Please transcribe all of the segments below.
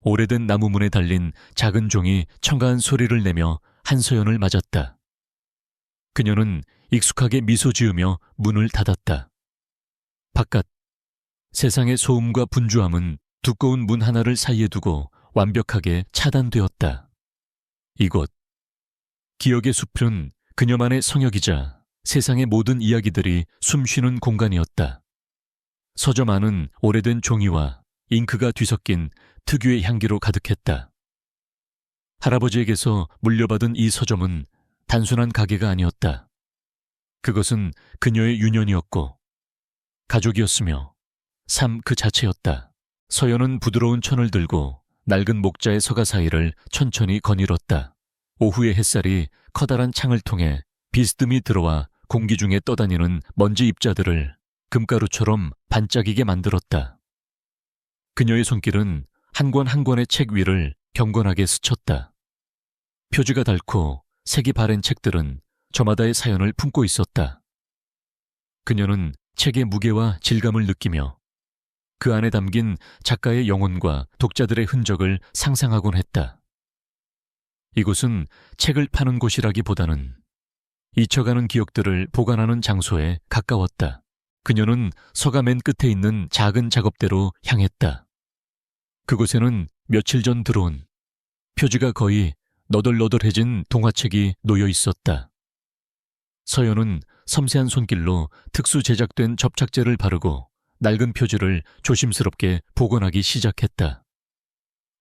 오래된 나무문에 달린 작은 종이 청가한 소리를 내며 한서연을 맞았다. 그녀는 익숙하게 미소 지으며 문을 닫았다. 바깥, 세상의 소음과 분주함은 두꺼운 문 하나를 사이에 두고 완벽하게 차단되었다. 이곳, 기억의 숲은 그녀만의 성역이자 세상의 모든 이야기들이 숨쉬는 공간이었다. 서점 안은 오래된 종이와 잉크가 뒤섞인 특유의 향기로 가득했다. 할아버지에게서 물려받은 이 서점은 단순한 가게가 아니었다. 그것은 그녀의 유년이었고 가족이었으며 삶 그 자체였다. 서연은 부드러운 천을 들고 낡은 목자의 서가 사이를 천천히 거닐었다. 오후의 햇살이 커다란 창을 통해 비스듬히 들어와 공기 중에 떠다니는 먼지 입자들을 금가루처럼 반짝이게 만들었다. 그녀의 손길은 한 권 한 권의 책 위를 경건하게 스쳤다. 표지가 닳고 색이 바랜 책들은 저마다의 사연을 품고 있었다. 그녀는 책의 무게와 질감을 느끼며 그 안에 담긴 작가의 영혼과 독자들의 흔적을 상상하곤 했다. 이곳은 책을 파는 곳이라기보다는 잊혀가는 기억들을 보관하는 장소에 가까웠다. 그녀는 서가 맨 끝에 있는 작은 작업대로 향했다. 그곳에는 며칠 전 들어온 표지가 거의 너덜너덜해진 동화책이 놓여 있었다. 서연은 섬세한 손길로 특수 제작된 접착제를 바르고 낡은 표지를 조심스럽게 복원하기 시작했다.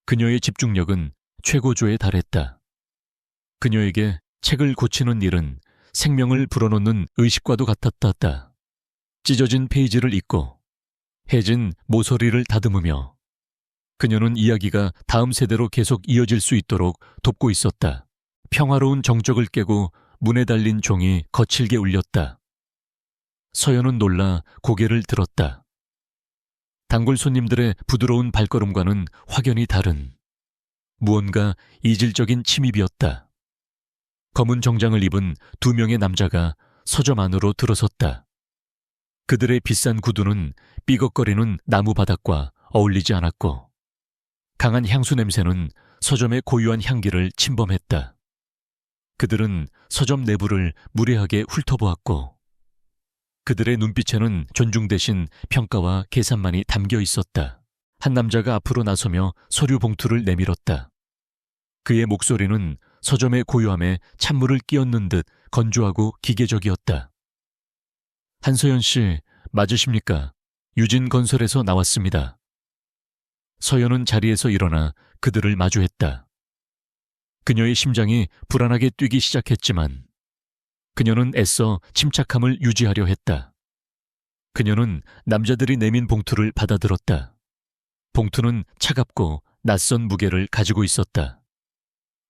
그녀의 집중력은 최고조에 달했다. 그녀에게 책을 고치는 일은 생명을 불어넣는 의식과도 같았다. 찢어진 페이지를 읽고 해진 모서리를 다듬으며 그녀는 이야기가 다음 세대로 계속 이어질 수 있도록 돕고 있었다. 평화로운 정적을 깨고 문에 달린 종이 거칠게 울렸다. 서연은 놀라 고개를 들었다. 단골 손님들의 부드러운 발걸음과는 확연히 다른 무언가 이질적인 침입이었다. 검은 정장을 입은 두 명의 남자가 서점 안으로 들어섰다. 그들의 비싼 구두는 삐걱거리는 나무 바닥과 어울리지 않았고 강한 향수 냄새는 서점의 고유한 향기를 침범했다. 그들은 서점 내부를 무례하게 훑어보았고 그들의 눈빛에는 존중 대신 평가와 계산만이 담겨 있었다. 한 남자가 앞으로 나서며 서류 봉투를 내밀었다. 그의 목소리는 서점의 고요함에 찬물을 끼얹는 듯 건조하고 기계적이었다. 한서연 씨, 맞으십니까? 유진건설에서 나왔습니다. 서연은 자리에서 일어나 그들을 마주했다. 그녀의 심장이 불안하게 뛰기 시작했지만 그녀는 애써 침착함을 유지하려 했다. 그녀는 남자들이 내민 봉투를 받아들었다. 봉투는 차갑고 낯선 무게를 가지고 있었다.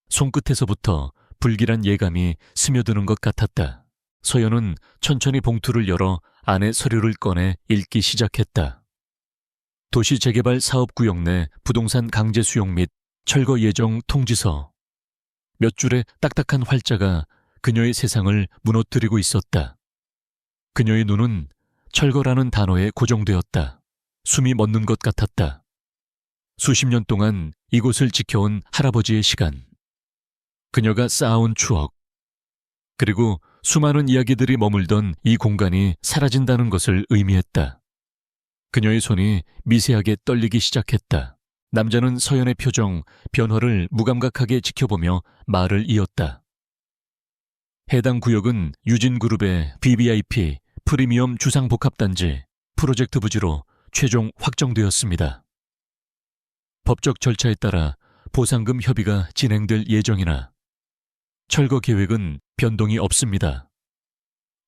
손끝에서부터 불길한 예감이 스며드는 것 같았다. 서연은 천천히 봉투를 열어 안에 서류를 꺼내 읽기 시작했다. 도시재개발 사업구역 내 부동산 강제 수용 및 철거 예정 통지서. 몇 줄의 딱딱한 활자가 그녀의 세상을 무너뜨리고 있었다. 그녀의 눈은 철거라는 단어에 고정되었다. 숨이 멎는 것 같았다. 수십 년 동안 이곳을 지켜온 할아버지의 시간. 그녀가 쌓아온 추억. 그리고 수많은 이야기들이 머물던 이 공간이 사라진다는 것을 의미했다. 그녀의 손이 미세하게 떨리기 시작했다. 남자는 서연의 표정, 변화를 무감각하게 지켜보며 말을 이었다. 해당 구역은 유진그룹의 BBIP 프리미엄 주상복합단지 프로젝트 부지로 최종 확정되었습니다. 법적 절차에 따라 보상금 협의가 진행될 예정이나 철거 계획은 변동이 없습니다.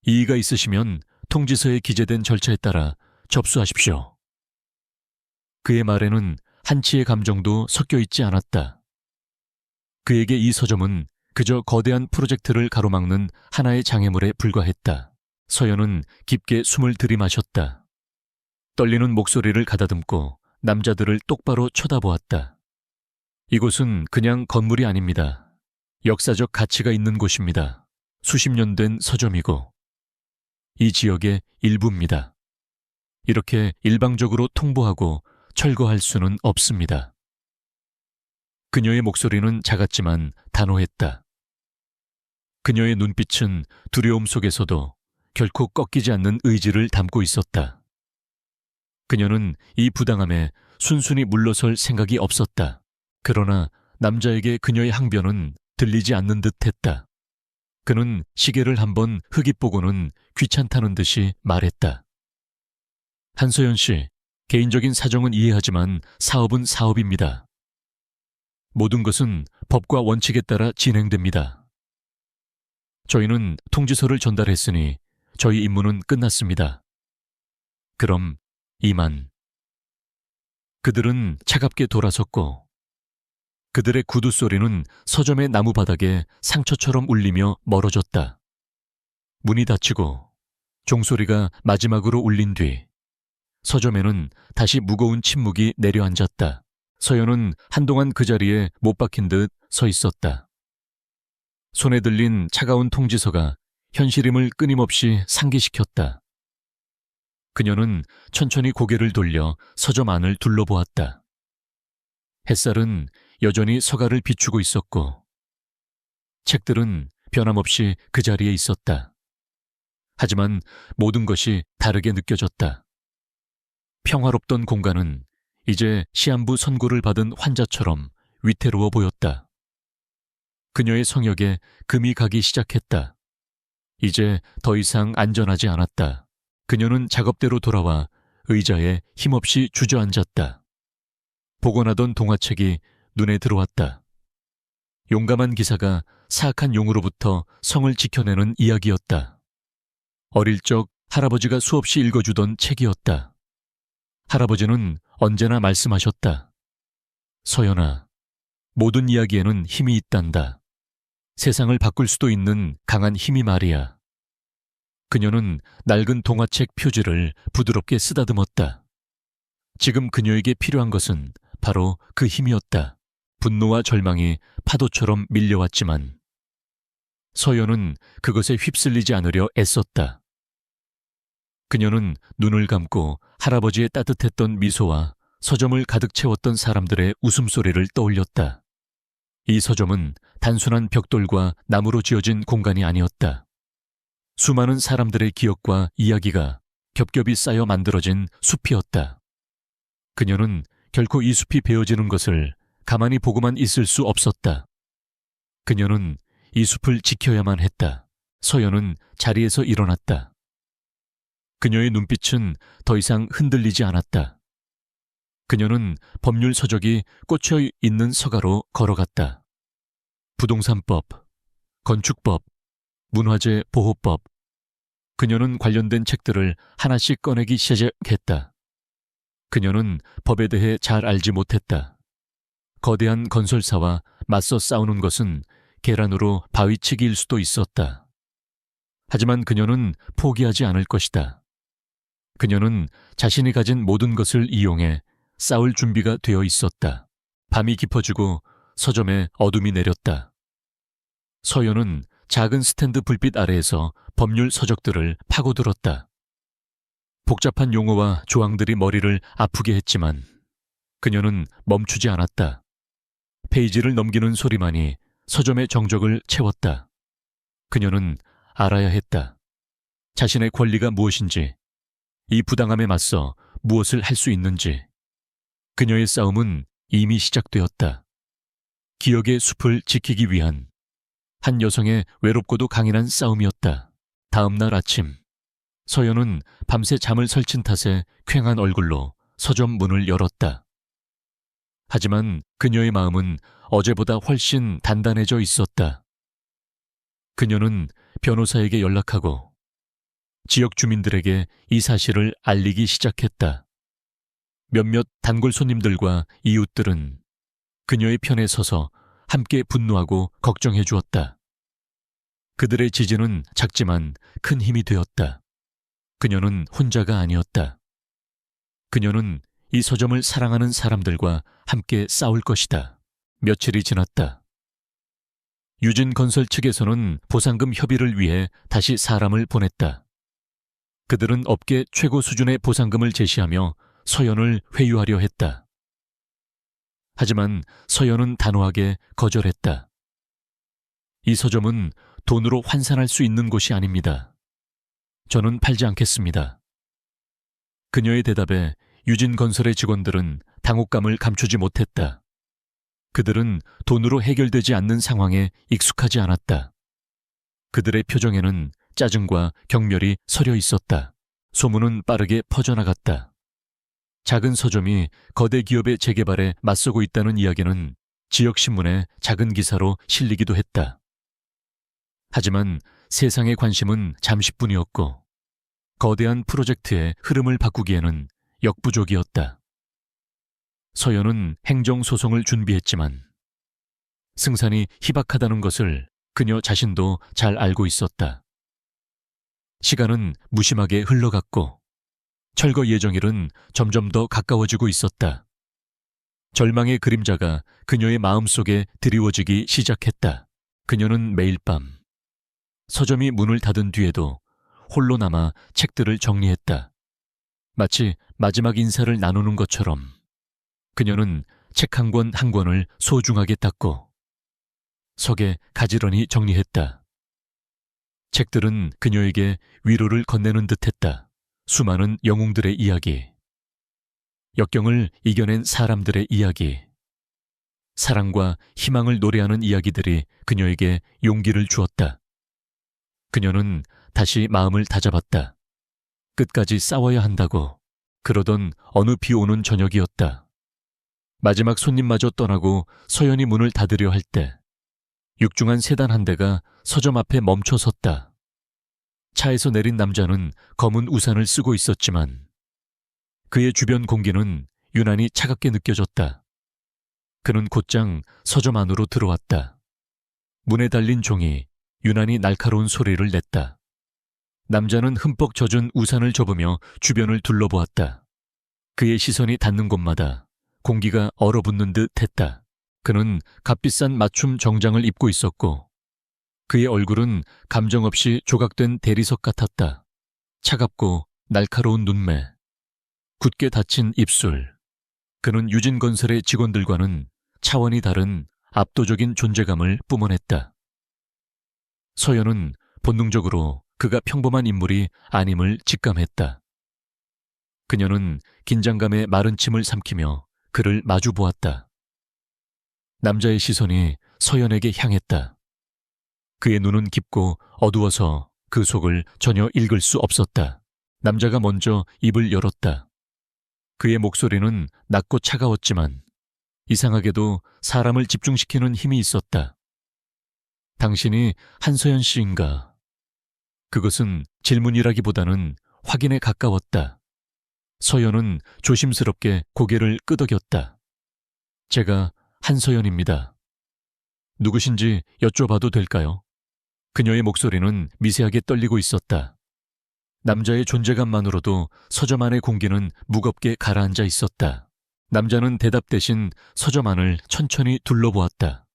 이의가 있으시면 통지서에 기재된 절차에 따라 접수하십시오. 그의 말에는 한치의 감정도 섞여 있지 않았다. 그에게 이 서점은 그저 거대한 프로젝트를 가로막는 하나의 장애물에 불과했다. 서연은 깊게 숨을 들이마셨다. 떨리는 목소리를 가다듬고 남자들을 똑바로 쳐다보았다. 이곳은 그냥 건물이 아닙니다. 역사적 가치가 있는 곳입니다. 수십 년 된 서점이고 이 지역의 일부입니다. 이렇게 일방적으로 통보하고 철거할 수는 없습니다. 그녀의 목소리는 작았지만 단호했다. 그녀의 눈빛은 두려움 속에서도 결코 꺾이지 않는 의지를 담고 있었다. 그녀는 이 부당함에 순순히 물러설 생각이 없었다. 그러나 남자에게 그녀의 항변은 들리지 않는 듯 했다. 그는 시계를 한번 흑입보고는 귀찮다는 듯이 말했다. 한소연 씨, 개인적인 사정은 이해하지만 사업은 사업입니다. 모든 것은 법과 원칙에 따라 진행됩니다. 저희는 통지서를 전달했으니 저희 임무는 끝났습니다. 그럼 이만. 그들은 차갑게 돌아섰고 그들의 구두 소리는 서점의 나무 바닥에 상처처럼 울리며 멀어졌다. 문이 닫히고 종소리가 마지막으로 울린 뒤 서점에는 다시 무거운 침묵이 내려앉았다. 서연은 한동안 그 자리에 못 박힌 듯 서 있었다. 손에 들린 차가운 통지서가 현실임을 끊임없이 상기시켰다. 그녀는 천천히 고개를 돌려 서점 안을 둘러보았다. 햇살은 여전히 서가를 비추고 있었고 책들은 변함없이 그 자리에 있었다. 하지만 모든 것이 다르게 느껴졌다. 평화롭던 공간은 이제 시한부 선고를 받은 환자처럼 위태로워 보였다. 그녀의 성역에 금이 가기 시작했다. 이제 더 이상 안전하지 않았다. 그녀는 작업대로 돌아와 의자에 힘없이 주저앉았다. 복원하던 동화책이 눈에 들어왔다. 용감한 기사가 사악한 용으로부터 성을 지켜내는 이야기였다. 어릴 적 할아버지가 수없이 읽어주던 책이었다. 할아버지는 언제나 말씀하셨다. 서연아, 모든 이야기에는 힘이 있단다. 세상을 바꿀 수도 있는 강한 힘이 말이야. 그녀는 낡은 동화책 표지를 부드럽게 쓰다듬었다. 지금 그녀에게 필요한 것은 바로 그 힘이었다. 분노와 절망이 파도처럼 밀려왔지만 서연은 그것에 휩쓸리지 않으려 애썼다. 그녀는 눈을 감고 할아버지의 따뜻했던 미소와 서점을 가득 채웠던 사람들의 웃음소리를 떠올렸다. 이 서점은 단순한 벽돌과 나무로 지어진 공간이 아니었다. 수많은 사람들의 기억과 이야기가 겹겹이 쌓여 만들어진 숲이었다. 그녀는 결코 이 숲이 베어지는 것을 가만히 보고만 있을 수 없었다. 그녀는 이 숲을 지켜야만 했다. 서연은 자리에서 일어났다. 그녀의 눈빛은 더 이상 흔들리지 않았다. 그녀는 법률 서적이 꽂혀 있는 서가로 걸어갔다. 부동산법, 건축법, 문화재 보호법. 그녀는 관련된 책들을 하나씩 꺼내기 시작했다. 그녀는 법에 대해 잘 알지 못했다. 거대한 건설사와 맞서 싸우는 것은 계란으로 바위치기일 수도 있었다. 하지만 그녀는 포기하지 않을 것이다. 그녀는 자신이 가진 모든 것을 이용해 싸울 준비가 되어 있었다. 밤이 깊어지고 서점에 어둠이 내렸다. 서연은 작은 스탠드 불빛 아래에서 법률 서적들을 파고들었다. 복잡한 용어와 조항들이 머리를 아프게 했지만 그녀는 멈추지 않았다. 페이지를 넘기는 소리만이 서점의 정적을 채웠다. 그녀는 알아야 했다. 자신의 권리가 무엇인지, 이 부당함에 맞서 무엇을 할 수 있는지. 그녀의 싸움은 이미 시작되었다. 기억의 숲을 지키기 위한 한 여성의 외롭고도 강인한 싸움이었다. 다음 날 아침, 서연은 밤새 잠을 설친 탓에 퀭한 얼굴로 서점 문을 열었다. 하지만 그녀의 마음은 어제보다 훨씬 단단해져 있었다. 그녀는 변호사에게 연락하고 지역 주민들에게 이 사실을 알리기 시작했다. 몇몇 단골 손님들과 이웃들은 그녀의 편에 서서 함께 분노하고 걱정해 주었다. 그들의 지지는 작지만 큰 힘이 되었다. 그녀는 혼자가 아니었다. 그녀는 이 서점을 사랑하는 사람들과 함께 싸울 것이다. 며칠이 지났다. 유진건설 측에서는 보상금 협의를 위해 다시 사람을 보냈다. 그들은 업계 최고 수준의 보상금을 제시하며 서연을 회유하려 했다. 하지만 서연은 단호하게 거절했다. 이 서점은 돈으로 환산할 수 있는 곳이 아닙니다. 저는 팔지 않겠습니다. 그녀의 대답에 유진건설의 직원들은 당혹감을 감추지 못했다. 그들은 돈으로 해결되지 않는 상황에 익숙하지 않았다. 그들의 표정에는 짜증과 경멸이 서려 있었다. 소문은 빠르게 퍼져나갔다. 작은 서점이 거대 기업의 재개발에 맞서고 있다는 이야기는 지역신문에 작은 기사로 실리기도 했다. 하지만 세상의 관심은 잠시뿐이었고 거대한 프로젝트의 흐름을 바꾸기에는 역부족이었다. 서연은 행정소송을 준비했지만 승산이 희박하다는 것을 그녀 자신도 잘 알고 있었다. 시간은 무심하게 흘러갔고 철거 예정일은 점점 더 가까워지고 있었다. 절망의 그림자가 그녀의 마음속에 드리워지기 시작했다. 그녀는 매일 밤 서점이 문을 닫은 뒤에도 홀로 남아 책들을 정리했다. 마치 마지막 인사를 나누는 것처럼 그녀는 책 한 권 한 권을 소중하게 닦고 석에 가지런히 정리했다. 책들은 그녀에게 위로를 건네는 듯했다. 수많은 영웅들의 이야기, 역경을 이겨낸 사람들의 이야기, 사랑과 희망을 노래하는 이야기들이 그녀에게 용기를 주었다. 그녀는 다시 마음을 다잡았다. 끝까지 싸워야 한다고 그러던 어느 비 오는 저녁이었다. 마지막 손님마저 떠나고 서연이 문을 닫으려 할 때 육중한 세단 한 대가 서점 앞에 멈춰 섰다. 차에서 내린 남자는 검은 우산을 쓰고 있었지만 그의 주변 공기는 유난히 차갑게 느껴졌다. 그는 곧장 서점 안으로 들어왔다. 문에 달린 종이 유난히 날카로운 소리를 냈다. 남자는 흠뻑 젖은 우산을 접으며 주변을 둘러보았다. 그의 시선이 닿는 곳마다 공기가 얼어붙는 듯 했다. 그는 값비싼 맞춤 정장을 입고 있었고 그의 얼굴은 감정 없이 조각된 대리석 같았다. 차갑고 날카로운 눈매, 굳게 닫힌 입술. 그는 유진건설의 직원들과는 차원이 다른 압도적인 존재감을 뿜어냈다. 서연은 본능적으로 그가 평범한 인물이 아님을 직감했다. 그녀는 긴장감에 마른 침을 삼키며 그를 마주 보았다. 남자의 시선이 서연에게 향했다. 그의 눈은 깊고 어두워서 그 속을 전혀 읽을 수 없었다. 남자가 먼저 입을 열었다. 그의 목소리는 낮고 차가웠지만 이상하게도 사람을 집중시키는 힘이 있었다. 당신이 한서연 씨인가? 그것은 질문이라기보다는 확인에 가까웠다. 서연은 조심스럽게 고개를 끄덕였다. 제가 한서연입니다. 누구신지 여쭤봐도 될까요? 그녀의 목소리는 미세하게 떨리고 있었다. 남자의 존재감만으로도 서점 안의 공기는 무겁게 가라앉아 있었다. 남자는 대답 대신 서점 안을 천천히 둘러보았다.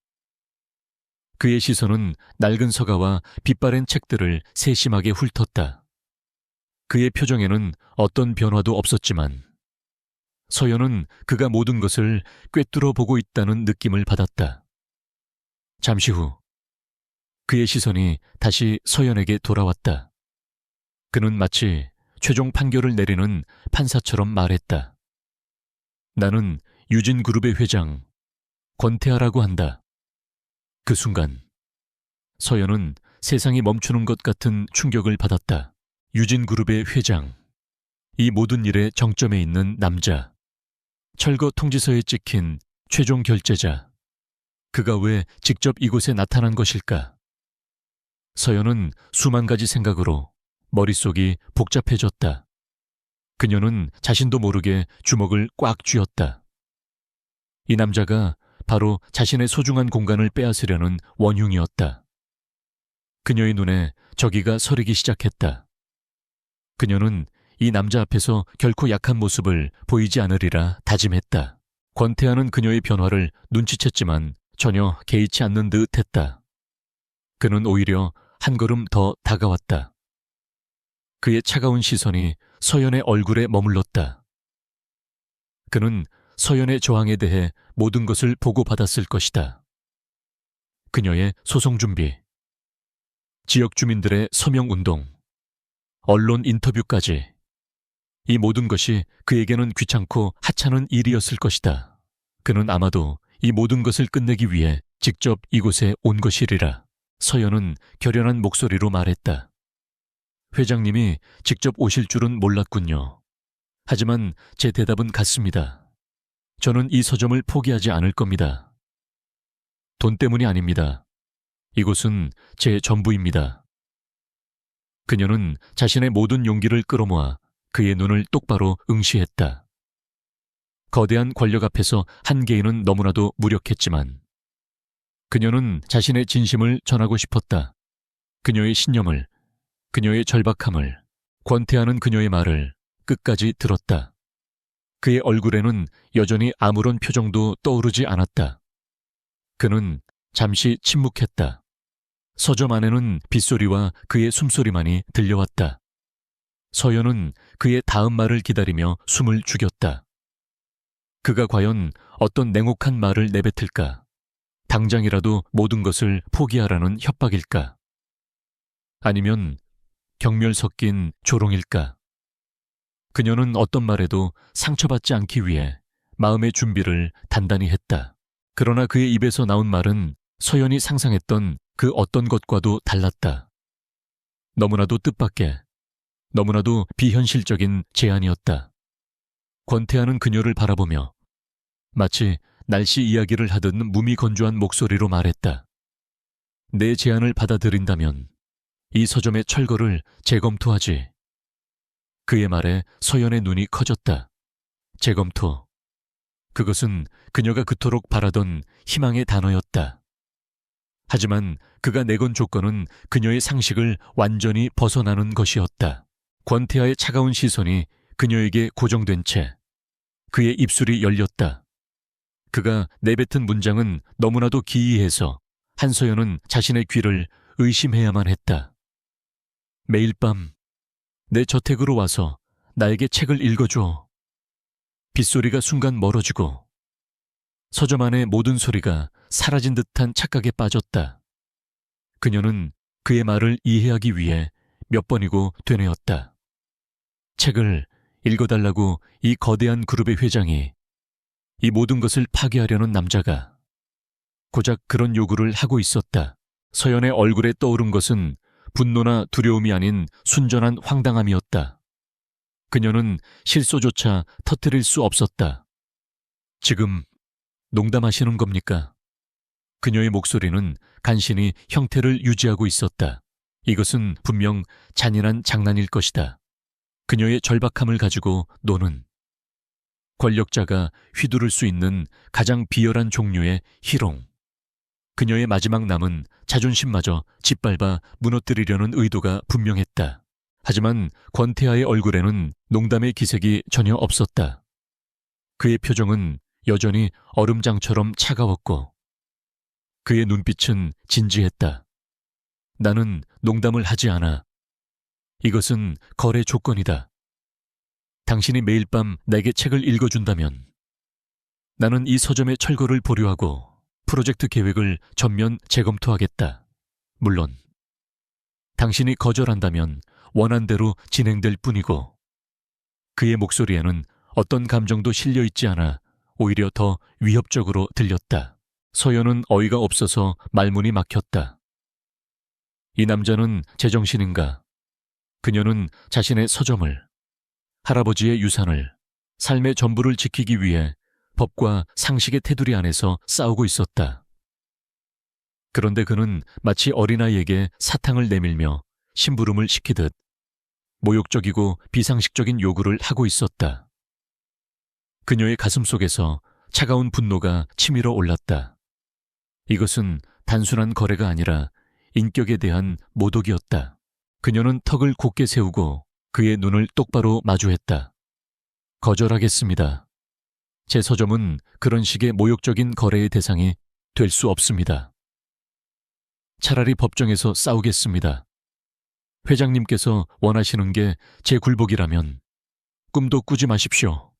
그의 시선은 낡은 서가와 빛바랜 책들을 세심하게 훑었다. 그의 표정에는 어떤 변화도 없었지만 서연은 그가 모든 것을 꿰뚫어 보고 있다는 느낌을 받았다. 잠시 후 그의 시선이 다시 서연에게 돌아왔다. 그는 마치 최종 판결을 내리는 판사처럼 말했다. 나는 유진그룹의 회장 권태하라고 한다. 그 순간 서연은 세상이 멈추는 것 같은 충격을 받았다. 유진그룹의 회장, 이 모든 일의 정점에 있는 남자, 철거 통지서에 찍힌 최종 결재자. 그가 왜 직접 이곳에 나타난 것일까? 서연은 수만 가지 생각으로 머릿속이 복잡해졌다. 그녀는 자신도 모르게 주먹을 꽉 쥐었다. 이 남자가 바로 자신의 소중한 공간을 빼앗으려는 원흉이었다. 그녀의 눈에 저기가 서리기 시작했다. 그녀는 이 남자 앞에서 결코 약한 모습을 보이지 않으리라 다짐했다. 권태하는 그녀의 변화를 눈치챘지만 전혀 개의치 않는 듯 했다. 그는 오히려 한 걸음 더 다가왔다. 그의 차가운 시선이 서연의 얼굴에 머물렀다. 그는 서연의 저항에 대해 모든 것을 보고받았을 것이다. 그녀의 소송 준비, 지역 주민들의 서명운동, 언론 인터뷰까지 이 모든 것이 그에게는 귀찮고 하찮은 일이었을 것이다. 그는 아마도 이 모든 것을 끝내기 위해 직접 이곳에 온 것이리라. 서연은 결연한 목소리로 말했다. 회장님이 직접 오실 줄은 몰랐군요. 하지만 제 대답은 같습니다. 저는 이 서점을 포기하지 않을 겁니다. 돈 때문이 아닙니다. 이곳은 제 전부입니다. 그녀는 자신의 모든 용기를 끌어모아 그의 눈을 똑바로 응시했다. 거대한 권력 앞에서 한 개인은 너무나도 무력했지만 그녀는 자신의 진심을 전하고 싶었다. 그녀의 신념을, 그녀의 절박함을, 권태하는 그녀의 말을 끝까지 들었다. 그의 얼굴에는 여전히 아무런 표정도 떠오르지 않았다. 그는 잠시 침묵했다. 서점 안에는 빗소리와 그의 숨소리만이 들려왔다. 서연은 그의 다음 말을 기다리며 숨을 죽였다. 그가 과연 어떤 냉혹한 말을 내뱉을까? 당장이라도 모든 것을 포기하라는 협박일까? 아니면 경멸 섞인 조롱일까? 그녀는 어떤 말에도 상처받지 않기 위해 마음의 준비를 단단히 했다. 그러나 그의 입에서 나온 말은 서연이 상상했던 그 어떤 것과도 달랐다. 너무나도 뜻밖의, 너무나도 비현실적인 제안이었다. 권태하는 그녀를 바라보며 마치 날씨 이야기를 하듯 무미건조한 목소리로 말했다. 내 제안을 받아들인다면 이 서점의 철거를 재검토하지. 그의 말에 서연의 눈이 커졌다. 재검토. 그것은 그녀가 그토록 바라던 희망의 단어였다. 하지만 그가 내건 조건은 그녀의 상식을 완전히 벗어나는 것이었다. 권태하의 차가운 시선이 그녀에게 고정된 채 그의 입술이 열렸다. 그가 내뱉은 문장은 너무나도 기이해서 한서연은 자신의 귀를 의심해야만 했다. 매일 밤 내 저택으로 와서 나에게 책을 읽어줘. 빗소리가 순간 멀어지고 서점 안의 모든 소리가 사라진 듯한 착각에 빠졌다. 그녀는 그의 말을 이해하기 위해 몇 번이고 되뇌었다. 책을 읽어달라고 이 거대한 그룹의 회장이, 이 모든 것을 파괴하려는 남자가 고작 그런 요구를 하고 있었다. 서연의 얼굴에 떠오른 것은 분노나 두려움이 아닌 순전한 황당함이었다. 그녀는 실소조차 터뜨릴 수 없었다. 지금 농담하시는 겁니까? 그녀의 목소리는 간신히 형태를 유지하고 있었다. 이것은 분명 잔인한 장난일 것이다. 그녀의 절박함을 가지고 노는 권력자가 휘두를 수 있는 가장 비열한 종류의 희롱. 그녀의 마지막 남은 자존심마저 짓밟아 무너뜨리려는 의도가 분명했다. 하지만 권태하의 얼굴에는 농담의 기색이 전혀 없었다. 그의 표정은 여전히 얼음장처럼 차가웠고 그의 눈빛은 진지했다. 나는 농담을 하지 않아. 이것은 거래 조건이다. 당신이 매일 밤 내게 책을 읽어준다면 나는 이 서점의 철거를 보류하고 프로젝트 계획을 전면 재검토하겠다. 물론 당신이 거절한다면 원한대로 진행될 뿐이고. 그의 목소리에는 어떤 감정도 실려 있지 않아 오히려 더 위협적으로 들렸다. 서연은 어이가 없어서 말문이 막혔다. 이 남자는 제정신인가? 그녀는 자신의 서점을, 할아버지의 유산을, 삶의 전부를 지키기 위해 법과 상식의 테두리 안에서 싸우고 있었다. 그런데 그는 마치 어린아이에게 사탕을 내밀며 심부름을 시키듯 모욕적이고 비상식적인 요구를 하고 있었다. 그녀의 가슴 속에서 차가운 분노가 치밀어 올랐다. 이것은 단순한 거래가 아니라 인격에 대한 모독이었다. 그녀는 턱을 곧게 세우고 그의 눈을 똑바로 마주했다. 거절하겠습니다. 제 서점은 그런 식의 모욕적인 거래의 대상이 될 수 없습니다. 차라리 법정에서 싸우겠습니다. 회장님께서 원하시는 게 제 굴복이라면 꿈도 꾸지 마십시오.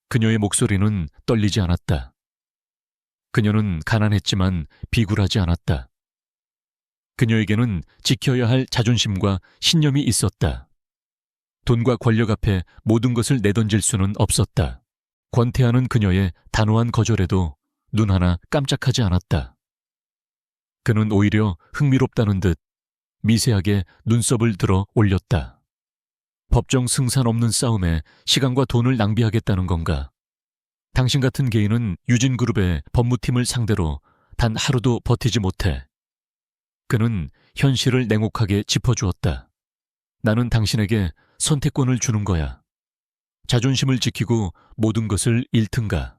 그녀의 목소리는 떨리지 않았다. 그녀는 가난했지만 비굴하지 않았다. 그녀에게는 지켜야 할 자존심과 신념이 있었다. 돈과 권력 앞에 모든 것을 내던질 수는 없었다. 권태하는 그녀의 단호한 거절에도 눈 하나 깜짝하지 않았다. 그는 오히려 흥미롭다는 듯 미세하게 눈썹을 들어 올렸다. 법정 승산 없는 싸움에 시간과 돈을 낭비하겠다는 건가? 당신 같은 개인은 유진그룹의 법무팀을 상대로 단 하루도 버티지 못해. 그는 현실을 냉혹하게 짚어주었다. 나는 당신에게 선택권을 주는 거야. 자존심을 지키고 모든 것을 잃든가,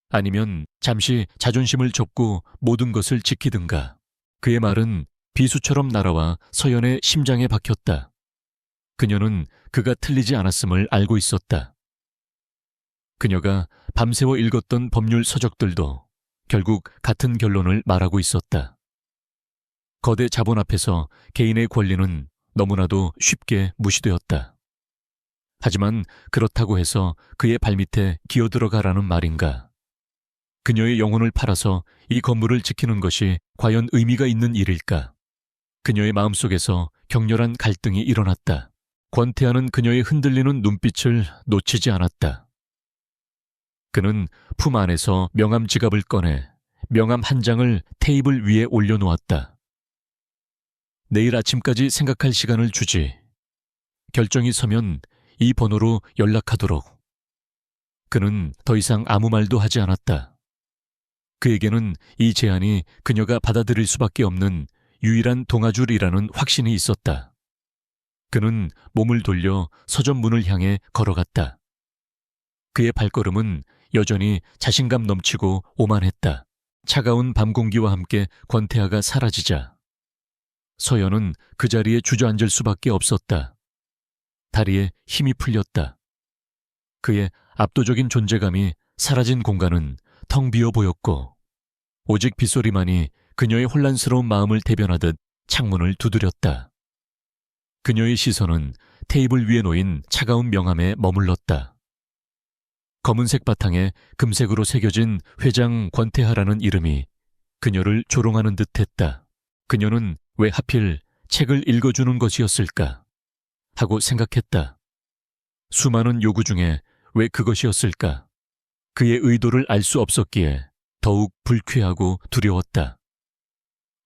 아니면 잠시 자존심을 접고 모든 것을 지키든가. 그의 말은 비수처럼 날아와 서연의 심장에 박혔다. 그녀는 그가 틀리지 않았음을 알고 있었다. 그녀가 밤새워 읽었던 법률 서적들도 결국 같은 결론을 말하고 있었다. 거대 자본 앞에서 개인의 권리는 너무나도 쉽게 무시되었다. 하지만 그렇다고 해서 그의 발밑에 기어들어가라는 말인가? 그녀의 영혼을 팔아서 이 건물을 지키는 것이 과연 의미가 있는 일일까? 그녀의 마음속에서 격렬한 갈등이 일어났다. 권태하는 그녀의 흔들리는 눈빛을 놓치지 않았다. 그는 품 안에서 명함 지갑을 꺼내 명함 한 장을 테이블 위에 올려놓았다. 내일 아침까지 생각할 시간을 주지. 결정이 서면 이 번호로 연락하도록. 그는 더 이상 아무 말도 하지 않았다. 그에게는 이 제안이 그녀가 받아들일 수밖에 없는 유일한 동아줄이라는 확신이 있었다. 그는 몸을 돌려 서점 문을 향해 걸어갔다. 그의 발걸음은 여전히 자신감 넘치고 오만했다. 차가운 밤 공기와 함께 권태하가 사라지자 서연은 그 자리에 주저앉을 수밖에 없었다. 다리에 힘이 풀렸다. 그의 압도적인 존재감이 사라진 공간은 텅 비어 보였고 오직 빗소리만이 그녀의 혼란스러운 마음을 대변하듯 창문을 두드렸다. 그녀의 시선은 테이블 위에 놓인 차가운 명함에 머물렀다. 검은색 바탕에 금색으로 새겨진 회장 권태하라는 이름이 그녀를 조롱하는 듯했다. 그녀는 왜 하필 책을 읽어주는 것이었을까 하고 생각했다. 수많은 요구 중에 왜 그것이었을까? 그의 의도를 알 수 없었기에 더욱 불쾌하고 두려웠다.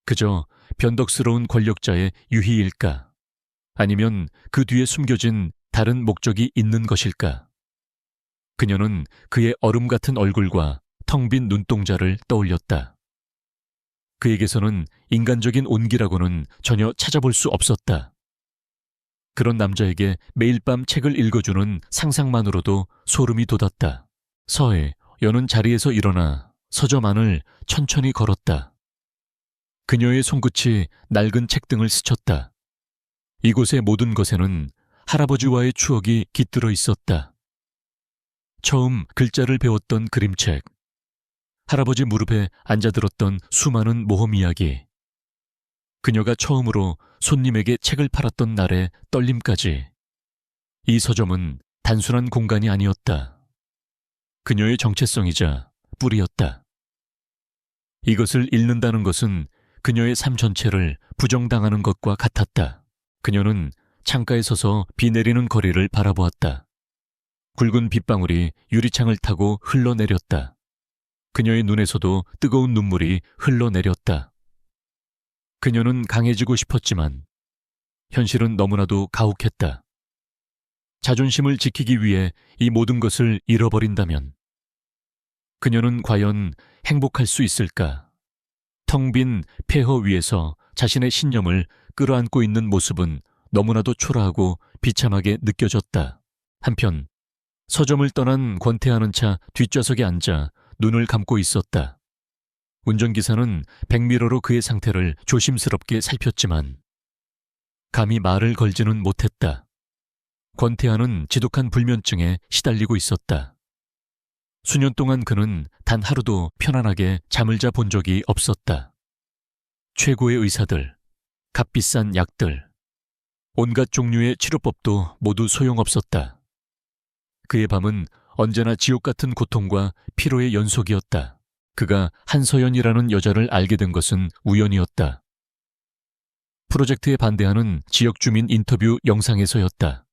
그저 변덕스러운 권력자의 유희일까? 아니면 그 뒤에 숨겨진 다른 목적이 있는 것일까? 그녀는 그의 얼음 같은 얼굴과 텅 빈 눈동자를 떠올렸다. 그에게서는 인간적인 온기라고는 전혀 찾아볼 수 없었다. 그런 남자에게 매일 밤 책을 읽어주는 상상만으로도 소름이 돋았다. 서해, 여는 자리에서 일어나 서점 안을 천천히 걸었다. 그녀의 손끝이 낡은 책등을 스쳤다. 이곳의 모든 것에는 할아버지와의 추억이 깃들어 있었다. 처음 글자를 배웠던 그림책, 할아버지 무릎에 앉아들었던 수많은 모험 이야기, 그녀가 처음으로 손님에게 책을 팔았던 날의 떨림까지. 이 서점은 단순한 공간이 아니었다. 그녀의 정체성이자 뿌리였다. 이것을 읽는다는 것은 그녀의 삶 전체를 부정당하는 것과 같았다. 그녀는 창가에 서서 비 내리는 거리를 바라보았다. 굵은 빗방울이 유리창을 타고 흘러내렸다. 그녀의 눈에서도 뜨거운 눈물이 흘러내렸다. 그녀는 강해지고 싶었지만 현실은 너무나도 가혹했다. 자존심을 지키기 위해 이 모든 것을 잃어버린다면 그녀는 과연 행복할 수 있을까? 텅 빈 폐허 위에서 자신의 신념을 끌어안고 있는 모습은 너무나도 초라하고 비참하게 느껴졌다. 한편 서점을 떠난 권태하는 차 뒷좌석에 앉아 눈을 감고 있었다. 운전기사는 백미러로 그의 상태를 조심스럽게 살폈지만 감히 말을 걸지는 못했다. 권태하는 지독한 불면증에 시달리고 있었다. 수년 동안 그는 단 하루도 편안하게 잠을 자 본 적이 없었다. 최고의 의사들, 값비싼 약들, 온갖 종류의 치료법도 모두 소용없었다. 그의 밤은 언제나 지옥 같은 고통과 피로의 연속이었다. 그가 한서연이라는 여자를 알게 된 것은 우연이었다. 프로젝트에 반대하는 지역 주민 인터뷰 영상에서였다.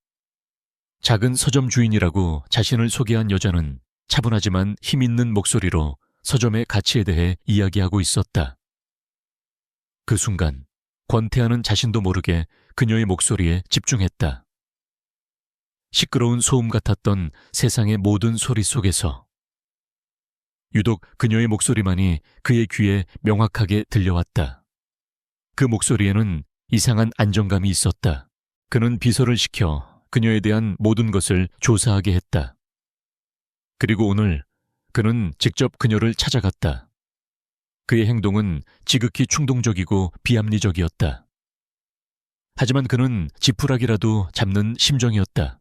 작은 서점 주인이라고 자신을 소개한 여자는 차분하지만 힘있는 목소리로 서점의 가치에 대해 이야기하고 있었다. 그 순간 권태하는 자신도 모르게 그녀의 목소리에 집중했다. 시끄러운 소음 같았던 세상의 모든 소리 속에서 유독 그녀의 목소리만이 그의 귀에 명확하게 들려왔다. 그 목소리에는 이상한 안정감이 있었다. 그는 비서를 시켜 그녀에 대한 모든 것을 조사하게 했다. 그리고 오늘 그는 직접 그녀를 찾아갔다. 그의 행동은 지극히 충동적이고 비합리적이었다. 하지만 그는 지푸라기라도 잡는 심정이었다.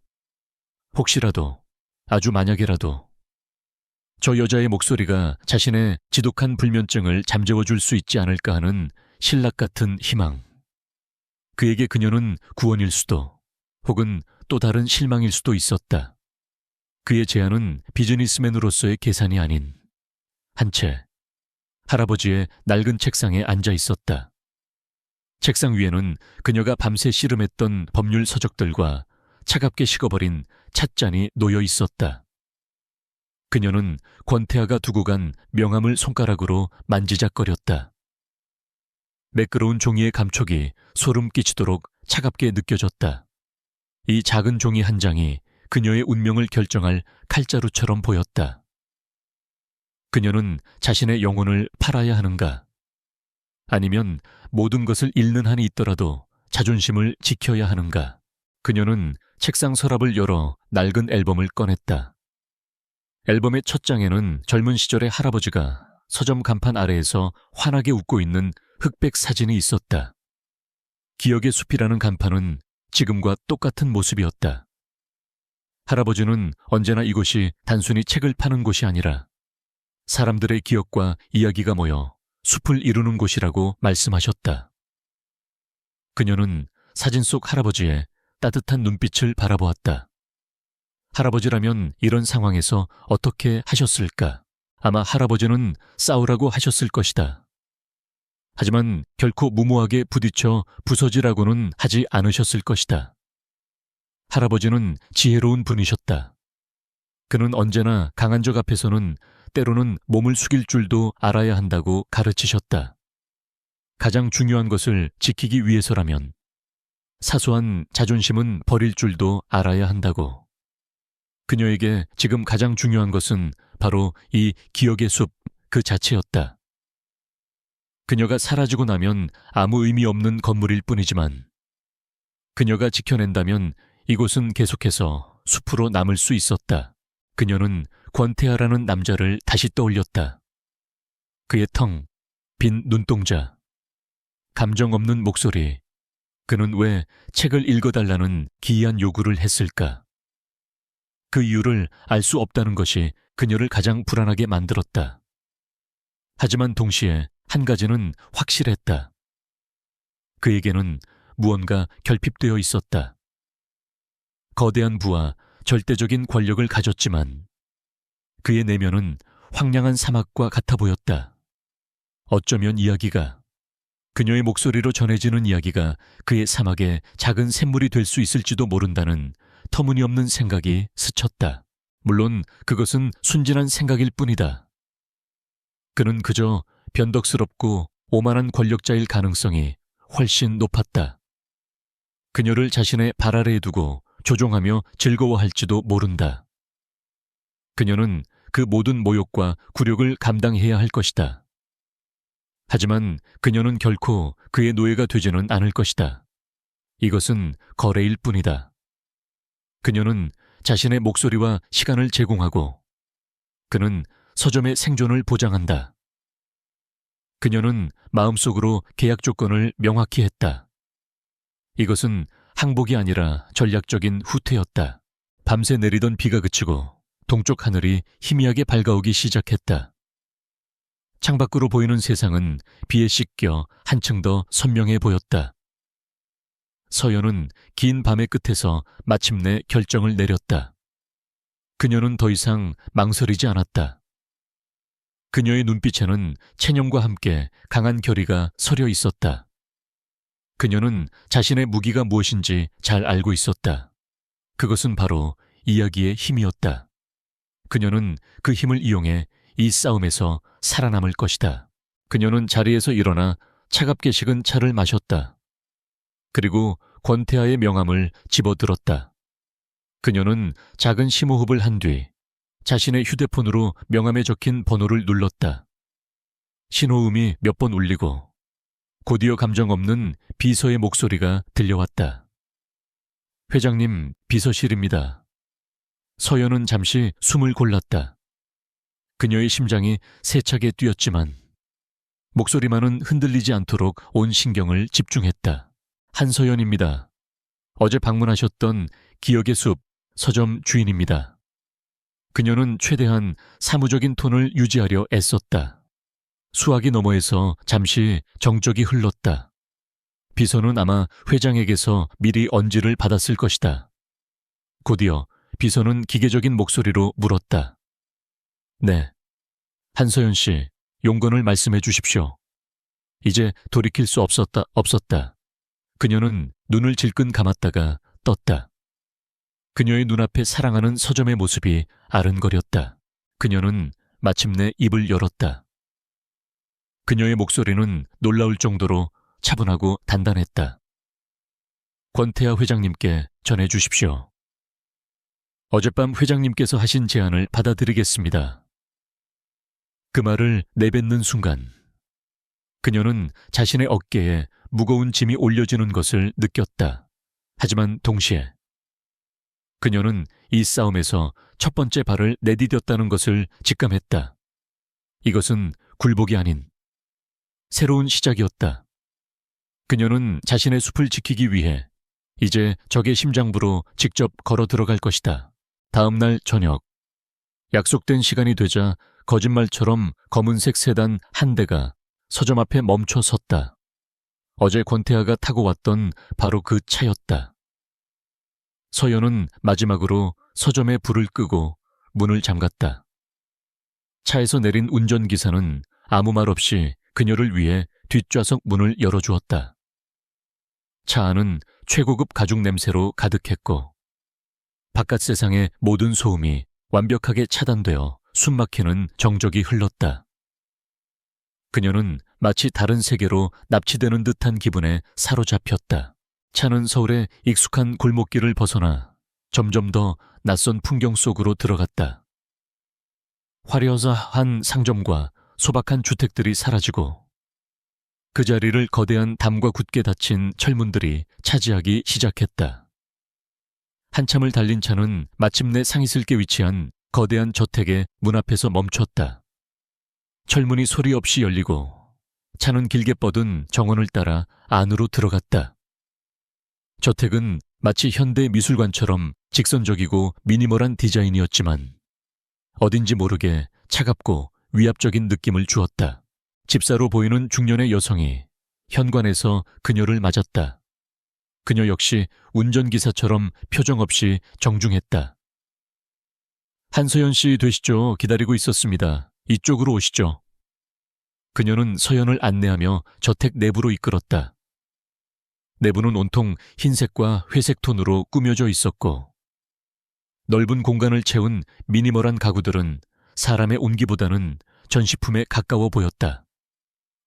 혹시라도, 아주 만약에라도 저 여자의 목소리가 자신의 지독한 불면증을 잠재워 줄 수 있지 않을까 하는 신락 같은 희망. 그에게 그녀는 구원일 수도, 혹은 또 다른 실망일 수도 있었다. 그의 제안은 비즈니스맨으로서의 계산이 아닌 한 채 할아버지의 낡은 책상에 앉아 있었다. 책상 위에는 그녀가 밤새 씨름했던 법률 서적들과 차갑게 식어버린 찻잔이 놓여 있었다. 그녀는 권태아가 두고 간 명함을 손가락으로 만지작거렸다. 매끄러운 종이의 감촉이 소름 끼치도록 차갑게 느껴졌다. 이 작은 종이 한 장이 그녀의 운명을 결정할 칼자루처럼 보였다. 그녀는 자신의 영혼을 팔아야 하는가? 아니면 모든 것을 잃는 한이 있더라도 자존심을 지켜야 하는가? 그녀는 책상 서랍을 열어 낡은 앨범을 꺼냈다. 앨범의 첫 장에는 젊은 시절의 할아버지가 서점 간판 아래에서 환하게 웃고 있는 흑백 사진이 있었다. 기억의 숲이라는 간판은 지금과 똑같은 모습이었다. 할아버지는 언제나 이곳이 단순히 책을 파는 곳이 아니라 사람들의 기억과 이야기가 모여 숲을 이루는 곳이라고 말씀하셨다. 그녀는 사진 속 할아버지의 따뜻한 눈빛을 바라보았다. 할아버지라면 이런 상황에서 어떻게 하셨을까? 아마 할아버지는 싸우라고 하셨을 것이다. 하지만 결코 무모하게 부딪혀 부서지라고는 하지 않으셨을 것이다. 할아버지는 지혜로운 분이셨다. 그는 언제나 강한 적 앞에서는 때로는 몸을 숙일 줄도 알아야 한다고 가르치셨다. 가장 중요한 것을 지키기 위해서라면 사소한 자존심은 버릴 줄도 알아야 한다고. 그녀에게 지금 가장 중요한 것은 바로 이 기억의 숲 그 자체였다. 그녀가 사라지고 나면 아무 의미 없는 건물일 뿐이지만 그녀가 지켜낸다면 이곳은 계속해서 숲으로 남을 수 있었다. 그녀는 권태아라는 남자를 다시 떠올렸다. 그의 텅 빈 눈동자, 감정 없는 목소리. 그는 왜 책을 읽어달라는 기이한 요구를 했을까? 그 이유를 알 수 없다는 것이 그녀를 가장 불안하게 만들었다. 하지만 동시에 한 가지는 확실했다. 그에게는 무언가 결핍되어 있었다. 거대한 부와 절대적인 권력을 가졌지만 그의 내면은 황량한 사막과 같아 보였다. 어쩌면 이야기가, 그녀의 목소리로 전해지는 이야기가 그의 사막에 작은 샘물이 될 수 있을지도 모른다는 터무니없는 생각이 스쳤다. 물론 그것은 순진한 생각일 뿐이다. 그는 그저 변덕스럽고 오만한 권력자일 가능성이 훨씬 높았다. 그녀를 자신의 발 아래에 두고 조종하며 즐거워할지도 모른다. 그녀는 그 모든 모욕과 굴욕을 감당해야 할 것이다. 하지만 그녀는 결코 그의 노예가 되지는 않을 것이다. 이것은 거래일 뿐이다. 그녀는 자신의 목소리와 시간을 제공하고 그는 서점의 생존을 보장한다. 그녀는 마음속으로 계약 조건을 명확히 했다. 이것은 항복이 아니라 전략적인 후퇴였다. 밤새 내리던 비가 그치고 동쪽 하늘이 희미하게 밝아오기 시작했다. 창밖으로 보이는 세상은 비에 씻겨 한층 더 선명해 보였다. 서연은 긴 밤의 끝에서 마침내 결정을 내렸다. 그녀는 더 이상 망설이지 않았다. 그녀의 눈빛에는 체념과 함께 강한 결의가 서려 있었다. 그녀는 자신의 무기가 무엇인지 잘 알고 있었다. 그것은 바로 이야기의 힘이었다. 그녀는 그 힘을 이용해 이 싸움에서 살아남을 것이다. 그녀는 자리에서 일어나 차갑게 식은 차를 마셨다. 그리고 권태하의 명함을 집어들었다. 그녀는 작은 심호흡을 한 뒤 자신의 휴대폰으로 명함에 적힌 번호를 눌렀다. 신호음이 몇 번 울리고 곧이어 감정 없는 비서의 목소리가 들려왔다. 회장님, 비서실입니다. 서연은 잠시 숨을 골랐다. 그녀의 심장이 세차게 뛰었지만 목소리만은 흔들리지 않도록 온 신경을 집중했다. 한서연입니다. 어제 방문하셨던 기억의 숲 서점 주인입니다. 그녀는 최대한 사무적인 톤을 유지하려 애썼다. 수화기 너머에서 잠시 정적이 흘렀다. 비서는 아마 회장에게서 미리 언지를 받았을 것이다. 곧이어 비서는 기계적인 목소리로 물었다. 네. 한서연 씨, 용건을 말씀해 주십시오. 이제 돌이킬 수 없었다. 그녀는 눈을 질끈 감았다가 떴다. 그녀의 눈앞에 사랑하는 서점의 모습이 아른거렸다. 그녀는 마침내 입을 열었다. 그녀의 목소리는 놀라울 정도로 차분하고 단단했다. 권태하 회장님께 전해 주십시오. 어젯밤 회장님께서 하신 제안을 받아들이겠습니다. 그 말을 내뱉는 순간 그녀는 자신의 어깨에 무거운 짐이 올려지는 것을 느꼈다. 하지만 동시에 그녀는 이 싸움에서 첫 번째 발을 내디뎠다는 것을 직감했다. 이것은 굴복이 아닌 새로운 시작이었다. 그녀는 자신의 숲을 지키기 위해 이제 적의 심장부로 직접 걸어 들어갈 것이다. 다음 날 저녁, 약속된 시간이 되자 거짓말처럼 검은색 세단 한 대가 서점 앞에 멈춰 섰다. 어제 권태하가 타고 왔던 바로 그 차였다. 서연은 마지막으로 서점에 불을 끄고 문을 잠갔다. 차에서 내린 운전기사는 아무 말 없이 그녀를 위해 뒷좌석 문을 열어주었다. 차 안은 최고급 가죽 냄새로 가득했고 바깥 세상의 모든 소음이 완벽하게 차단되어 숨막히는 정적이 흘렀다. 그녀는 마치 다른 세계로 납치되는 듯한 기분에 사로잡혔다. 차는 서울의 익숙한 골목길을 벗어나 점점 더 낯선 풍경 속으로 들어갔다. 화려한 상점과 소박한 주택들이 사라지고 그 자리를 거대한 담과 굳게 닫힌 철문들이 차지하기 시작했다. 한참을 달린 차는 마침내 상이슬게 위치한 거대한 저택의 문 앞에서 멈췄다. 철문이 소리 없이 열리고 차는 길게 뻗은 정원을 따라 안으로 들어갔다. 저택은 마치 현대 미술관처럼 직선적이고 미니멀한 디자인이었지만 어딘지 모르게 차갑고 위압적인 느낌을 주었다. 집사로 보이는 중년의 여성이 현관에서 그녀를 맞았다. 그녀 역시 운전기사처럼 표정 없이 정중했다. 한서연 씨 되시죠? 기다리고 있었습니다. 이쪽으로 오시죠. 그녀는 서연을 안내하며 저택 내부로 이끌었다. 내부는 온통 흰색과 회색 톤으로 꾸며져 있었고 넓은 공간을 채운 미니멀한 가구들은 사람의 온기보다는 전시품에 가까워 보였다.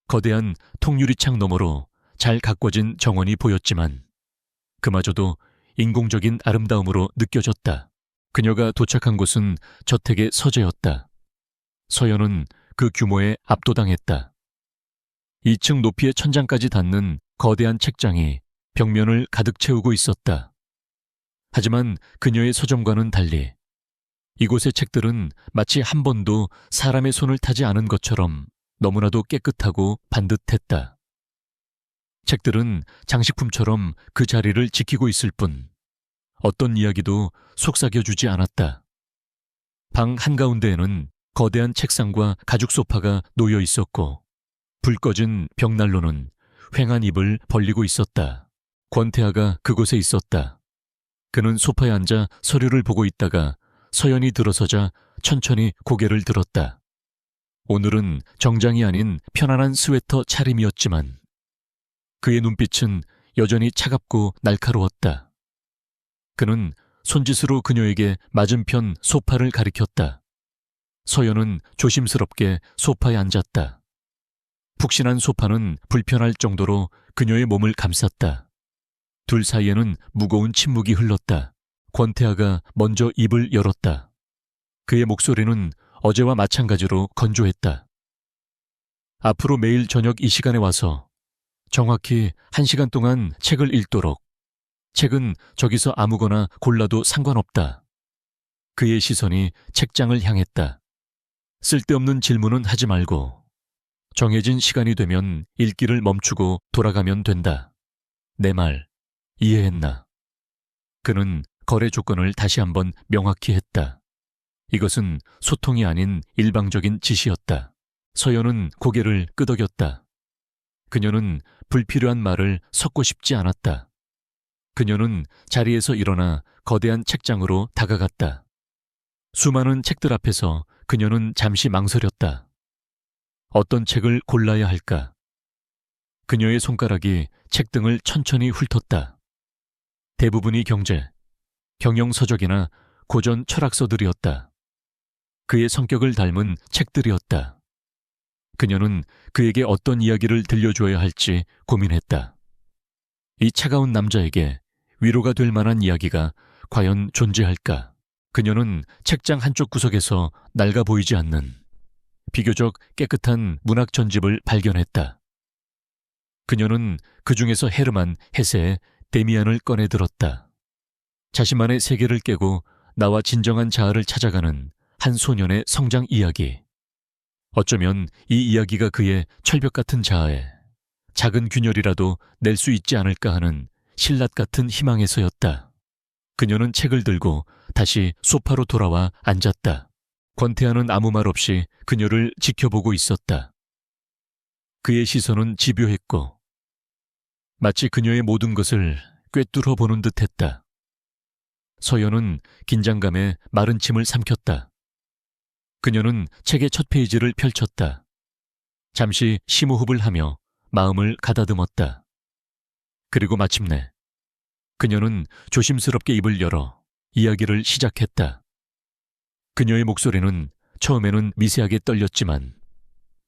거대한 통유리창 너머로 잘 가꿔진 정원이 보였지만 그마저도 인공적인 아름다움으로 느껴졌다. 그녀가 도착한 곳은 저택의 서재였다. 서연은 그 규모에 압도당했다. 2층 높이의 천장까지 닿는 거대한 책장이 벽면을 가득 채우고 있었다. 하지만 그녀의 서점과는 달리 이곳의 책들은 마치 한 번도 사람의 손을 타지 않은 것처럼 너무나도 깨끗하고 반듯했다. 책들은 장식품처럼 그 자리를 지키고 있을 뿐 어떤 이야기도 속삭여주지 않았다. 방 한가운데에는 거대한 책상과 가죽 소파가 놓여 있었고 불 꺼진 벽난로는 휑한 입을 벌리고 있었다. 권태하가 그곳에 있었다. 그는 소파에 앉아 서류를 보고 있다가 서연이 들어서자 천천히 고개를 들었다. 오늘은 정장이 아닌 편안한 스웨터 차림이었지만 그의 눈빛은 여전히 차갑고 날카로웠다. 그는 손짓으로 그녀에게 맞은편 소파를 가리켰다. 서연은 조심스럽게 소파에 앉았다. 푹신한 소파는 불편할 정도로 그녀의 몸을 감쌌다. 둘 사이에는 무거운 침묵이 흘렀다. 권태아가 먼저 입을 열었다. 그의 목소리는 어제와 마찬가지로 건조했다. 앞으로 매일 저녁 이 시간에 와서 정확히 1시간 동안 책을 읽도록. 책은 저기서 아무거나 골라도 상관없다. 그의 시선이 책장을 향했다. 쓸데없는 질문은 하지 말고 정해진 시간이 되면 읽기를 멈추고 돌아가면 된다. 내 말 이해했나? 그는 거래 조건을 다시 한번 명확히 했다. 이것은 소통이 아닌 일방적인 지시였다. 서연은 고개를 끄덕였다. 그녀는 불필요한 말을 섞고 싶지 않았다. 그녀는 자리에서 일어나 거대한 책장으로 다가갔다. 수많은 책들 앞에서 그녀는 잠시 망설였다. 어떤 책을 골라야 할까? 그녀의 손가락이 책등을 천천히 훑었다. 대부분이 경제, 경영서적이나 고전 철학서들이었다. 그의 성격을 닮은 책들이었다. 그녀는 그에게 어떤 이야기를 들려줘야 할지 고민했다. 이 차가운 남자에게 위로가 될 만한 이야기가 과연 존재할까? 그녀는 책장 한쪽 구석에서 낡아 보이지 않는 비교적 깨끗한 문학 전집을 발견했다. 그녀는 그 중에서 헤르만 헤세의 데미안을 꺼내 들었다. 자신만의 세계를 깨고 나와 진정한 자아를 찾아가는 한 소년의 성장 이야기. 어쩌면 이 이야기가 그의 철벽 같은 자아에 작은 균열이라도 낼 수 있지 않을까 하는 신랏 같은 희망에서였다. 그녀는 책을 들고 다시 소파로 돌아와 앉았다. 권태아는 아무 말 없이 그녀를 지켜보고 있었다. 그의 시선은 집요했고 마치 그녀의 모든 것을 꿰뚫어 보는 듯했다. 서연은 긴장감에 마른 침을 삼켰다. 그녀는 책의 첫 페이지를 펼쳤다. 잠시 심호흡을 하며 마음을 가다듬었다. 그리고 마침내 그녀는 조심스럽게 입을 열어 이야기를 시작했다. 그녀의 목소리는 처음에는 미세하게 떨렸지만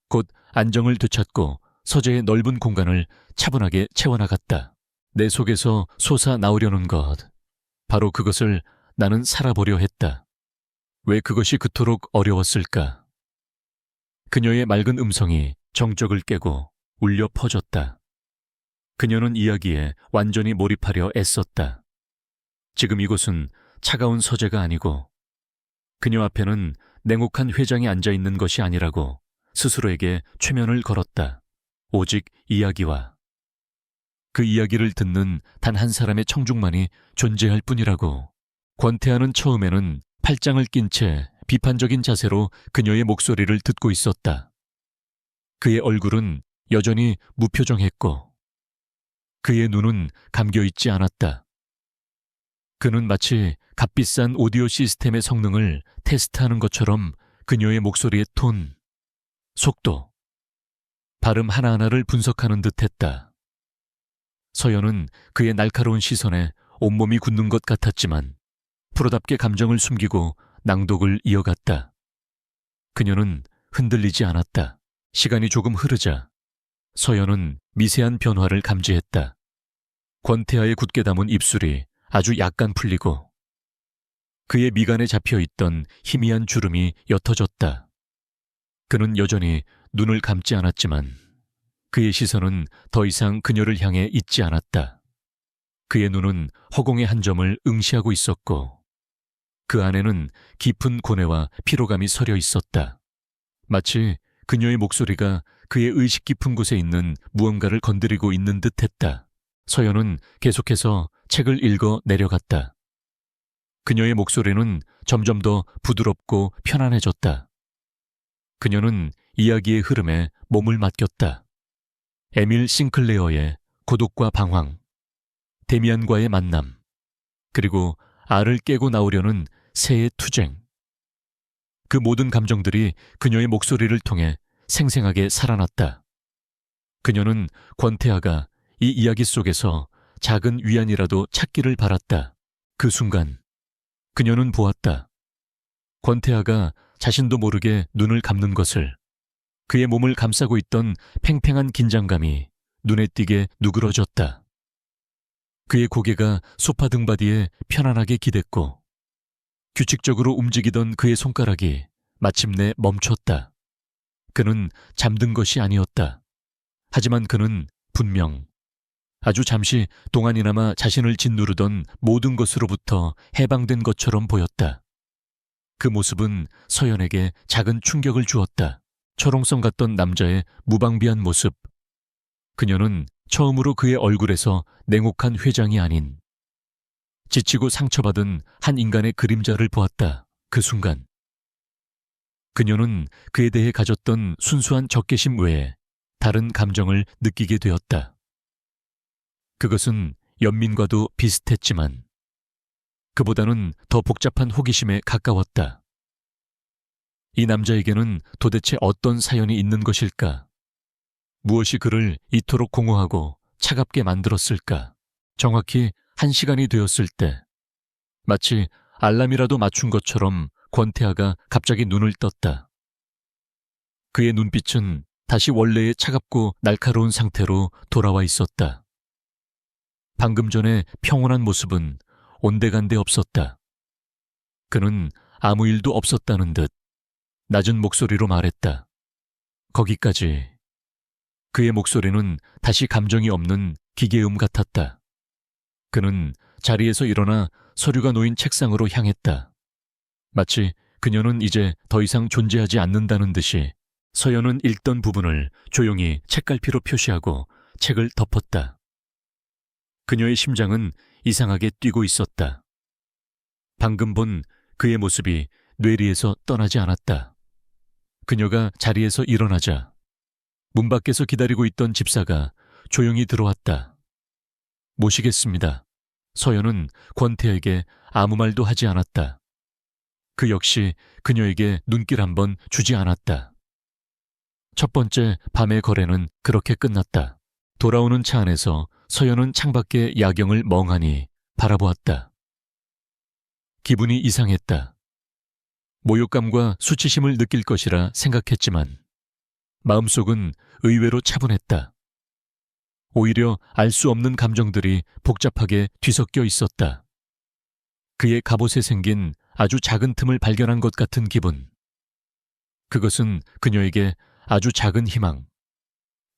곧 안정을 되찾고 서재의 넓은 공간을 차분하게 채워나갔다. 내 속에서 솟아나오려는 것, 바로 그것을 나는 살아보려 했다. 왜 그것이 그토록 어려웠을까? 그녀의 맑은 음성이 정적을 깨고 울려 퍼졌다. 그녀는 이야기에 완전히 몰입하려 애썼다. 지금 이곳은 차가운 서재가 아니고 그녀 앞에는 냉혹한 회장이 앉아있는 것이 아니라고 스스로에게 최면을 걸었다. 오직 이야기와 그 이야기를 듣는 단 한 사람의 청중만이 존재할 뿐이라고. 권태아는 처음에는 팔짱을 낀 채 비판적인 자세로 그녀의 목소리를 듣고 있었다. 그의 얼굴은 여전히 무표정했고 그의 눈은 감겨있지 않았다. 그는 마치 값비싼 오디오 시스템의 성능을 테스트하는 것처럼 그녀의 목소리의 톤, 속도, 발음 하나하나를 분석하는 듯했다. 서연은 그의 날카로운 시선에 온몸이 굳는 것 같았지만 프로답게 감정을 숨기고 낭독을 이어갔다. 그녀는 흔들리지 않았다. 시간이 조금 흐르자 서연은 미세한 변화를 감지했다. 권태아의 굳게 담은 입술이 아주 약간 풀리고 그의 미간에 잡혀있던 희미한 주름이 옅어졌다. 그는 여전히 눈을 감지 않았지만 그의 시선은 더 이상 그녀를 향해 있지 않았다. 그의 눈은 허공의 한 점을 응시하고 있었고 그 안에는 깊은 고뇌와 피로감이 서려 있었다. 마치 그녀의 목소리가 그의 의식 깊은 곳에 있는 무언가를 건드리고 있는 듯했다. 서연은 계속해서 책을 읽어 내려갔다. 그녀의 목소리는 점점 더 부드럽고 편안해졌다. 그녀는 이야기의 흐름에 몸을 맡겼다. 에밀 싱클레어의 고독과 방황, 데미안과의 만남, 그리고 알을 깨고 나오려는 새의 투쟁. 그 모든 감정들이 그녀의 목소리를 통해 생생하게 살아났다. 그녀는 권태아가 이 이야기 속에서 작은 위안이라도 찾기를 바랐다. 그 순간 그녀는 보았다. 권태아가 자신도 모르게 눈을 감는 것을. 그의 몸을 감싸고 있던 팽팽한 긴장감이 눈에 띄게 누그러졌다. 그의 고개가 소파 등받이에 편안하게 기댔고 규칙적으로 움직이던 그의 손가락이 마침내 멈췄다. 그는 잠든 것이 아니었다. 하지만 그는 분명 아주 잠시 동안이나마 자신을 짓누르던 모든 것으로부터 해방된 것처럼 보였다. 그 모습은 서연에게 작은 충격을 주었다. 철옹성 같던 남자의 무방비한 모습. 그녀는 처음으로 그의 얼굴에서 냉혹한 회장이 아닌 지치고 상처받은 한 인간의 그림자를 보았다. 그 순간 그녀는 그에 대해 가졌던 순수한 적개심 외에 다른 감정을 느끼게 되었다. 그것은 연민과도 비슷했지만 그보다는 더 복잡한 호기심에 가까웠다. 이 남자에게는 도대체 어떤 사연이 있는 것일까? 무엇이 그를 이토록 공허하고 차갑게 만들었을까? 정확히 1시간이 되었을 때 마치 알람이라도 맞춘 것처럼 권태아가 갑자기 눈을 떴다. 그의 눈빛은 다시 원래의 차갑고 날카로운 상태로 돌아와 있었다. 방금 전에 평온한 모습은 온데간데 없었다. 그는 아무 일도 없었다는 듯 낮은 목소리로 말했다. 거기까지. 그의 목소리는 다시 감정이 없는 기계음 같았다. 그는 자리에서 일어나 서류가 놓인 책상으로 향했다. 마치 그녀는 이제 더 이상 존재하지 않는다는 듯이 서연은 읽던 부분을 조용히 책갈피로 표시하고 책을 덮었다. 그녀의 심장은 이상하게 뛰고 있었다. 방금 본 그의 모습이 뇌리에서 떠나지 않았다. 그녀가 자리에서 일어나자 문 밖에서 기다리고 있던 집사가 조용히 들어왔다. 모시겠습니다. 서연은 권태에게 아무 말도 하지 않았다. 그 역시 그녀에게 눈길 한번 주지 않았다. 첫 번째 밤의 거래는 그렇게 끝났다. 돌아오는 차 안에서 서연은 창밖의 야경을 멍하니 바라보았다. 기분이 이상했다. 모욕감과 수치심을 느낄 것이라 생각했지만 마음속은 의외로 차분했다. 오히려 알 수 없는 감정들이 복잡하게 뒤섞여 있었다. 그의 갑옷에 생긴 아주 작은 틈을 발견한 것 같은 기분. 그것은 그녀에게 아주 작은 희망,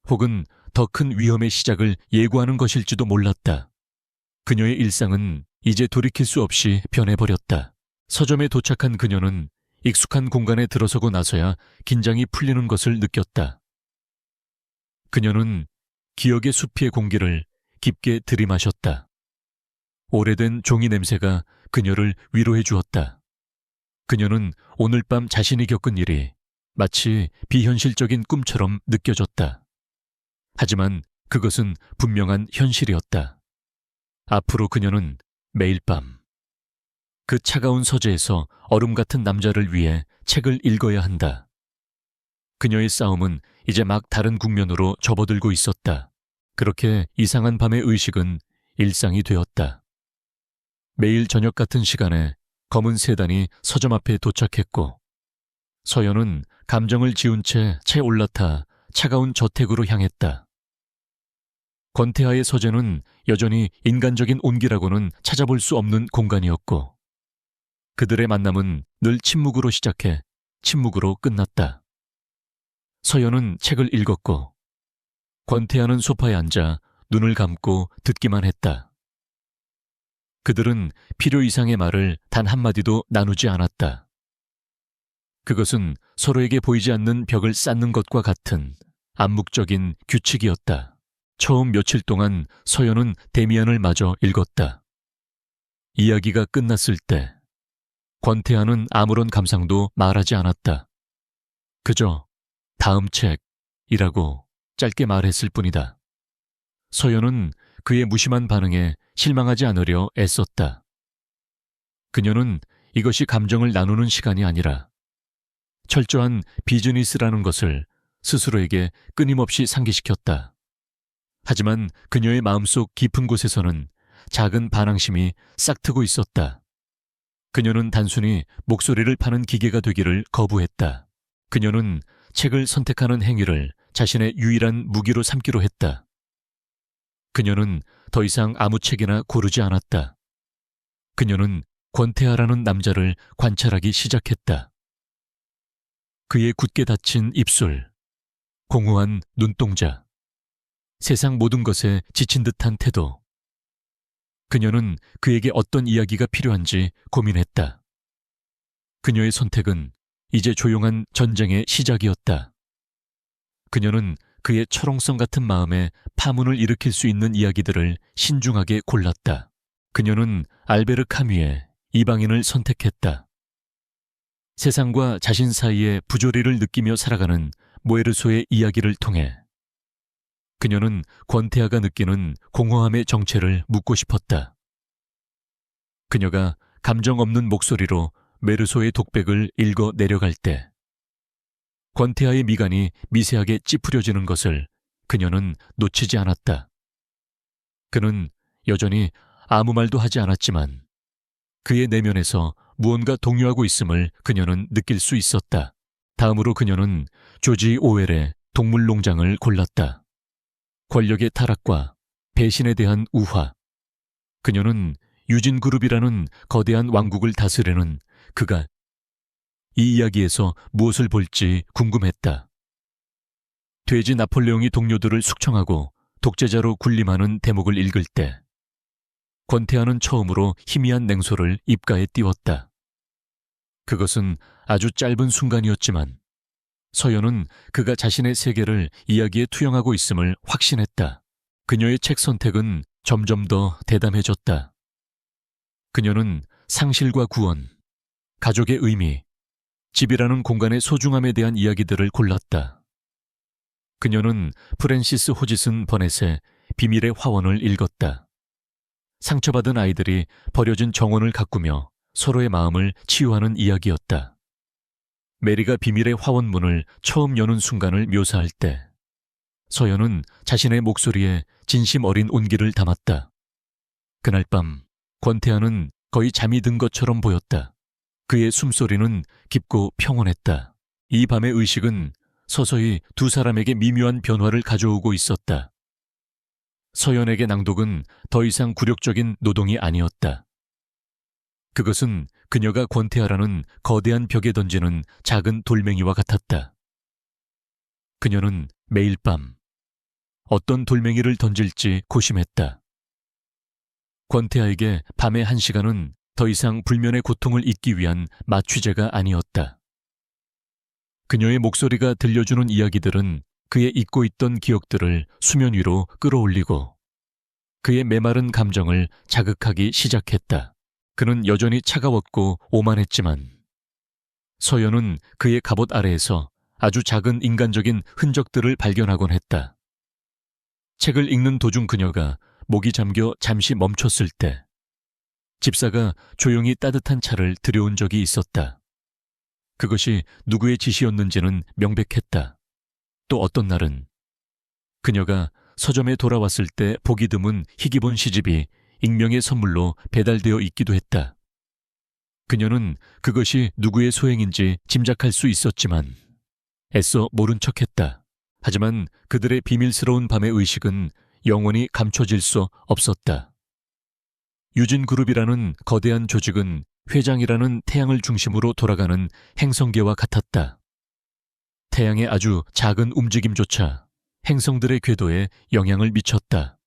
혹은 더 큰 위험의 시작을 예고하는 것일지도 몰랐다. 그녀의 일상은 이제 돌이킬 수 없이 변해버렸다. 서점에 도착한 그녀는 익숙한 공간에 들어서고 나서야 긴장이 풀리는 것을 느꼈다. 그녀는 기억의 숲의 공기를 깊게 들이마셨다. 오래된 종이 냄새가 그녀를 위로해 주었다. 그녀는 오늘 밤 자신이 겪은 일이 마치 비현실적인 꿈처럼 느껴졌다. 하지만 그것은 분명한 현실이었다. 앞으로 그녀는 매일 밤 그 차가운 서재에서 얼음 같은 남자를 위해 책을 읽어야 한다. 그녀의 싸움은 이제 막 다른 국면으로 접어들고 있었다. 그렇게 이상한 밤의 의식은 일상이 되었다. 매일 저녁 같은 시간에 검은 세단이 서점 앞에 도착했고 서연은 감정을 지운 채 올라타 차가운 저택으로 향했다. 권태아의 서재는 여전히 인간적인 온기라고는 찾아볼 수 없는 공간이었고 그들의 만남은 늘 침묵으로 시작해 침묵으로 끝났다. 서연은 책을 읽었고 권태아는 소파에 앉아 눈을 감고 듣기만 했다. 그들은 필요 이상의 말을 단 한마디도 나누지 않았다. 그것은 서로에게 보이지 않는 벽을 쌓는 것과 같은 암묵적인 규칙이었다. 처음 며칠 동안 서연은 데미안을 마저 읽었다. 이야기가 끝났을 때 권태아는 아무런 감상도 말하지 않았다. 그저 다음 책이라고 짧게 말했을 뿐이다. 서연은 그의 무심한 반응에 실망하지 않으려 애썼다. 그녀는 이것이 감정을 나누는 시간이 아니라 철저한 비즈니스라는 것을 스스로에게 끊임없이 상기시켰다. 하지만 그녀의 마음속 깊은 곳에서는 작은 반항심이 싹트고 있었다. 그녀는 단순히 목소리를 파는 기계가 되기를 거부했다. 그녀는 책을 선택하는 행위를 자신의 유일한 무기로 삼기로 했다. 그녀는 더 이상 아무 책이나 고르지 않았다. 그녀는 권태하라는 남자를 관찰하기 시작했다. 그의 굳게 닫힌 입술, 공허한 눈동자, 세상 모든 것에 지친 듯한 태도. 그녀는 그에게 어떤 이야기가 필요한지 고민했다. 그녀의 선택은 이제 조용한 전쟁의 시작이었다. 그녀는 그의 철옹성 같은 마음에 파문을 일으킬 수 있는 이야기들을 신중하게 골랐다. 그녀는 알베르 카뮈의 이방인을 선택했다. 세상과 자신 사이의 부조리를 느끼며 살아가는 모에르소의 이야기를 통해 그녀는 권태아가 느끼는 공허함의 정체를 묻고 싶었다. 그녀가 감정 없는 목소리로 메르소의 독백을 읽어 내려갈 때 권태아의 미간이 미세하게 찌푸려지는 것을 그녀는 놓치지 않았다. 그는 여전히 아무 말도 하지 않았지만 그의 내면에서 무언가 동요하고 있음을 그녀는 느낄 수 있었다. 다음으로 그녀는 조지 오웰의 동물농장을 골랐다. 권력의 타락과 배신에 대한 우화. 그녀는 유진그룹이라는 거대한 왕국을 다스리는 그가 이 이야기에서 무엇을 볼지 궁금했다. 돼지 나폴레옹이 동료들을 숙청하고 독재자로 군림하는 대목을 읽을 때 권태아는 처음으로 희미한 냉소를 입가에 띄웠다. 그것은 아주 짧은 순간이었지만 서연은 그가 자신의 세계를 이야기에 투영하고 있음을 확신했다. 그녀의 책 선택은 점점 더 대담해졌다. 그녀는 상실과 구원, 가족의 의미, 집이라는 공간의 소중함에 대한 이야기들을 골랐다. 그녀는 프랜시스 호지슨 버넷의 비밀의 화원을 읽었다. 상처받은 아이들이 버려진 정원을 가꾸며 서로의 마음을 치유하는 이야기였다. 메리가 비밀의 화원문을 처음 여는 순간을 묘사할 때 서연은 자신의 목소리에 진심 어린 온기를 담았다. 그날 밤 권태아는 거의 잠이 든 것처럼 보였다. 그의 숨소리는 깊고 평온했다. 이 밤의 의식은 서서히 두 사람에게 미묘한 변화를 가져오고 있었다. 서연에게 낭독은 더 이상 굴욕적인 노동이 아니었다. 그것은 그녀가 권태아라는 거대한 벽에 던지는 작은 돌멩이와 같았다. 그녀는 매일 밤 어떤 돌멩이를 던질지 고심했다. 권태아에게 밤의 1시간은 더 이상 불면의 고통을 잊기 위한 마취제가 아니었다. 그녀의 목소리가 들려주는 이야기들은 그의 잊고 있던 기억들을 수면 위로 끌어올리고 그의 메마른 감정을 자극하기 시작했다. 그는 여전히 차가웠고 오만했지만 서연은 그의 갑옷 아래에서 아주 작은 인간적인 흔적들을 발견하곤 했다. 책을 읽는 도중 그녀가 목이 잠겨 잠시 멈췄을 때 집사가 조용히 따뜻한 차를 들여온 적이 있었다. 그것이 누구의 지시였는지는 명백했다. 또 어떤 날은 그녀가 서점에 돌아왔을 때 보기 드문 희귀본 시집이 익명의 선물로 배달되어 있기도 했다. 그녀는 그것이 누구의 소행인지 짐작할 수 있었지만 애써 모른 척했다. 하지만 그들의 비밀스러운 밤의 의식은 영원히 감춰질 수 없었다. 유진그룹이라는 거대한 조직은 회장이라는 태양을 중심으로 돌아가는 행성계와 같았다. 태양의 아주 작은 움직임조차 행성들의 궤도에 영향을 미쳤다.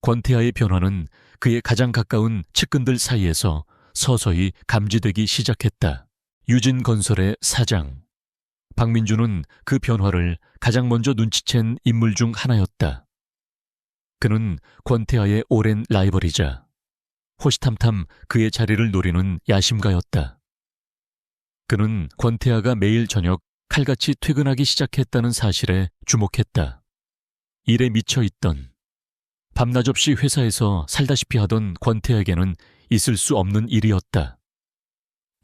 권태아의 변화는 그의 가장 가까운 측근들 사이에서 서서히 감지되기 시작했다. 유진건설의 사장 박민주는 그 변화를 가장 먼저 눈치챈 인물 중 하나였다. 그는 권태아의 오랜 라이벌이자 호시탐탐 그의 자리를 노리는 야심가였다. 그는 권태아가 매일 저녁 칼같이 퇴근하기 시작했다는 사실에 주목했다. 일에 미쳐있던 밤낮 없이 회사에서 살다시피 하던 권태아에게는 있을 수 없는 일이었다.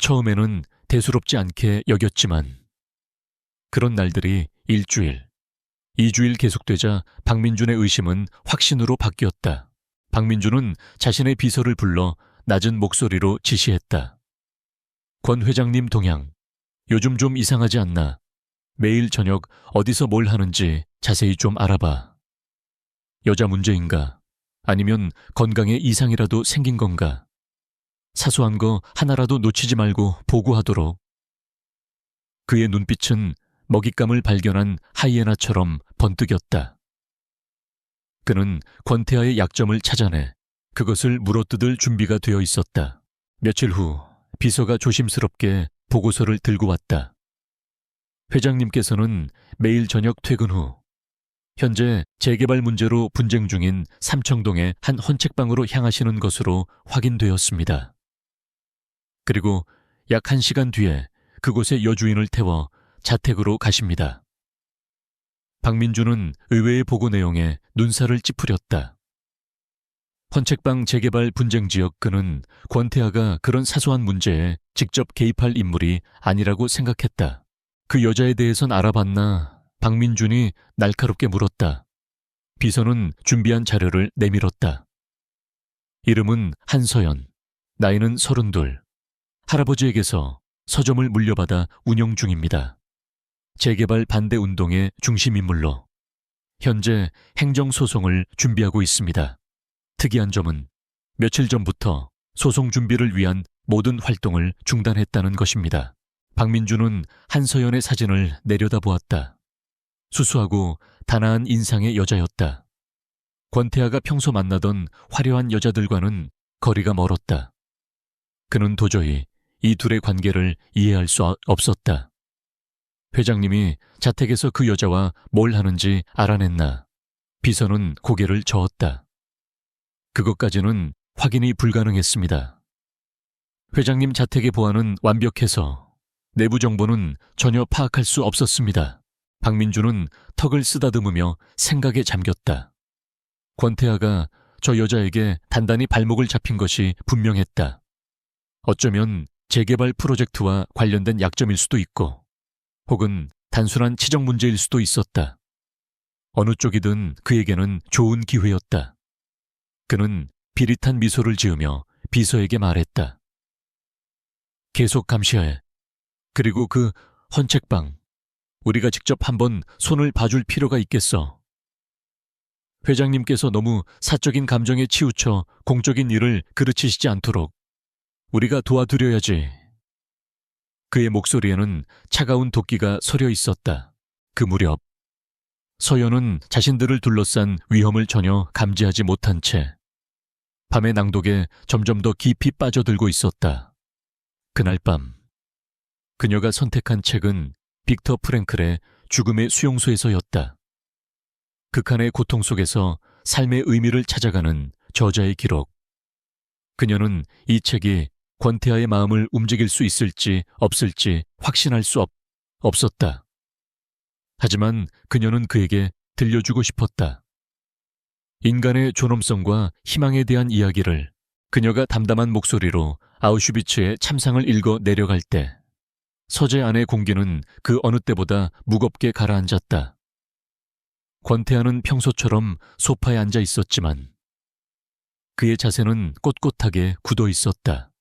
처음에는 대수롭지 않게 여겼지만 그런 날들이 1주일, 2주일 계속되자 박민준의 의심은 확신으로 바뀌었다. 박민준은 자신의 비서를 불러 낮은 목소리로 지시했다. 권 회장님 동향, 요즘 좀 이상하지 않나? 매일 저녁 어디서 뭘 하는지 자세히 좀 알아봐. 여자 문제인가? 아니면 건강에 이상이라도 생긴 건가? 사소한 거 하나라도 놓치지 말고 보고하도록. 그의 눈빛은 먹잇감을 발견한 하이에나처럼 번뜩였다. 그는 권태하의 약점을 찾아내 그것을 물어뜯을 준비가 되어 있었다. 며칠 후 비서가 조심스럽게 보고서를 들고 왔다. 회장님께서는 매일 저녁 퇴근 후 현재 재개발 문제로 분쟁 중인 삼청동의 한 헌책방으로 향하시는 것으로 확인되었습니다. 그리고 약 1시간 뒤에 그곳에 여주인을 태워 자택으로 가십니다. 박민준은 의외의 보고 내용에 눈살을 찌푸렸다. 헌책방 재개발 분쟁 지역 그는 권태하가 그런 사소한 문제에 직접 개입할 인물이 아니라고 생각했다. 그 여자에 대해선 알아봤나? 박민준이 날카롭게 물었다. 비서는 준비한 자료를 내밀었다. 이름은 한서연, 나이는 32, 할아버지에게서 서점을 물려받아 운영 중입니다. 재개발 반대 운동의 중심인물로 현재 행정소송을 준비하고 있습니다. 특이한 점은 며칠 전부터 소송 준비를 위한 모든 활동을 중단했다는 것입니다. 박민준은 한서연의 사진을 내려다보았다. 수수하고 단아한 인상의 여자였다. 권태하가 평소 만나던 화려한 여자들과는 거리가 멀었다. 그는 도저히 이 둘의 관계를 이해할 수 없었다. 회장님이 자택에서 그 여자와 뭘 하는지 알아냈나? 비서는 고개를 저었다. 그것까지는 확인이 불가능했습니다. 회장님 자택의 보안은 완벽해서 내부 정보는 전혀 파악할 수 없었습니다. 박민준은 턱을 쓰다듬으며 생각에 잠겼다. 권태하가 저 여자에게 단단히 발목을 잡힌 것이 분명했다. 어쩌면 재개발 프로젝트와 관련된 약점일 수도 있고 혹은 단순한 치정 문제일 수도 있었다. 어느 쪽이든 그에게는 좋은 기회였다. 그는 비릿한 미소를 지으며 비서에게 말했다. 계속 감시해. 그리고 그 헌책방, 우리가 직접 한번 손을 봐줄 필요가 있겠어. 회장님께서 너무 사적인 감정에 치우쳐 공적인 일을 그르치시지 않도록 우리가 도와드려야지. 그의 목소리에는 차가운 도끼가 서려 있었다. 그 무렵 서연은 자신들을 둘러싼 위험을 전혀 감지하지 못한 채 밤의 낭독에 점점 더 깊이 빠져들고 있었다. 그날 밤 그녀가 선택한 책은 빅터 프랭클의 죽음의 수용소에서였다. 극한의 고통 속에서 삶의 의미를 찾아가는 저자의 기록. 그녀는 이 책이 권태하의 마음을 움직일 수 있을지 없을지 확신할 수 없었다. 하지만 그녀는 그에게 들려주고 싶었다. 인간의 존엄성과 희망에 대한 이야기를 그녀가 담담한 목소리로 아우슈비츠의 참상을 읽어 내려갈 때 서재 안의 공기는 그 어느 때보다 무겁게 가라앉았다. 권태하는 평소처럼 소파에 앉아 있었지만 그의 자세는 꼿꼿하게 굳어 있었다.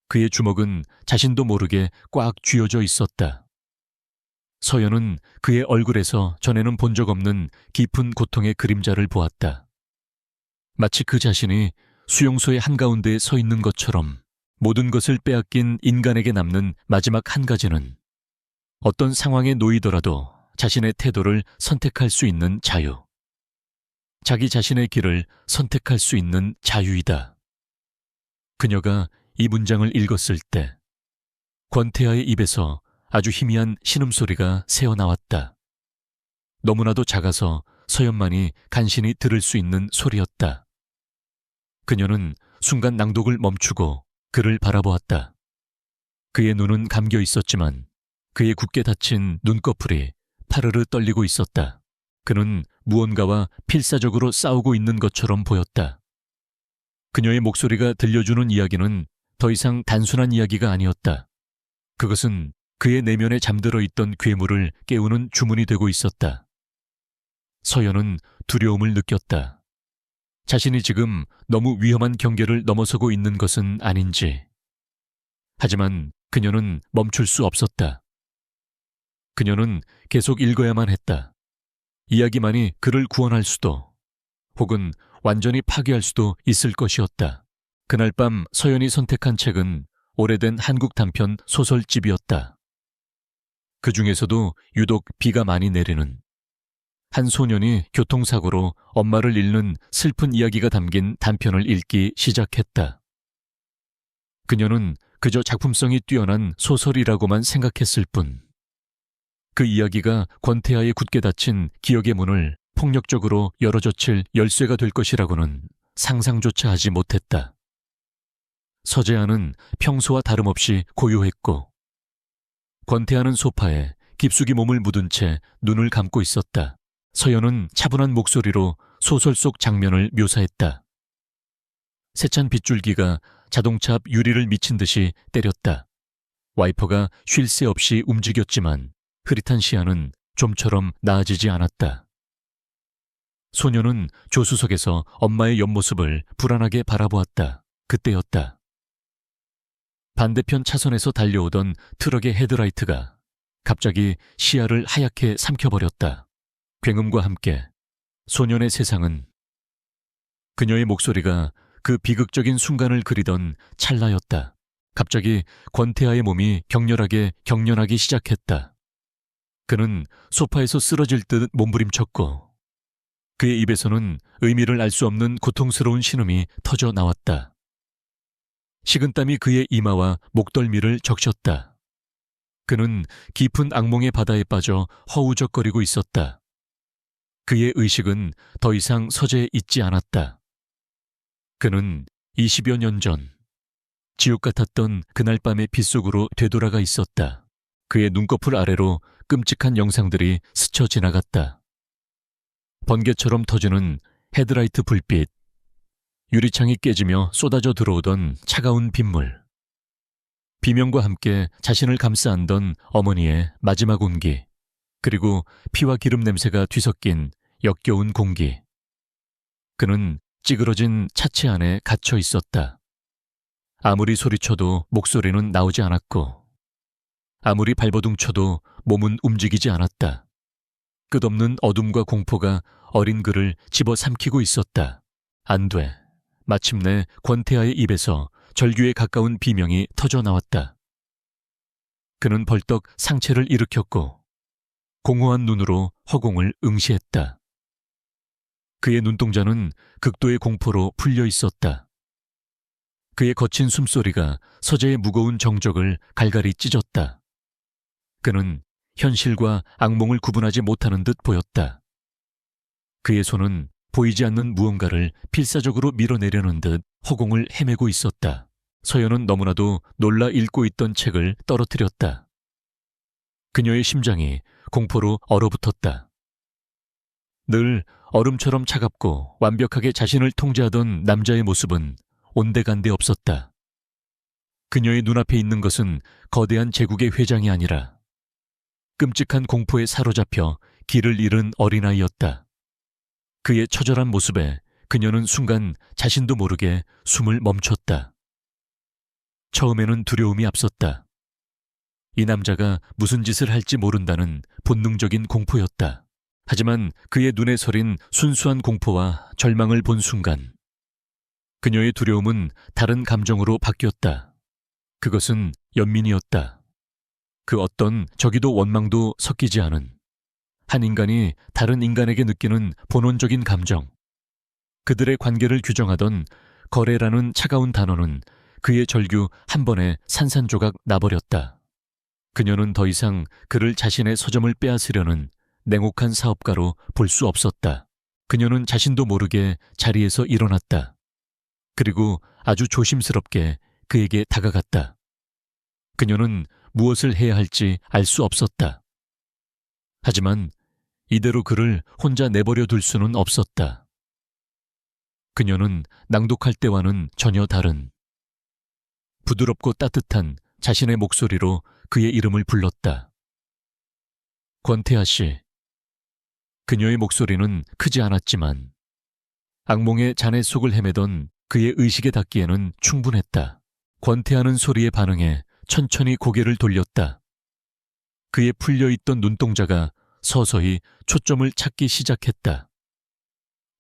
그의 주먹은 자신도 모르게 꽉 쥐어져 있었다. 서연은 그의 얼굴에서 전에는 본 적 없는 깊은 고통의 그림자를 보았다. 마치 그 자신이 수용소의 한가운데에 서 있는 것처럼 모든 것을 빼앗긴 인간에게 남는 마지막 한 가지는 어떤 상황에 놓이더라도 자신의 태도를 선택할 수 있는 자유. 자기 자신의 길을 선택할 수 있는 자유이다. 그녀가 이 문장을 읽었을 때 권태하의 입에서 아주 희미한 신음소리가 새어나왔다. 너무나도 작아서 서연만이 간신히 들을 수 있는 소리였다. 그녀는 순간 낭독을 멈추고 그를 바라보았다. 그의 눈은 감겨 있었지만 그의 굳게 닫힌 눈꺼풀이 파르르 떨리고 있었다. 그는 무언가와 필사적으로 싸우고 있는 것처럼 보였다. 그녀의 목소리가 들려주는 이야기는 더 이상 단순한 이야기가 아니었다. 그것은 그의 내면에 잠들어 있던 괴물을 깨우는 주문이 되고 있었다. 서연은 두려움을 느꼈다. 자신이 지금 너무 위험한 경계를 넘어서고 있는 것은 아닌지. 하지만 그녀는 멈출 수 없었다. 그녀는 계속 읽어야만 했다. 이야기만이 그를 구원할 수도, 혹은 완전히 파괴할 수도 있을 것이었다. 그날 밤 서연이 선택한 책은 오래된 한국 단편 소설집이었다. 그 중에서도 유독 비가 많이 내리는, 한 소년이 교통사고로 엄마를 잃는 슬픈 이야기가 담긴 단편을 읽기 시작했다. 그녀는 그저 작품성이 뛰어난 소설이라고만 생각했을 뿐, 그 이야기가 권태하에 굳게 닫힌 기억의 문을 폭력적으로 열어젖힐 열쇠가 될 것이라고는 상상조차 하지 못했다. 서재아는 평소와 다름없이 고요했고, 권태하는 소파에 깊숙이 몸을 묻은 채 눈을 감고 있었다. 서연은 차분한 목소리로 소설 속 장면을 묘사했다. 세찬 빗줄기가 자동차 앞 유리를 미친 듯이 때렸다. 와이퍼가 쉴 새 없이 움직였지만 흐릿한 시야는 좀처럼 나아지지 않았다. 소녀는 조수석에서 엄마의 옆모습을 불안하게 바라보았다. 그때였다. 반대편 차선에서 달려오던 트럭의 헤드라이트가 갑자기 시야를 하얗게 삼켜버렸다. 굉음과 함께 소년의 세상은, 그녀의 목소리가 그 비극적인 순간을 그리던 찰나였다. 갑자기 권태하의 몸이 격렬하기 시작했다. 그는 소파에서 쓰러질 듯 몸부림쳤고, 그의 입에서는 의미를 알 수 없는 고통스러운 신음이 터져 나왔다. 식은땀이 그의 이마와 목덜미를 적셨다. 그는 깊은 악몽의 바다에 빠져 허우적거리고 있었다. 그의 의식은 더 이상 서재에 있지 않았다. 그는 20여 년 전, 지옥 같았던 그날 밤의 빗속으로 되돌아가 있었다. 그의 눈꺼풀 아래로 끔찍한 영상들이 스쳐 지나갔다. 번개처럼 터지는 헤드라이트 불빛, 유리창이 깨지며 쏟아져 들어오던 차가운 빗물, 비명과 함께 자신을 감싸 안던 어머니의 마지막 온기, 그리고 피와 기름 냄새가 뒤섞인 역겨운 공기. 그는 찌그러진 차체 안에 갇혀 있었다. 아무리 소리쳐도 목소리는 나오지 않았고, 아무리 발버둥쳐도 몸은 움직이지 않았다. 끝없는 어둠과 공포가 어린 그를 집어삼키고 있었다. 안 돼. 마침내 권태하의 입에서 절규에 가까운 비명이 터져 나왔다. 그는 벌떡 상체를 일으켰고 공허한 눈으로 허공을 응시했다. 그의 눈동자는 극도의 공포로 풀려 있었다. 그의 거친 숨소리가 서재의 무거운 정적을 갈갈이 찢었다. 그는 현실과 악몽을 구분하지 못하는 듯 보였다. 그의 손은 보이지 않는 무언가를 필사적으로 밀어내려는 듯 허공을 헤매고 있었다. 서연은 너무나도 놀라 읽고 있던 책을 떨어뜨렸다. 그녀의 심장이 공포로 얼어붙었다. 늘 얼음처럼 차갑고 완벽하게 자신을 통제하던 남자의 모습은 온데간데 없었다. 그녀의 눈앞에 있는 것은 거대한 제국의 회장이 아니라 끔찍한 공포에 사로잡혀 길을 잃은 어린아이였다. 그의 처절한 모습에 그녀는 순간 자신도 모르게 숨을 멈췄다. 처음에는 두려움이 앞섰다. 이 남자가 무슨 짓을 할지 모른다는 본능적인 공포였다. 하지만 그의 눈에 서린 순수한 공포와 절망을 본 순간 그녀의 두려움은 다른 감정으로 바뀌었다. 그것은 연민이었다. 그 어떤 저기도 원망도 섞이지 않은, 한 인간이 다른 인간에게 느끼는 본원적인 감정. 그들의 관계를 규정하던 거래라는 차가운 단어는 그의 절규 한 번에 산산조각 나버렸다. 그녀는 더 이상 그를 자신의 서점을 빼앗으려는 냉혹한 사업가로 볼 수 없었다. 그녀는 자신도 모르게 자리에서 일어났다. 그리고 아주 조심스럽게 그에게 다가갔다. 그녀는 무엇을 해야 할지 알 수 없었다. 하지만 이대로 그를 혼자 내버려 둘 수는 없었다. 그녀는 낭독할 때와는 전혀 다른, 부드럽고 따뜻한 자신의 목소리로 그의 이름을 불렀다. 권태하 씨. 그녀의 목소리는 크지 않았지만 악몽의 잔해 속을 헤매던 그의 의식에 닿기에는 충분했다. 권태하는 소리에 반응해 천천히 고개를 돌렸다. 그의 풀려있던 눈동자가 서서히 초점을 찾기 시작했다.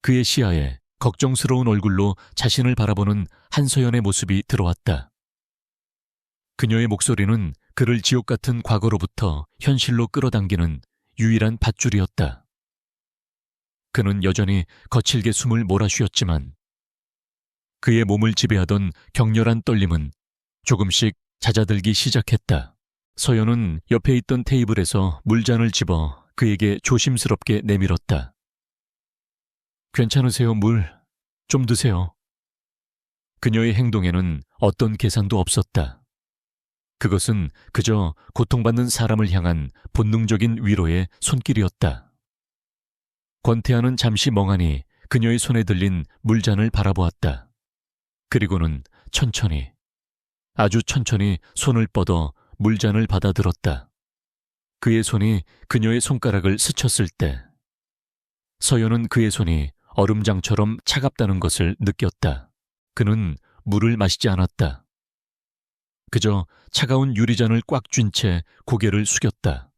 그의 시야에 걱정스러운 얼굴로 자신을 바라보는 한서연의 모습이 들어왔다. 그녀의 목소리는 그를 지옥 같은 과거로부터 현실로 끌어당기는 유일한 밧줄이었다. 그는 여전히 거칠게 숨을 몰아쉬었지만 그의 몸을 지배하던 격렬한 떨림은 조금씩 잦아들기 시작했다. 서연은 옆에 있던 테이블에서 물잔을 집어 그에게 조심스럽게 내밀었다. 괜찮으세요, 물? 좀 드세요. 그녀의 행동에는 어떤 계산도 없었다. 그것은 그저 고통받는 사람을 향한 본능적인 위로의 손길이었다. 권태하는 잠시 멍하니 그녀의 손에 들린 물잔을 바라보았다. 그리고는 천천히, 아주 천천히 손을 뻗어 물잔을 받아들었다. 그의 손이 그녀의 손가락을 스쳤을 때 서연은 그의 손이 얼음장처럼 차갑다는 것을 느꼈다. 그는 물을 마시지 않았다. 그저 차가운 유리잔을 꽉 쥔 채 고개를 숙였다.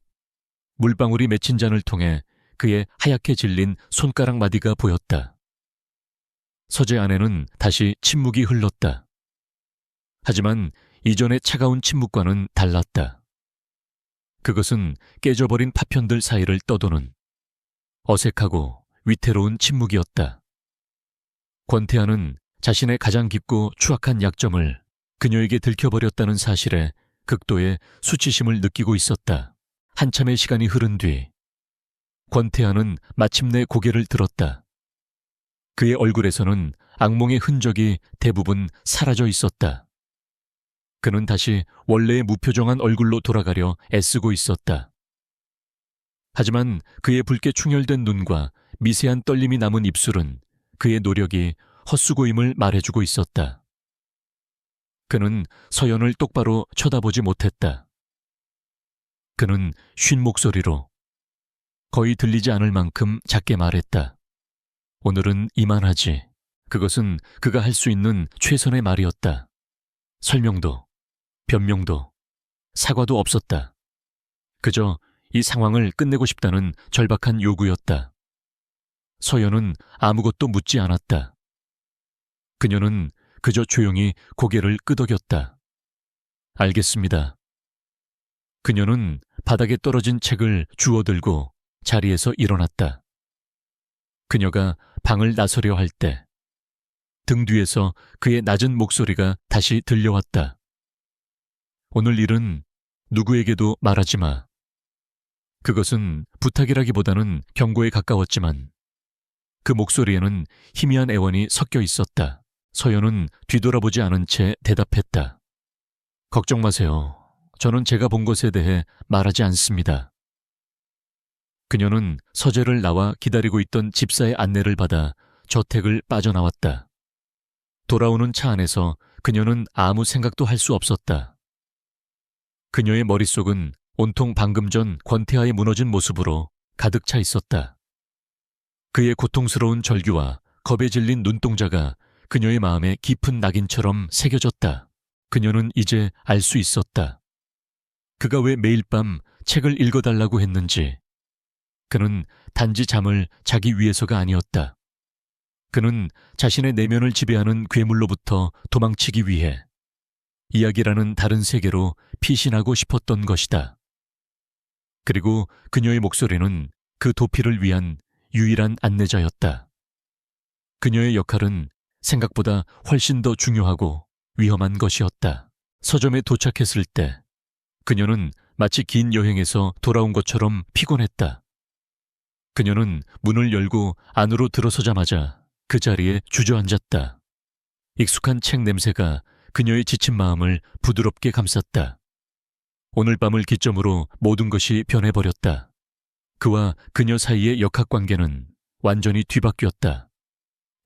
물방울이 맺힌 잔을 통해 그의 하얗게 질린 손가락 마디가 보였다. 서재 안에는 다시 침묵이 흘렀다. 하지만 이전의 차가운 침묵과는 달랐다. 그것은 깨져버린 파편들 사이를 떠도는 어색하고 위태로운 침묵이었다. 권태하는 자신의 가장 깊고 추악한 약점을 그녀에게 들켜버렸다는 사실에 극도의 수치심을 느끼고 있었다. 한참의 시간이 흐른 뒤 권태하는 마침내 고개를 들었다. 그의 얼굴에서는 악몽의 흔적이 대부분 사라져 있었다. 그는 다시 원래의 무표정한 얼굴로 돌아가려 애쓰고 있었다. 하지만 그의 붉게 충혈된 눈과 미세한 떨림이 남은 입술은 그의 노력이 헛수고임을 말해주고 있었다. 그는 서연을 똑바로 쳐다보지 못했다. 그는 쉰 목소리로 거의 들리지 않을 만큼 작게 말했다. 오늘은 이만하지. 그것은 그가 할 수 있는 최선의 말이었다. 설명도, 변명도, 사과도 없었다. 그저 이 상황을 끝내고 싶다는 절박한 요구였다. 서연은 아무것도 묻지 않았다. 그녀는 그저 조용히 고개를 끄덕였다. 알겠습니다. 그녀는 바닥에 떨어진 책을 주워들고 자리에서 일어났다. 그녀가 방을 나서려 할 때 등 뒤에서 그의 낮은 목소리가 다시 들려왔다. 오늘 일은 누구에게도 말하지 마. 그것은 부탁이라기보다는 경고에 가까웠지만 그 목소리에는 희미한 애원이 섞여 있었다. 서연은 뒤돌아보지 않은 채 대답했다. 걱정 마세요. 저는 제가 본 것에 대해 말하지 않습니다. 그녀는 서재를 나와 기다리고 있던 집사의 안내를 받아 저택을 빠져나왔다. 돌아오는 차 안에서 그녀는 아무 생각도 할 수 없었다. 그녀의 머릿속은 온통 방금 전 권태하의 무너진 모습으로 가득 차 있었다. 그의 고통스러운 절규와 겁에 질린 눈동자가 그녀의 마음에 깊은 낙인처럼 새겨졌다. 그녀는 이제 알 수 있었다. 그가 왜 매일 밤 책을 읽어달라고 했는지. 그는 단지 잠을 자기 위해서가 아니었다. 그는 자신의 내면을 지배하는 괴물로부터 도망치기 위해 이야기라는 다른 세계로 피신하고 싶었던 것이다. 그리고 그녀의 목소리는 그 도피를 위한 유일한 안내자였다. 그녀의 역할은 생각보다 훨씬 더 중요하고 위험한 것이었다. 서점에 도착했을 때 그녀는 마치 긴 여행에서 돌아온 것처럼 피곤했다. 그녀는 문을 열고 안으로 들어서자마자 그 자리에 주저앉았다. 익숙한 책 냄새가 그녀의 지친 마음을 부드럽게 감쌌다. 오늘 밤을 기점으로 모든 것이 변해버렸다. 그와 그녀 사이의 역학관계는 완전히 뒤바뀌었다.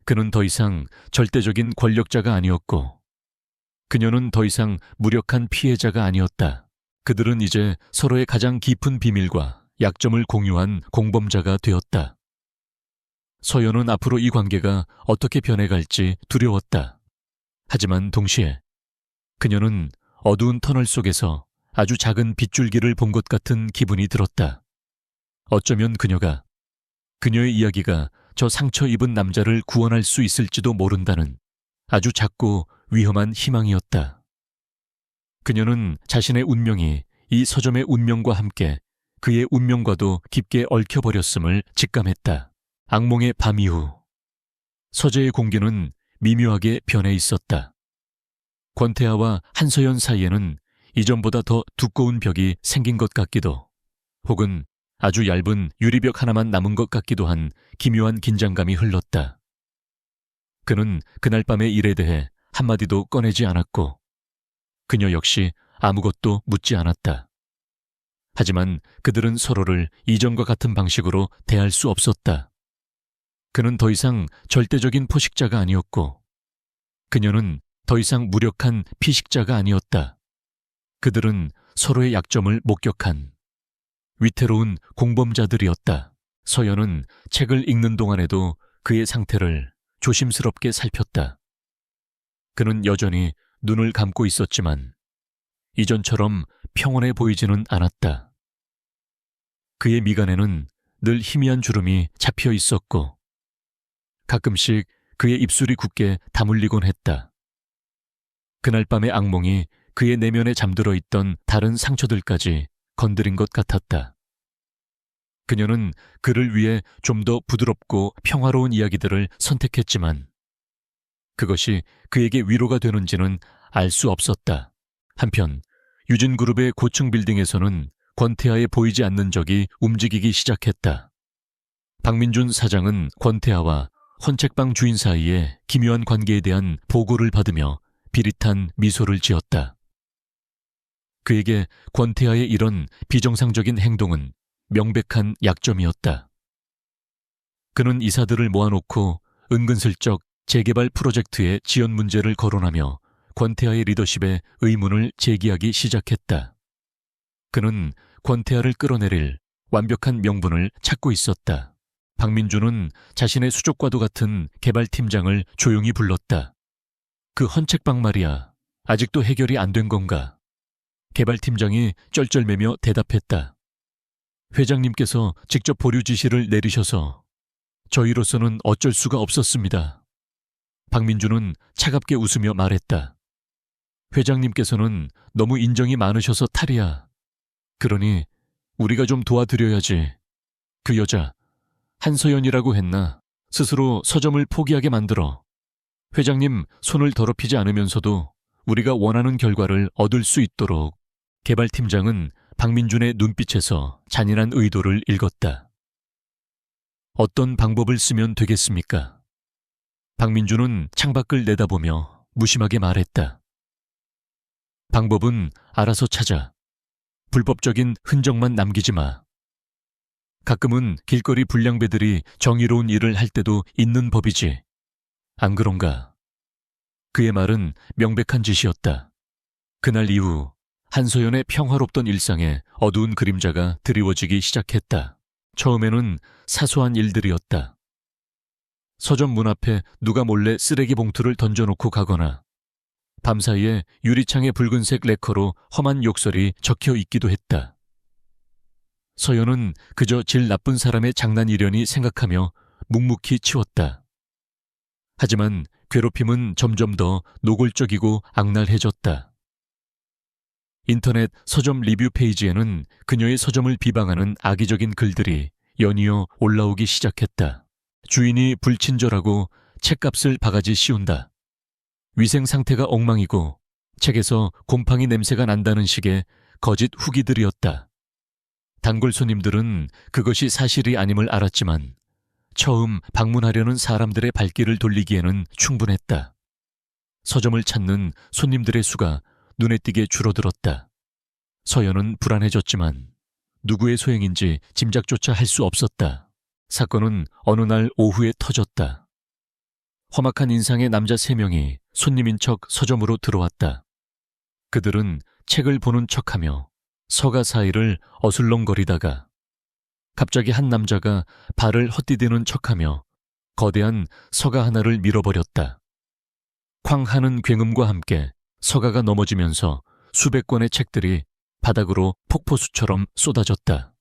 그는 더 이상 절대적인 권력자가 아니었고 그녀는 더 이상 무력한 피해자가 아니었다. 그들은 이제 서로의 가장 깊은 비밀과 약점을 공유한 공범자가 되었다. 서연은 앞으로 이 관계가 어떻게 변해갈지 두려웠다. 하지만 동시에 그녀는 어두운 터널 속에서 아주 작은 빗줄기를 본 것 같은 기분이 들었다. 어쩌면 그녀의 이야기가 저 상처 입은 남자를 구원할 수 있을지도 모른다는 아주 작고 위험한 희망이었다. 그녀는 자신의 운명이 이 서점의 운명과 함께 그의 운명과도 깊게 얽혀버렸음을 직감했다. 악몽의 밤 이후 서재의 공기는 미묘하게 변해 있었다. 권태아와 한서연 사이에는 이전보다 더 두꺼운 벽이 생긴 것 같기도, 혹은 아주 얇은 유리벽 하나만 남은 것 같기도 한 기묘한 긴장감이 흘렀다. 그는 그날 밤의 일에 대해 한마디도 꺼내지 않았고 그녀 역시 아무것도 묻지 않았다. 하지만 그들은 서로를 이전과 같은 방식으로 대할 수 없었다. 그는 더 이상 절대적인 포식자가 아니었고 그녀는 더 이상 무력한 피식자가 아니었다. 그들은 서로의 약점을 목격한 위태로운 공범자들이었다. 서연은 책을 읽는 동안에도 그의 상태를 조심스럽게 살폈다. 그는 여전히 눈을 감고 있었지만 이전처럼 평온해 보이지는 않았다. 그의 미간에는 늘 희미한 주름이 잡혀 있었고 가끔씩 그의 입술이 굳게 다물리곤 했다. 그날 밤의 악몽이 그의 내면에 잠들어 있던 다른 상처들까지 건드린 것 같았다. 그녀는 그를 위해 좀 더 부드럽고 평화로운 이야기들을 선택했지만 그것이 그에게 위로가 되는지는 알 수 없었다. 한편 유진그룹의 고층 빌딩에서는 권태아에 보이지 않는 적이 움직이기 시작했다. 박민준 사장은 권태아와 헌책방 주인 사이의 기묘한 관계에 대한 보고를 받으며 비릿한 미소를 지었다. 그에게 권태아의 이런 비정상적인 행동은 명백한 약점이었다. 그는 이사들을 모아놓고 은근슬쩍 재개발 프로젝트의 지연 문제를 거론하며 권태아의 리더십에 의문을 제기하기 시작했다. 그는 권태아를 끌어내릴 완벽한 명분을 찾고 있었다. 박민주는 자신의 수족과도 같은 개발팀장을 조용히 불렀다. 그 헌책방 말이야, 아직도 해결이 안 된 건가? 개발팀장이 쩔쩔매며 대답했다. 회장님께서 직접 보류 지시를 내리셔서 저희로서는 어쩔 수가 없었습니다. 박민주는 차갑게 웃으며 말했다. 회장님께서는 너무 인정이 많으셔서 탈이야. 그러니 우리가 좀 도와드려야지. 그 여자 한서연이라고 했나? 스스로 서점을 포기하게 만들어 회장님 손을 더럽히지 않으면서도 우리가 원하는 결과를 얻을 수 있도록. 개발팀장은 박민준의 눈빛에서 잔인한 의도를 읽었다. 어떤 방법을 쓰면 되겠습니까? 박민준은 창밖을 내다보며 무심하게 말했다. 방법은 알아서 찾아. 불법적인 흔적만 남기지 마. 가끔은 길거리 불량배들이 정의로운 일을 할 때도 있는 법이지. 안 그런가? 그의 말은 명백한 짓이었다. 그날 이후 한서연의 평화롭던 일상에 어두운 그림자가 드리워지기 시작했다. 처음에는 사소한 일들이었다. 서점 문 앞에 누가 몰래 쓰레기 봉투를 던져놓고 가거나 밤사이에 유리창에 붉은색 레커로 험한 욕설이 적혀 있기도 했다. 서연은 그저 질 나쁜 사람의 장난이려니 생각하며 묵묵히 치웠다. 하지만 괴롭힘은 점점 더 노골적이고 악랄해졌다. 인터넷 서점 리뷰 페이지에는 그녀의 서점을 비방하는 악의적인 글들이 연이어 올라오기 시작했다. 주인이 불친절하고 책값을 바가지 씌운다. 위생 상태가 엉망이고 책에서 곰팡이 냄새가 난다는 식의 거짓 후기들이었다. 단골 손님들은 그것이 사실이 아님을 알았지만 처음 방문하려는 사람들의 발길을 돌리기에는 충분했다. 서점을 찾는 손님들의 수가 눈에 띄게 줄어들었다. 서연은 불안해졌지만 누구의 소행인지 짐작조차 할 수 없었다. 사건은 어느 날 오후에 터졌다. 험악한 인상의 남자 3명이 손님인 척 서점으로 들어왔다. 그들은 책을 보는 척하며 서가 사이를 어슬렁거리다가 갑자기 한 남자가 발을 헛디디는 척하며 거대한 서가 하나를 밀어버렸다. 쾅 하는 굉음과 함께 서가가 넘어지면서 수백 권의 책들이 바닥으로 폭포수처럼 쏟아졌다.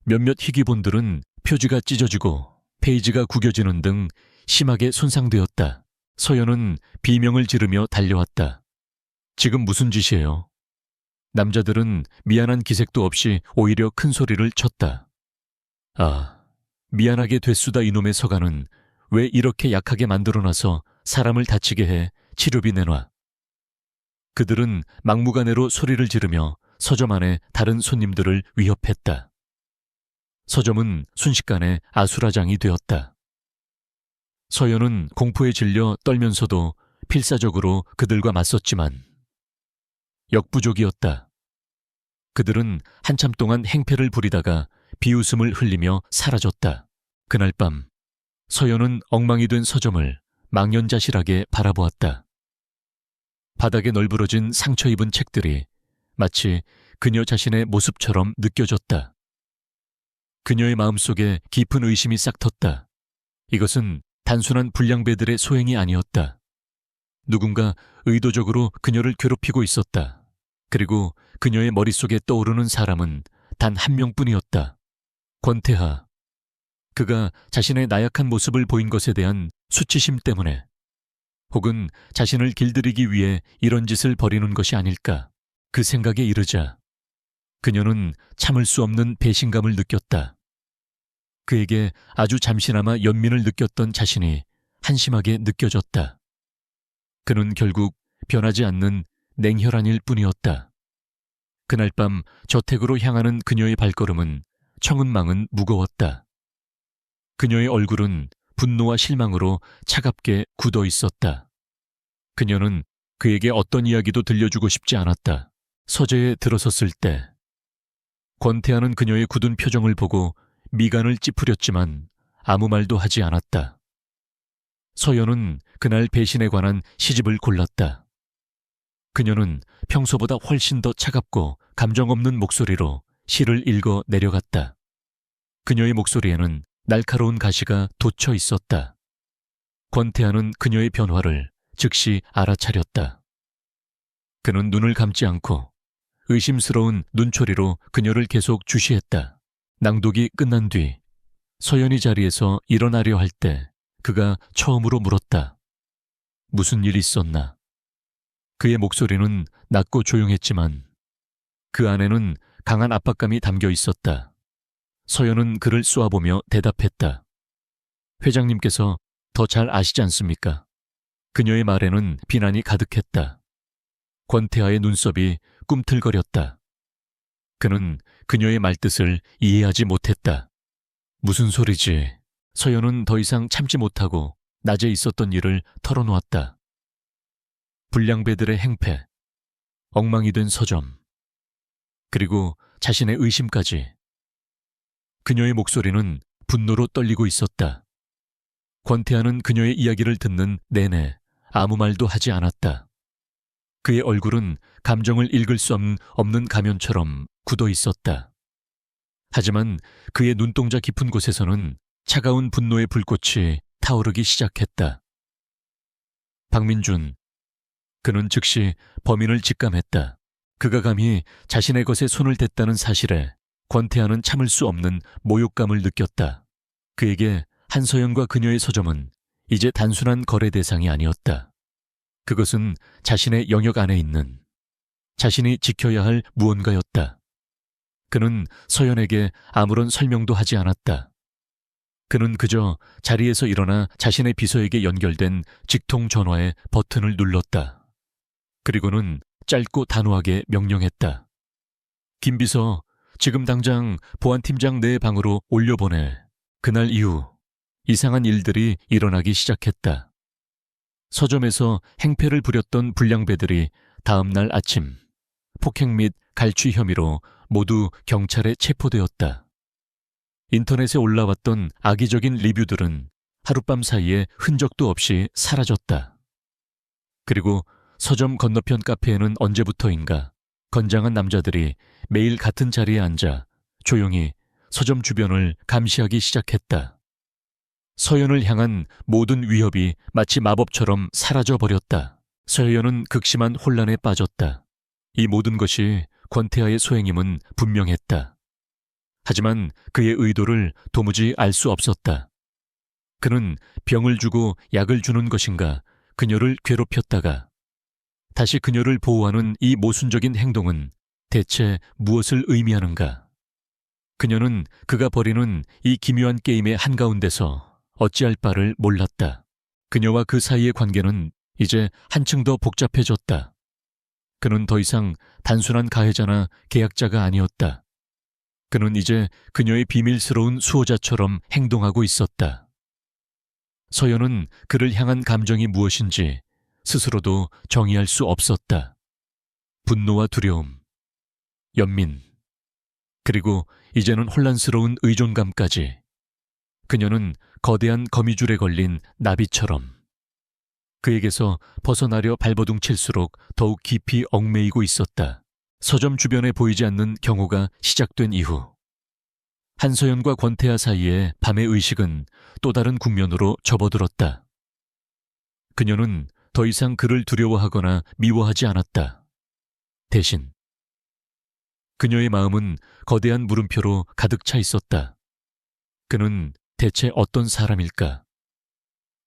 몇몇 희귀본들은 표지가 찢어지고 페이지가 구겨지는 등 심하게 손상되었다. 서연은 비명을 지르며 달려왔다. 지금 무슨 짓이에요? 남자들은 미안한 기색도 없이 오히려 큰 소리를 쳤다. 아, 미안하게 됐수다. 이놈의 서가는 왜 이렇게 약하게 만들어놔서 사람을 다치게 해 치료비 내놔. 그들은 막무가내로 소리를 지르며 서점 안에 다른 손님들을 위협했다. 서점은 순식간에 아수라장이 되었다. 서연은 공포에 질려 떨면서도 필사적으로 그들과 맞섰지만 역부족이었다. 그들은 한참 동안 행패를 부리다가 비웃음을 흘리며 사라졌다. 그날 밤 서연은 엉망이 된 서점을 망연자실하게 바라보았다. 바닥에 널브러진 상처 입은 책들이 마치 그녀 자신의 모습처럼 느껴졌다. 그녀의 마음속에 깊은 의심이 싹텄다. 이것은 단순한 불량배들의 소행이 아니었다. 누군가 의도적으로 그녀를 괴롭히고 있었다. 그리고 그녀의 머릿속에 떠오르는 사람은 단 한 명뿐이었다. 권태하. 그가 자신의 나약한 모습을 보인 것에 대한 수치심 때문에 혹은 자신을 길들이기 위해 이런 짓을 벌이는 것이 아닐까. 그 생각에 이르자 그녀는 참을 수 없는 배신감을 느꼈다. 그에게 아주 잠시나마 연민을 느꼈던 자신이 한심하게 느껴졌다. 그는 결국 변하지 않는 냉혈한 일 뿐이었다. 그날 밤 저택으로 향하는 그녀의 발걸음은 청은망은 무거웠다. 그녀의 얼굴은 분노와 실망으로 차갑게 굳어 있었다. 그녀는 그에게 어떤 이야기도 들려주고 싶지 않았다. 서재에 들어섰을 때 권태하는 그녀의 굳은 표정을 보고 미간을 찌푸렸지만 아무 말도 하지 않았다. 서연은 그날 배신에 관한 시집을 골랐다. 그녀는 평소보다 훨씬 더 차갑고 감정 없는 목소리로 시를 읽어 내려갔다. 그녀의 목소리에는 날카로운 가시가 돋쳐 있었다. 권태하는 그녀의 변화를 즉시 알아차렸다. 그는 눈을 감지 않고 의심스러운 눈초리로 그녀를 계속 주시했다. 낭독이 끝난 뒤 서연이 자리에서 일어나려 할 때 그가 처음으로 물었다. 무슨 일 있었나? 그의 목소리는 낮고 조용했지만 그 안에는 강한 압박감이 담겨 있었다. 서연은 그를 쏘아보며 대답했다. 회장님께서 더 잘 아시지 않습니까? 그녀의 말에는 비난이 가득했다. 권태하의 눈썹이 꿈틀거렸다. 그는 그녀의 말뜻을 이해하지 못했다. 무슨 소리지? 서연은 더 이상 참지 못하고 낮에 있었던 일을 털어놓았다. 불량배들의 행패, 엉망이 된 서점, 그리고 자신의 의심까지. 그녀의 목소리는 분노로 떨리고 있었다. 권태하는 그녀의 이야기를 듣는 내내 아무 말도 하지 않았다. 그의 얼굴은 감정을 읽을 수 없는 가면처럼 굳어 있었다. 하지만 그의 눈동자 깊은 곳에서는 차가운 분노의 불꽃이 타오르기 시작했다. 박민준. 그는 즉시 범인을 직감했다. 그가 감히 자신의 것에 손을 댔다는 사실에 권태하는 참을 수 없는 모욕감을 느꼈다. 그에게 한서연과 그녀의 서점은 이제 단순한 거래 대상이 아니었다. 그것은 자신의 영역 안에 있는 자신이 지켜야 할 무언가였다. 그는 서연에게 아무런 설명도 하지 않았다. 그는 그저 자리에서 일어나 자신의 비서에게 연결된 직통 전화의 버튼을 눌렀다. 그리고는 짧고 단호하게 명령했다. 김 비서, 지금 당장 보안팀장 내 방으로 올려보내. 그날 이후 이상한 일들이 일어나기 시작했다. 서점에서 행패를 부렸던 불량배들이 다음 날 아침 폭행 및 갈취 혐의로 모두 경찰에 체포되었다. 인터넷에 올라왔던 악의적인 리뷰들은 하룻밤 사이에 흔적도 없이 사라졌다. 그리고 서점 건너편 카페에는 언제부터인가 건장한 남자들이 매일 같은 자리에 앉아 조용히 서점 주변을 감시하기 시작했다. 서연을 향한 모든 위협이 마치 마법처럼 사라져버렸다. 서연은 극심한 혼란에 빠졌다. 이 모든 것이 권태하의 소행임은 분명했다. 하지만 그의 의도를 도무지 알 수 없었다. 그는 병을 주고 약을 주는 것인가, 그녀를 괴롭혔다가 다시 그녀를 보호하는 이 모순적인 행동은 대체 무엇을 의미하는가? 그녀는 그가 벌이는 이 기묘한 게임의 한가운데서 어찌할 바를 몰랐다. 그녀와 그 사이의 관계는 이제 한층 더 복잡해졌다. 그는 더 이상 단순한 가해자나 계약자가 아니었다. 그는 이제 그녀의 비밀스러운 수호자처럼 행동하고 있었다. 서연은 그를 향한 감정이 무엇인지 스스로도 정의할 수 없었다. 분노와 두려움, 연민, 그리고 이제는 혼란스러운 의존감까지. 그녀는 거대한 거미줄에 걸린 나비처럼 그에게서 벗어나려 발버둥칠수록 더욱 깊이 얽매이고 있었다. 서점 주변에 보이지 않는 경호가 시작된 이후 한서연과 권태하 사이의 밤의 의식은 또 다른 국면으로 접어들었다. 그녀는 더 이상 그를 두려워하거나 미워하지 않았다. 대신 그녀의 마음은 거대한 물음표로 가득 차 있었다. 그는 대체 어떤 사람일까?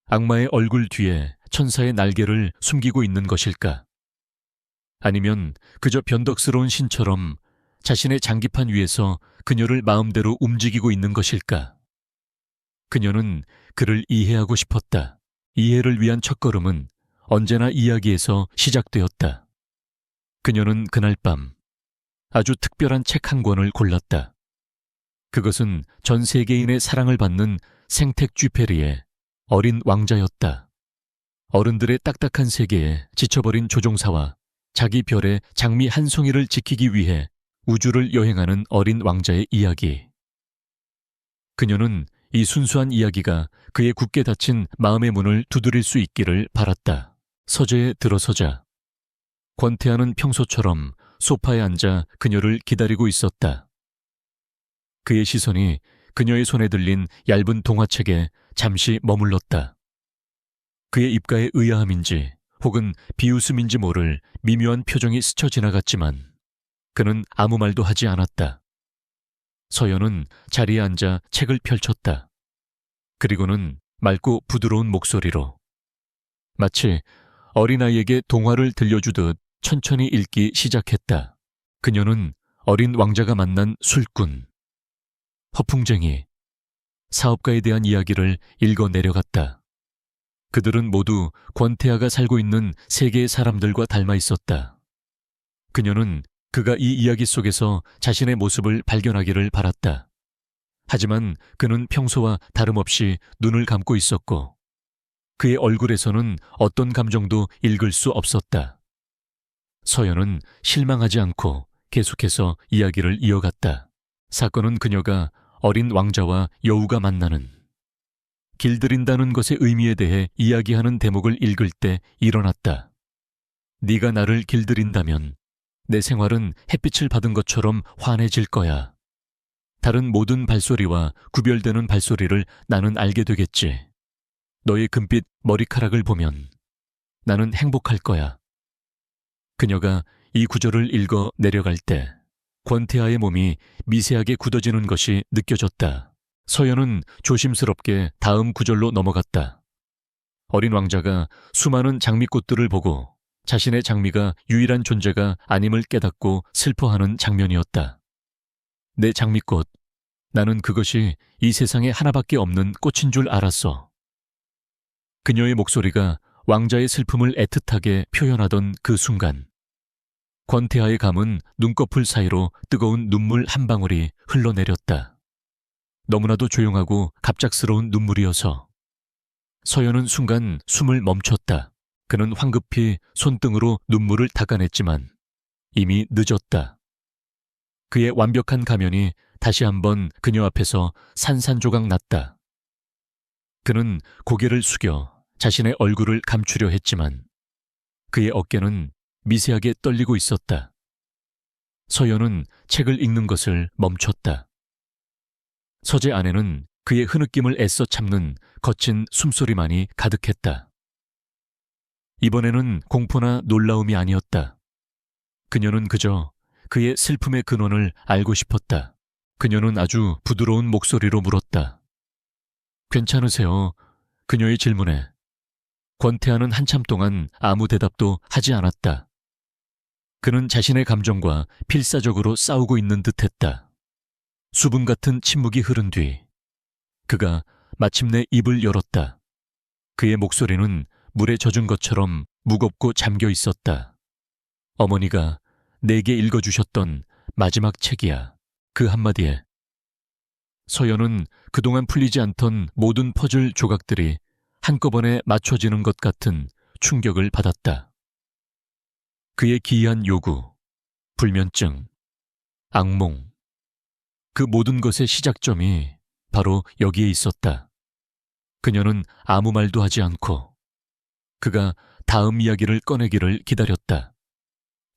악마의 얼굴 뒤에 천사의 날개를 숨기고 있는 것일까? 아니면 그저 변덕스러운 신처럼 자신의 장기판 위에서 그녀를 마음대로 움직이고 있는 것일까? 그녀는 그를 이해하고 싶었다. 이해를 위한 첫걸음은 언제나 이야기에서 시작되었다. 그녀는 그날 밤 아주 특별한 책 한 권을 골랐다. 그것은 전 세계인의 사랑을 받는 생텍 쥐페리의 어린 왕자였다. 어른들의 딱딱한 세계에 지쳐버린 조종사와 자기 별의 장미 한 송이를 지키기 위해 우주를 여행하는 어린 왕자의 이야기. 그녀는 이 순수한 이야기가 그의 굳게 닫힌 마음의 문을 두드릴 수 있기를 바랐다. 서재에 들어서자 권태하는 평소처럼 소파에 앉아 그녀를 기다리고 있었다. 그의 시선이 그녀의 손에 들린 얇은 동화책에 잠시 머물렀다. 그의 입가에 의아함인지 혹은 비웃음인지 모를 미묘한 표정이 스쳐 지나갔지만 그는 아무 말도 하지 않았다. 서연은 자리에 앉아 책을 펼쳤다. 그리고는 맑고 부드러운 목소리로 마치 어린아이에게 동화를 들려주듯 천천히 읽기 시작했다. 그녀는 어린 왕자가 만난 술꾼, 허풍쟁이, 사업가에 대한 이야기를 읽어 내려갔다. 그들은 모두 권태하가 살고 있는 세계의 사람들과 닮아 있었다. 그녀는 그가 이 이야기 속에서 자신의 모습을 발견하기를 바랐다. 하지만 그는 평소와 다름없이 눈을 감고 있었고 그의 얼굴에서는 어떤 감정도 읽을 수 없었다. 서연은 실망하지 않고 계속해서 이야기를 이어갔다. 사건은 그녀가 어린 왕자와 여우가 만나는, 길들인다는 것의 의미에 대해 이야기하는 대목을 읽을 때 일어났다. 네가 나를 길들인다면 내 생활은 햇빛을 받은 것처럼 환해질 거야. 다른 모든 발소리와 구별되는 발소리를 나는 알게 되겠지. 너의 금빛 머리카락을 보면 나는 행복할 거야. 그녀가 이 구절을 읽어 내려갈 때 권태하의 몸이 미세하게 굳어지는 것이 느껴졌다. 서연은 조심스럽게 다음 구절로 넘어갔다. 어린 왕자가 수많은 장미꽃들을 보고 자신의 장미가 유일한 존재가 아님을 깨닫고 슬퍼하는 장면이었다. 내 장미꽃, 나는 그것이 이 세상에 하나밖에 없는 꽃인 줄 알았어. 그녀의 목소리가 왕자의 슬픔을 애틋하게 표현하던 그 순간 권태하의 감은 눈꺼풀 사이로 뜨거운 눈물 한 방울이 흘러내렸다. 너무나도 조용하고 갑작스러운 눈물이어서 서연은 순간 숨을 멈췄다. 그는 황급히 손등으로 눈물을 닦아냈지만 이미 늦었다. 그의 완벽한 가면이 다시 한번 그녀 앞에서 산산조각 났다. 그는 고개를 숙여 자신의 얼굴을 감추려 했지만 그의 어깨는 미세하게 떨리고 있었다. 서연은 책을 읽는 것을 멈췄다. 서재 안에는 그의 흐느낌을 애써 참는 거친 숨소리만이 가득했다. 이번에는 공포나 놀라움이 아니었다. 그녀는 그저 그의 슬픔의 근원을 알고 싶었다. 그녀는 아주 부드러운 목소리로 물었다. 괜찮으세요? 그녀의 질문에 권태하는 한참 동안 아무 대답도 하지 않았다. 그는 자신의 감정과 필사적으로 싸우고 있는 듯했다. 수분 같은 침묵이 흐른 뒤 그가 마침내 입을 열었다. 그의 목소리는 물에 젖은 것처럼 무겁고 잠겨 있었다. 어머니가 내게 읽어주셨던 마지막 책이야. 그 한마디에 서연은 그동안 풀리지 않던 모든 퍼즐 조각들이 한꺼번에 맞춰지는 것 같은 충격을 받았다. 그의 기이한 요구, 불면증, 악몽, 그 모든 것의 시작점이 바로 여기에 있었다. 그녀는 아무 말도 하지 않고 그가 다음 이야기를 꺼내기를 기다렸다.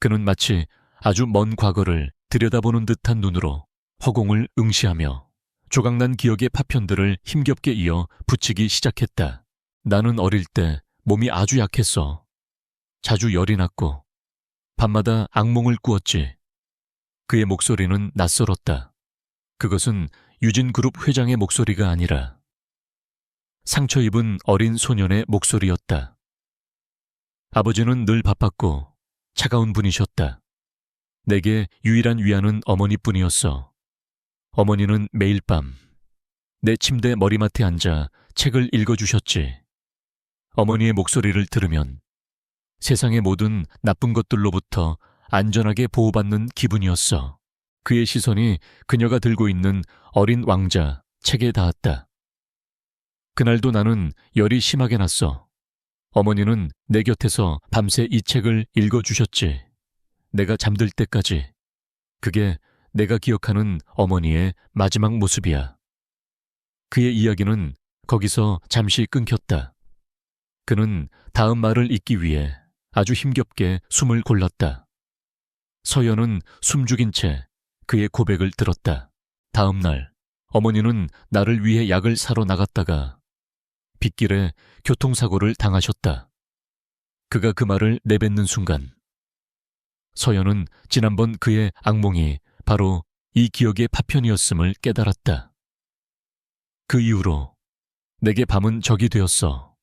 그는 마치 아주 먼 과거를 들여다보는 듯한 눈으로 허공을 응시하며 조각난 기억의 파편들을 힘겹게 이어 붙이기 시작했다. 나는 어릴 때 몸이 아주 약했어. 자주 열이 났고 밤마다 악몽을 꾸었지. 그의 목소리는 낯설었다. 그것은 유진그룹 회장의 목소리가 아니라 상처 입은 어린 소년의 목소리였다. 아버지는 늘 바빴고 차가운 분이셨다. 내게 유일한 위안은 어머니뿐이었어. 어머니는 매일 밤 내 침대 머리맡에 앉아 책을 읽어주셨지. 어머니의 목소리를 들으면 세상의 모든 나쁜 것들로부터 안전하게 보호받는 기분이었어. 그의 시선이 그녀가 들고 있는 어린 왕자 책에 닿았다. 그날도 나는 열이 심하게 났어. 어머니는 내 곁에서 밤새 이 책을 읽어주셨지. 내가 잠들 때까지. 그게 내가 기억하는 어머니의 마지막 모습이야. 그의 이야기는 거기서 잠시 끊겼다. 그는 다음 말을 잇기 위해 아주 힘겹게 숨을 골랐다. 서연은 숨죽인 채 그의 고백을 들었다. 다음 날 어머니는 나를 위해 약을 사러 나갔다가 빗길에 교통사고를 당하셨다. 그가 그 말을 내뱉는 순간 서연은 지난번 그의 악몽이 바로 이 기억의 파편이었음을 깨달았다. 그 이후로 내게 밤은 적이 되었어.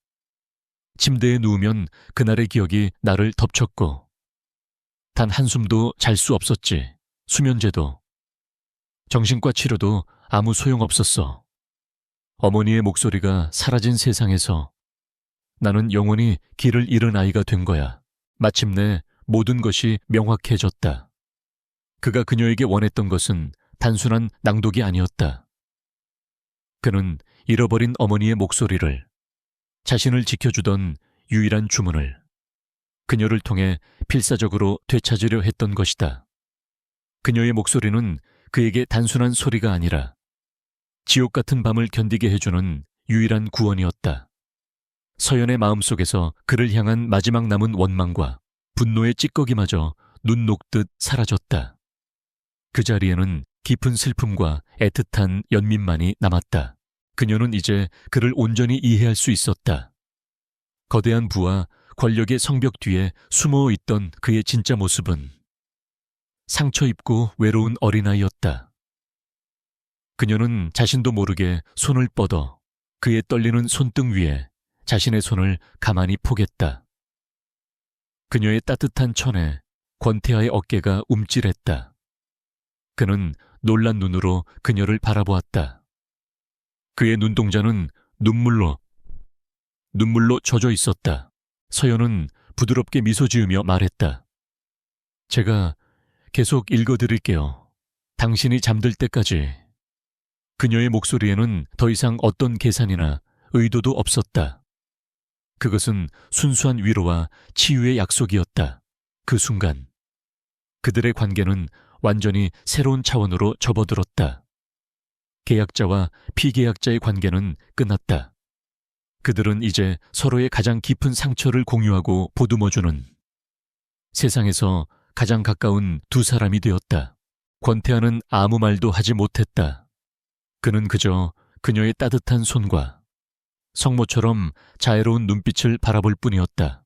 침대에 누우면 그날의 기억이 나를 덮쳤고 단 한숨도 잘 수 없었지. 수면제도, 정신과 치료도 아무 소용없었어. 어머니의 목소리가 사라진 세상에서 나는 영원히 길을 잃은 아이가 된 거야. 마침내 모든 것이 명확해졌다. 그가 그녀에게 원했던 것은 단순한 낭독이 아니었다. 그는 잃어버린 어머니의 목소리를, 자신을 지켜주던 유일한 주문을 그녀를 통해 필사적으로 되찾으려 했던 것이다. 그녀의 목소리는 그에게 단순한 소리가 아니라 지옥 같은 밤을 견디게 해주는 유일한 구원이었다. 서연의 마음속에서 그를 향한 마지막 남은 원망과 분노의 찌꺼기마저 눈 녹듯 사라졌다. 그 자리에는 깊은 슬픔과 애틋한 연민만이 남았다. 그녀는 이제 그를 온전히 이해할 수 있었다. 거대한 부와 권력의 성벽 뒤에 숨어 있던 그의 진짜 모습은 상처 입고 외로운 어린아이였다. 그녀는 자신도 모르게 손을 뻗어 그의 떨리는 손등 위에 자신의 손을 가만히 포겠다. 그녀의 따뜻한 천에 권태아의 어깨가 움찔했다. 그는 놀란 눈으로 그녀를 바라보았다. 그의 눈동자는 눈물로 젖어 있었다. 서연은 부드럽게 미소 지으며 말했다. 제가 계속 읽어드릴게요. 당신이 잠들 때까지. 그녀의 목소리에는 더 이상 어떤 계산이나 의도도 없었다. 그것은 순수한 위로와 치유의 약속이었다. 그 순간 그들의 관계는 완전히 새로운 차원으로 접어들었다. 계약자와 피계약자의 관계는 끝났다. 그들은 이제 서로의 가장 깊은 상처를 공유하고 보듬어주는 세상에서 가장 가까운 두 사람이 되었다. 권태하는 아무 말도 하지 못했다. 그는 그저 그녀의 따뜻한 손과 성모처럼 자애로운 눈빛을 바라볼 뿐이었다.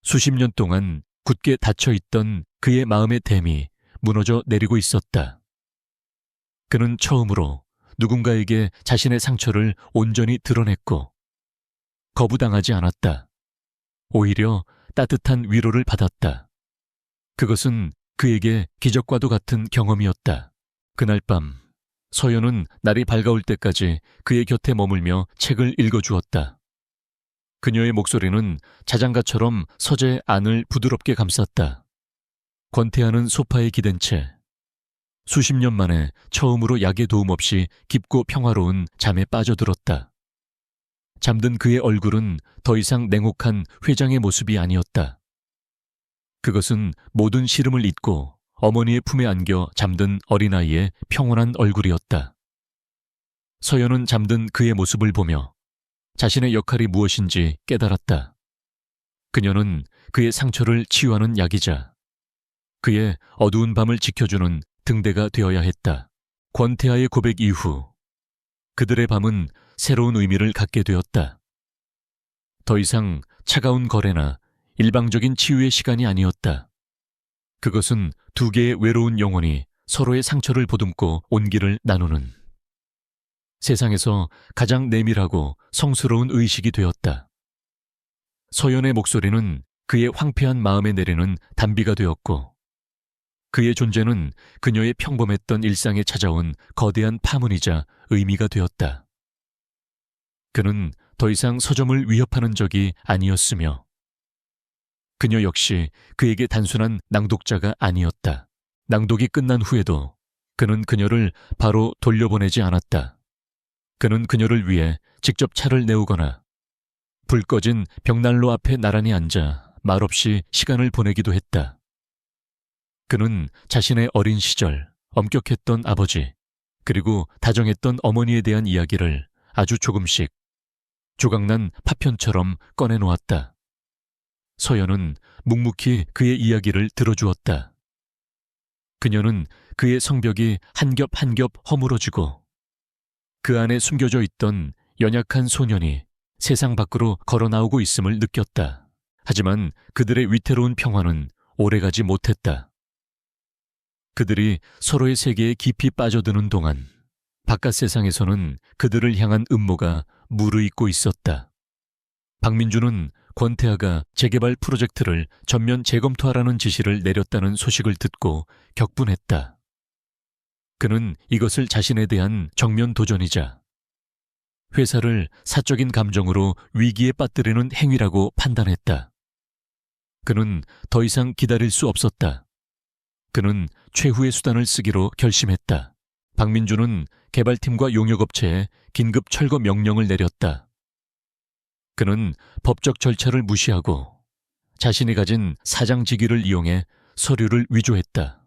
수십 년 동안 굳게 닫혀있던 그의 마음의 댐이 무너져 내리고 있었다. 그는 처음으로 누군가에게 자신의 상처를 온전히 드러냈고 거부당하지 않았다. 오히려 따뜻한 위로를 받았다. 그것은 그에게 기적과도 같은 경험이었다. 그날 밤 서연은 날이 밝아올 때까지 그의 곁에 머물며 책을 읽어주었다. 그녀의 목소리는 자장가처럼 서재 안을 부드럽게 감쌌다. 권태하는 소파에 기댄 채 수십 년 만에 처음으로 약의 도움 없이 깊고 평화로운 잠에 빠져들었다. 잠든 그의 얼굴은 더 이상 냉혹한 회장의 모습이 아니었다. 그것은 모든 시름을 잊고 어머니의 품에 안겨 잠든 어린아이의 평온한 얼굴이었다. 서연은 잠든 그의 모습을 보며 자신의 역할이 무엇인지 깨달았다. 그녀는 그의 상처를 치유하는 약이자 그의 어두운 밤을 지켜주는 등대가 되어야 했다. 권태하의 고백 이후 그들의 밤은 새로운 의미를 갖게 되었다. 더 이상 차가운 거래나 일방적인 치유의 시간이 아니었다. 그것은 두 개의 외로운 영혼이 서로의 상처를 보듬고 온기를 나누는 세상에서 가장 내밀하고 성스러운 의식이 되었다. 서연의 목소리는 그의 황폐한 마음에 내리는 단비가 되었고 그의 존재는 그녀의 평범했던 일상에 찾아온 거대한 파문이자 의미가 되었다. 그는 더 이상 서점을 위협하는 적이 아니었으며 그녀 역시 그에게 단순한 낭독자가 아니었다. 낭독이 끝난 후에도 그는 그녀를 바로 돌려보내지 않았다. 그는 그녀를 위해 직접 차를 내오거나 불 꺼진 벽난로 앞에 나란히 앉아 말없이 시간을 보내기도 했다. 그는 자신의 어린 시절, 엄격했던 아버지, 그리고 다정했던 어머니에 대한 이야기를 아주 조금씩 조각난 파편처럼 꺼내놓았다. 서연은 묵묵히 그의 이야기를 들어주었다. 그녀는 그의 성벽이 한 겹 한 겹 허물어지고 그 안에 숨겨져 있던 연약한 소년이 세상 밖으로 걸어 나오고 있음을 느꼈다. 하지만 그들의 위태로운 평화는 오래가지 못했다. 그들이 서로의 세계에 깊이 빠져드는 동안 바깥 세상에서는 그들을 향한 음모가 무르익고 있었다. 박민주는 권태하가 재개발 프로젝트를 전면 재검토하라는 지시를 내렸다는 소식을 듣고 격분했다. 그는 이것을 자신에 대한 정면 도전이자 회사를 사적인 감정으로 위기에 빠뜨리는 행위라고 판단했다. 그는 더 이상 기다릴 수 없었다. 그는 최후의 수단을 쓰기로 결심했다. 박민주는 개발팀과 용역업체에 긴급 철거 명령을 내렸다. 그는 법적 절차를 무시하고 자신이 가진 사장직위를 이용해 서류를 위조했다.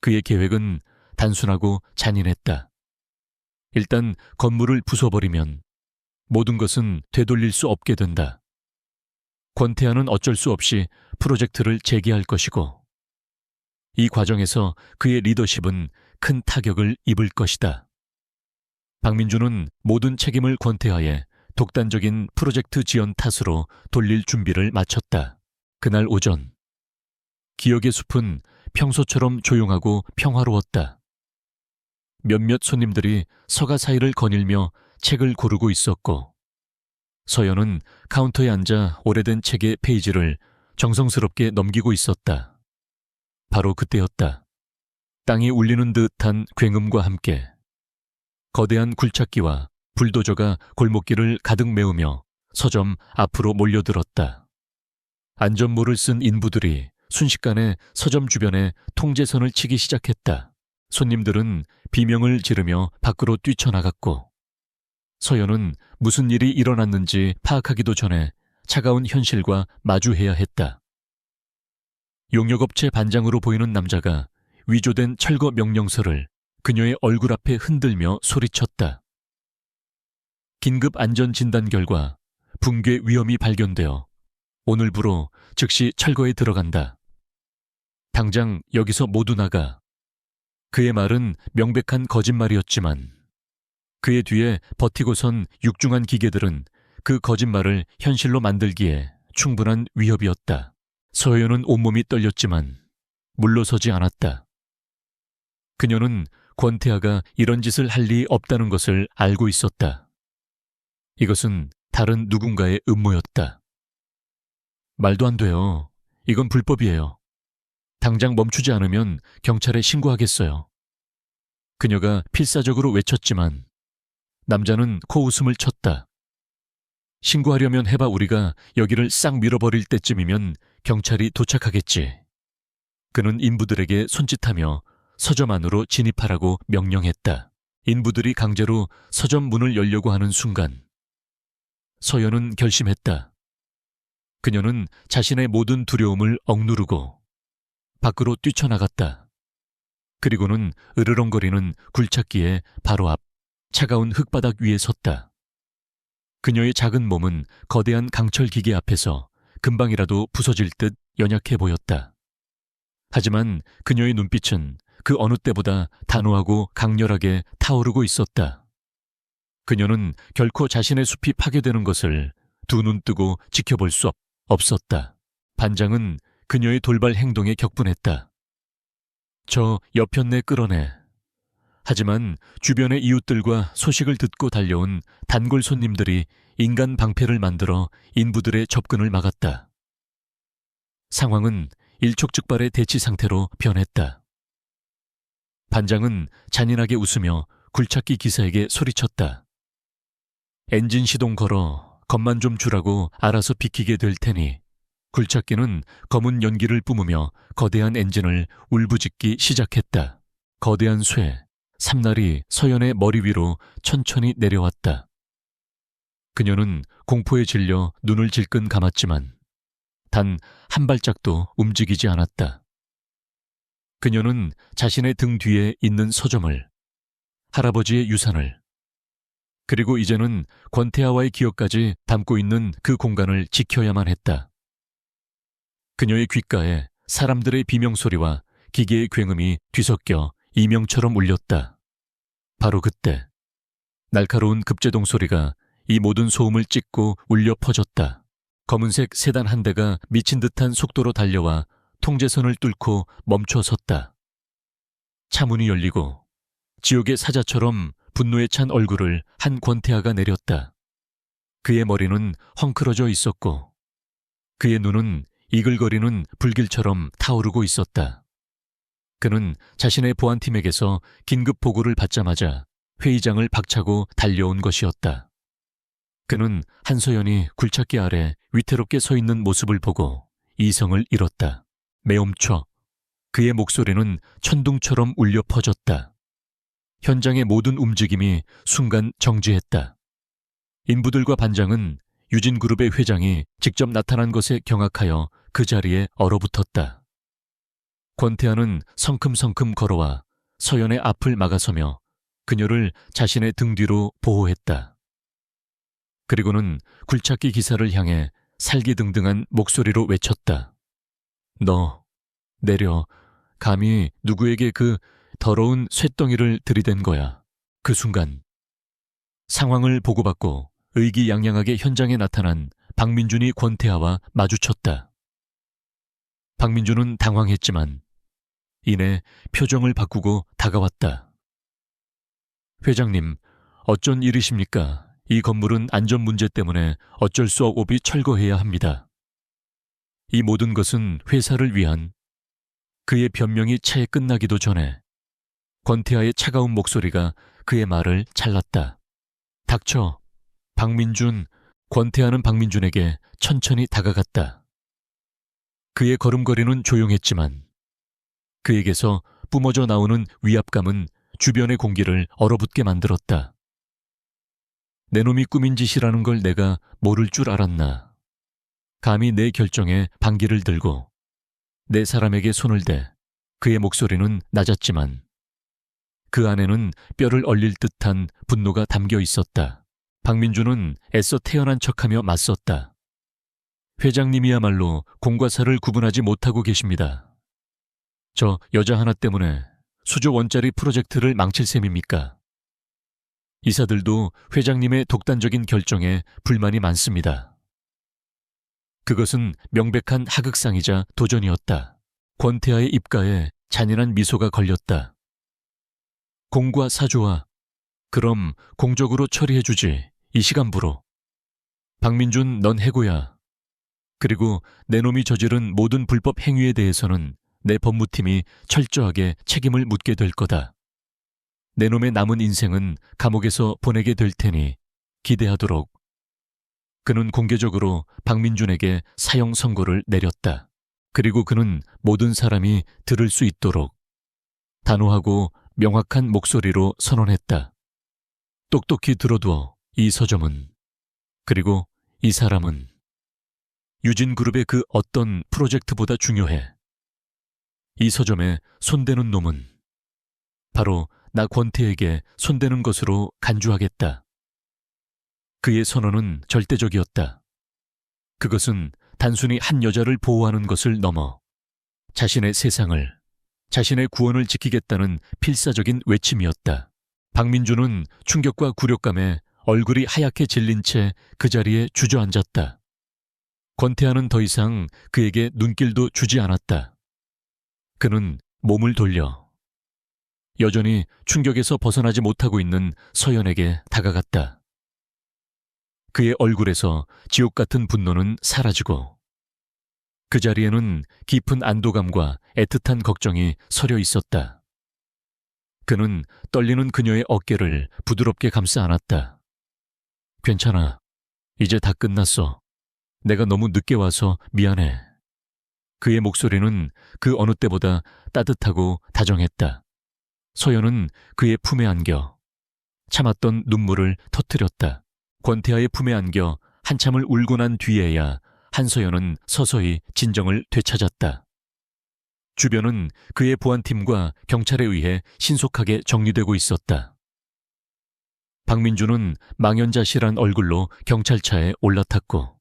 그의 계획은 단순하고 잔인했다. 일단 건물을 부숴버리면 모든 것은 되돌릴 수 없게 된다. 권태하는 어쩔 수 없이 프로젝트를 재개할 것이고 이 과정에서 그의 리더십은 큰 타격을 입을 것이다. 박민주는 모든 책임을 권태하에 독단적인 프로젝트 지연 탓으로 돌릴 준비를 마쳤다. 그날 오전 기억의 숲은 평소처럼 조용하고 평화로웠다. 몇몇 손님들이 서가 사이를 거닐며 책을 고르고 있었고 서연은 카운터에 앉아 오래된 책의 페이지를 정성스럽게 넘기고 있었다. 바로 그때였다. 땅이 울리는 듯한 굉음과 함께 거대한 굴착기와 불도저가 골목길을 가득 메우며 서점 앞으로 몰려들었다. 안전모를 쓴 인부들이 순식간에 서점 주변에 통제선을 치기 시작했다. 손님들은 비명을 지르며 밖으로 뛰쳐나갔고 서연은 무슨 일이 일어났는지 파악하기도 전에 차가운 현실과 마주해야 했다. 용역업체 반장으로 보이는 남자가 위조된 철거 명령서를 그녀의 얼굴 앞에 흔들며 소리쳤다. 긴급 안전 진단 결과 붕괴 위험이 발견되어 오늘부로 즉시 철거에 들어간다. 당장 여기서 모두 나가. 그의 말은 명백한 거짓말이었지만 그의 뒤에 버티고선 육중한 기계들은 그 거짓말을 현실로 만들기에 충분한 위협이었다. 서효연은 온몸이 떨렸지만 물러서지 않았다. 그녀는 권태하가 이런 짓을 할 리 없다는 것을 알고 있었다. 이것은 다른 누군가의 음모였다. 말도 안 돼요. 이건 불법이에요. 당장 멈추지 않으면 경찰에 신고하겠어요. 그녀가 필사적으로 외쳤지만 남자는 코웃음을 쳤다. 신고하려면 해봐 우리가 여기를 싹 밀어버릴 때쯤이면 경찰이 도착하겠지. 그는 인부들에게 손짓하며 서점 안으로 진입하라고 명령했다. 인부들이 강제로 서점 문을 열려고 하는 순간 서연은 결심했다. 그녀는 자신의 모든 두려움을 억누르고 밖으로 뛰쳐나갔다. 그리고는 으르렁거리는 굴착기의 바로 앞 차가운 흙바닥 위에 섰다. 그녀의 작은 몸은 거대한 강철 기계 앞에서 금방이라도 부서질 듯 연약해 보였다. 하지만 그녀의 눈빛은 그 어느 때보다 단호하고 강렬하게 타오르고 있었다. 그녀는 결코 자신의 숲이 파괴되는 것을 두 눈 뜨고 지켜볼 수 없었다. 반장은 그녀의 돌발 행동에 격분했다. 저 여편네 끌어내. 하지만 주변의 이웃들과 소식을 듣고 달려온 단골 손님들이 인간 방패를 만들어 인부들의 접근을 막았다. 상황은 일촉즉발의 대치 상태로 변했다. 반장은 잔인하게 웃으며 굴착기 기사에게 소리쳤다. 엔진 시동 걸어 겁만 좀 주라고 알아서 비키게 될 테니. 굴착기는 검은 연기를 뿜으며 거대한 엔진을 울부짖기 시작했다. 거대한 쇠, 삼날이 서연의 머리 위로 천천히 내려왔다. 그녀는 공포에 질려 눈을 질끈 감았지만 단 한 발짝도 움직이지 않았다. 그녀는 자신의 등 뒤에 있는 서점을, 할아버지의 유산을, 그리고 이제는 권태하와의 기억까지 담고 있는 그 공간을 지켜야만 했다. 그녀의 귓가에 사람들의 비명소리와 기계의 굉음이 뒤섞여 이명처럼 울렸다. 바로 그때 날카로운 급제동 소리가 이 모든 소음을 찢고 울려 퍼졌다. 검은색 세단 한 대가 미친 듯한 속도로 달려와 통제선을 뚫고 멈춰 섰다. 차문이 열리고 지옥의 사자처럼 분노에 찬 얼굴을 한 권태하가 내렸다. 그의 머리는 헝클어져 있었고 그의 눈은 이글거리는 불길처럼 타오르고 있었다. 그는 자신의 보안팀에게서 긴급 보고를 받자마자 회의장을 박차고 달려온 것이었다. 그는 한서연이 굴착기 아래 위태롭게 서 있는 모습을 보고 이성을 잃었다. 매엄쳐 그의 목소리는 천둥처럼 울려 퍼졌다. 현장의 모든 움직임이 순간 정지했다. 인부들과 반장은 유진그룹의 회장이 직접 나타난 것에 경악하여 그 자리에 얼어붙었다. 권태하는 성큼성큼 걸어와 서연의 앞을 막아서며 그녀를 자신의 등 뒤로 보호했다. 그리고는 굴착기 기사를 향해 살기등등한 목소리로 외쳤다. 너 내려. 감히 누구에게 그 더러운 쇳덩이를 들이댄 거야. 그 순간 상황을 보고받고 의기양양하게 현장에 나타난 박민준이 권태하와 마주쳤다. 박민준은 당황했지만 이내 표정을 바꾸고 다가왔다. 회장님, 어쩐 일이십니까? 이 건물은 안전 문제 때문에 어쩔 수 없이 철거해야 합니다. 이 모든 것은 회사를 위한. 그의 변명이 채 끝나기도 전에 권태하의 차가운 목소리가 그의 말을 잘랐다. 닥쳐. 박민준. 권태하는 박민준에게 천천히 다가갔다. 그의 걸음걸이는 조용했지만 그에게서 뿜어져 나오는 위압감은 주변의 공기를 얼어붙게 만들었다. 내 놈이 꾸민 짓이라는 걸 내가 모를 줄 알았나. 감히 내 결정에 반기를 들고 내 사람에게 손을 대. 그의 목소리는 낮았지만 그 안에는 뼈를 얼릴 듯한 분노가 담겨 있었다. 박민준은 애써 태연한 척하며 맞섰다. 회장님이야말로 공과 사를 구분하지 못하고 계십니다. 저 여자 하나 때문에 수조 원짜리 프로젝트를 망칠 셈입니까? 이사들도 회장님의 독단적인 결정에 불만이 많습니다. 그것은 명백한 하극상이자 도전이었다. 권태아의 입가에 잔인한 미소가 걸렸다. 공과 사조와 그럼 공적으로 처리해주지. 이 시간부로. 박민준, 넌 해고야. 그리고 내 놈이 저지른 모든 불법 행위에 대해서는 내 법무팀이 철저하게 책임을 묻게 될 거다. 내 놈의 남은 인생은 감옥에서 보내게 될 테니 기대하도록. 그는 공개적으로 박민준에게 사형 선고를 내렸다. 그리고 그는 모든 사람이 들을 수 있도록 단호하고 명확한 목소리로 선언했다. 똑똑히 들어두어, 이 서점은. 그리고 이 사람은 유진그룹의 그 어떤 프로젝트보다 중요해. 이 서점에 손대는 놈은 바로 나 권태에게 손대는 것으로 간주하겠다. 그의 선언은 절대적이었다. 그것은 단순히 한 여자를 보호하는 것을 넘어 자신의 세상을, 자신의 구원을 지키겠다는 필사적인 외침이었다. 박민준은 충격과 굴욕감에 얼굴이 하얗게 질린 채 그 자리에 주저앉았다. 권태아는 더 이상 그에게 눈길도 주지 않았다. 그는 몸을 돌려 여전히 충격에서 벗어나지 못하고 있는 서연에게 다가갔다. 그의 얼굴에서 지옥 같은 분노는 사라지고 그 자리에는 깊은 안도감과 애틋한 걱정이 서려 있었다. 그는 떨리는 그녀의 어깨를 부드럽게 감싸 안았다. 괜찮아. 이제 다 끝났어. 내가 너무 늦게 와서 미안해. 그의 목소리는 그 어느 때보다 따뜻하고 다정했다. 서연은 그의 품에 안겨 참았던 눈물을 터뜨렸다. 권태아의 품에 안겨 한참을 울고 난 뒤에야 한서연은 서서히 진정을 되찾았다. 주변은 그의 보안팀과 경찰에 의해 신속하게 정리되고 있었다. 박민준은 망연자실한 얼굴로 경찰차에 올라탔고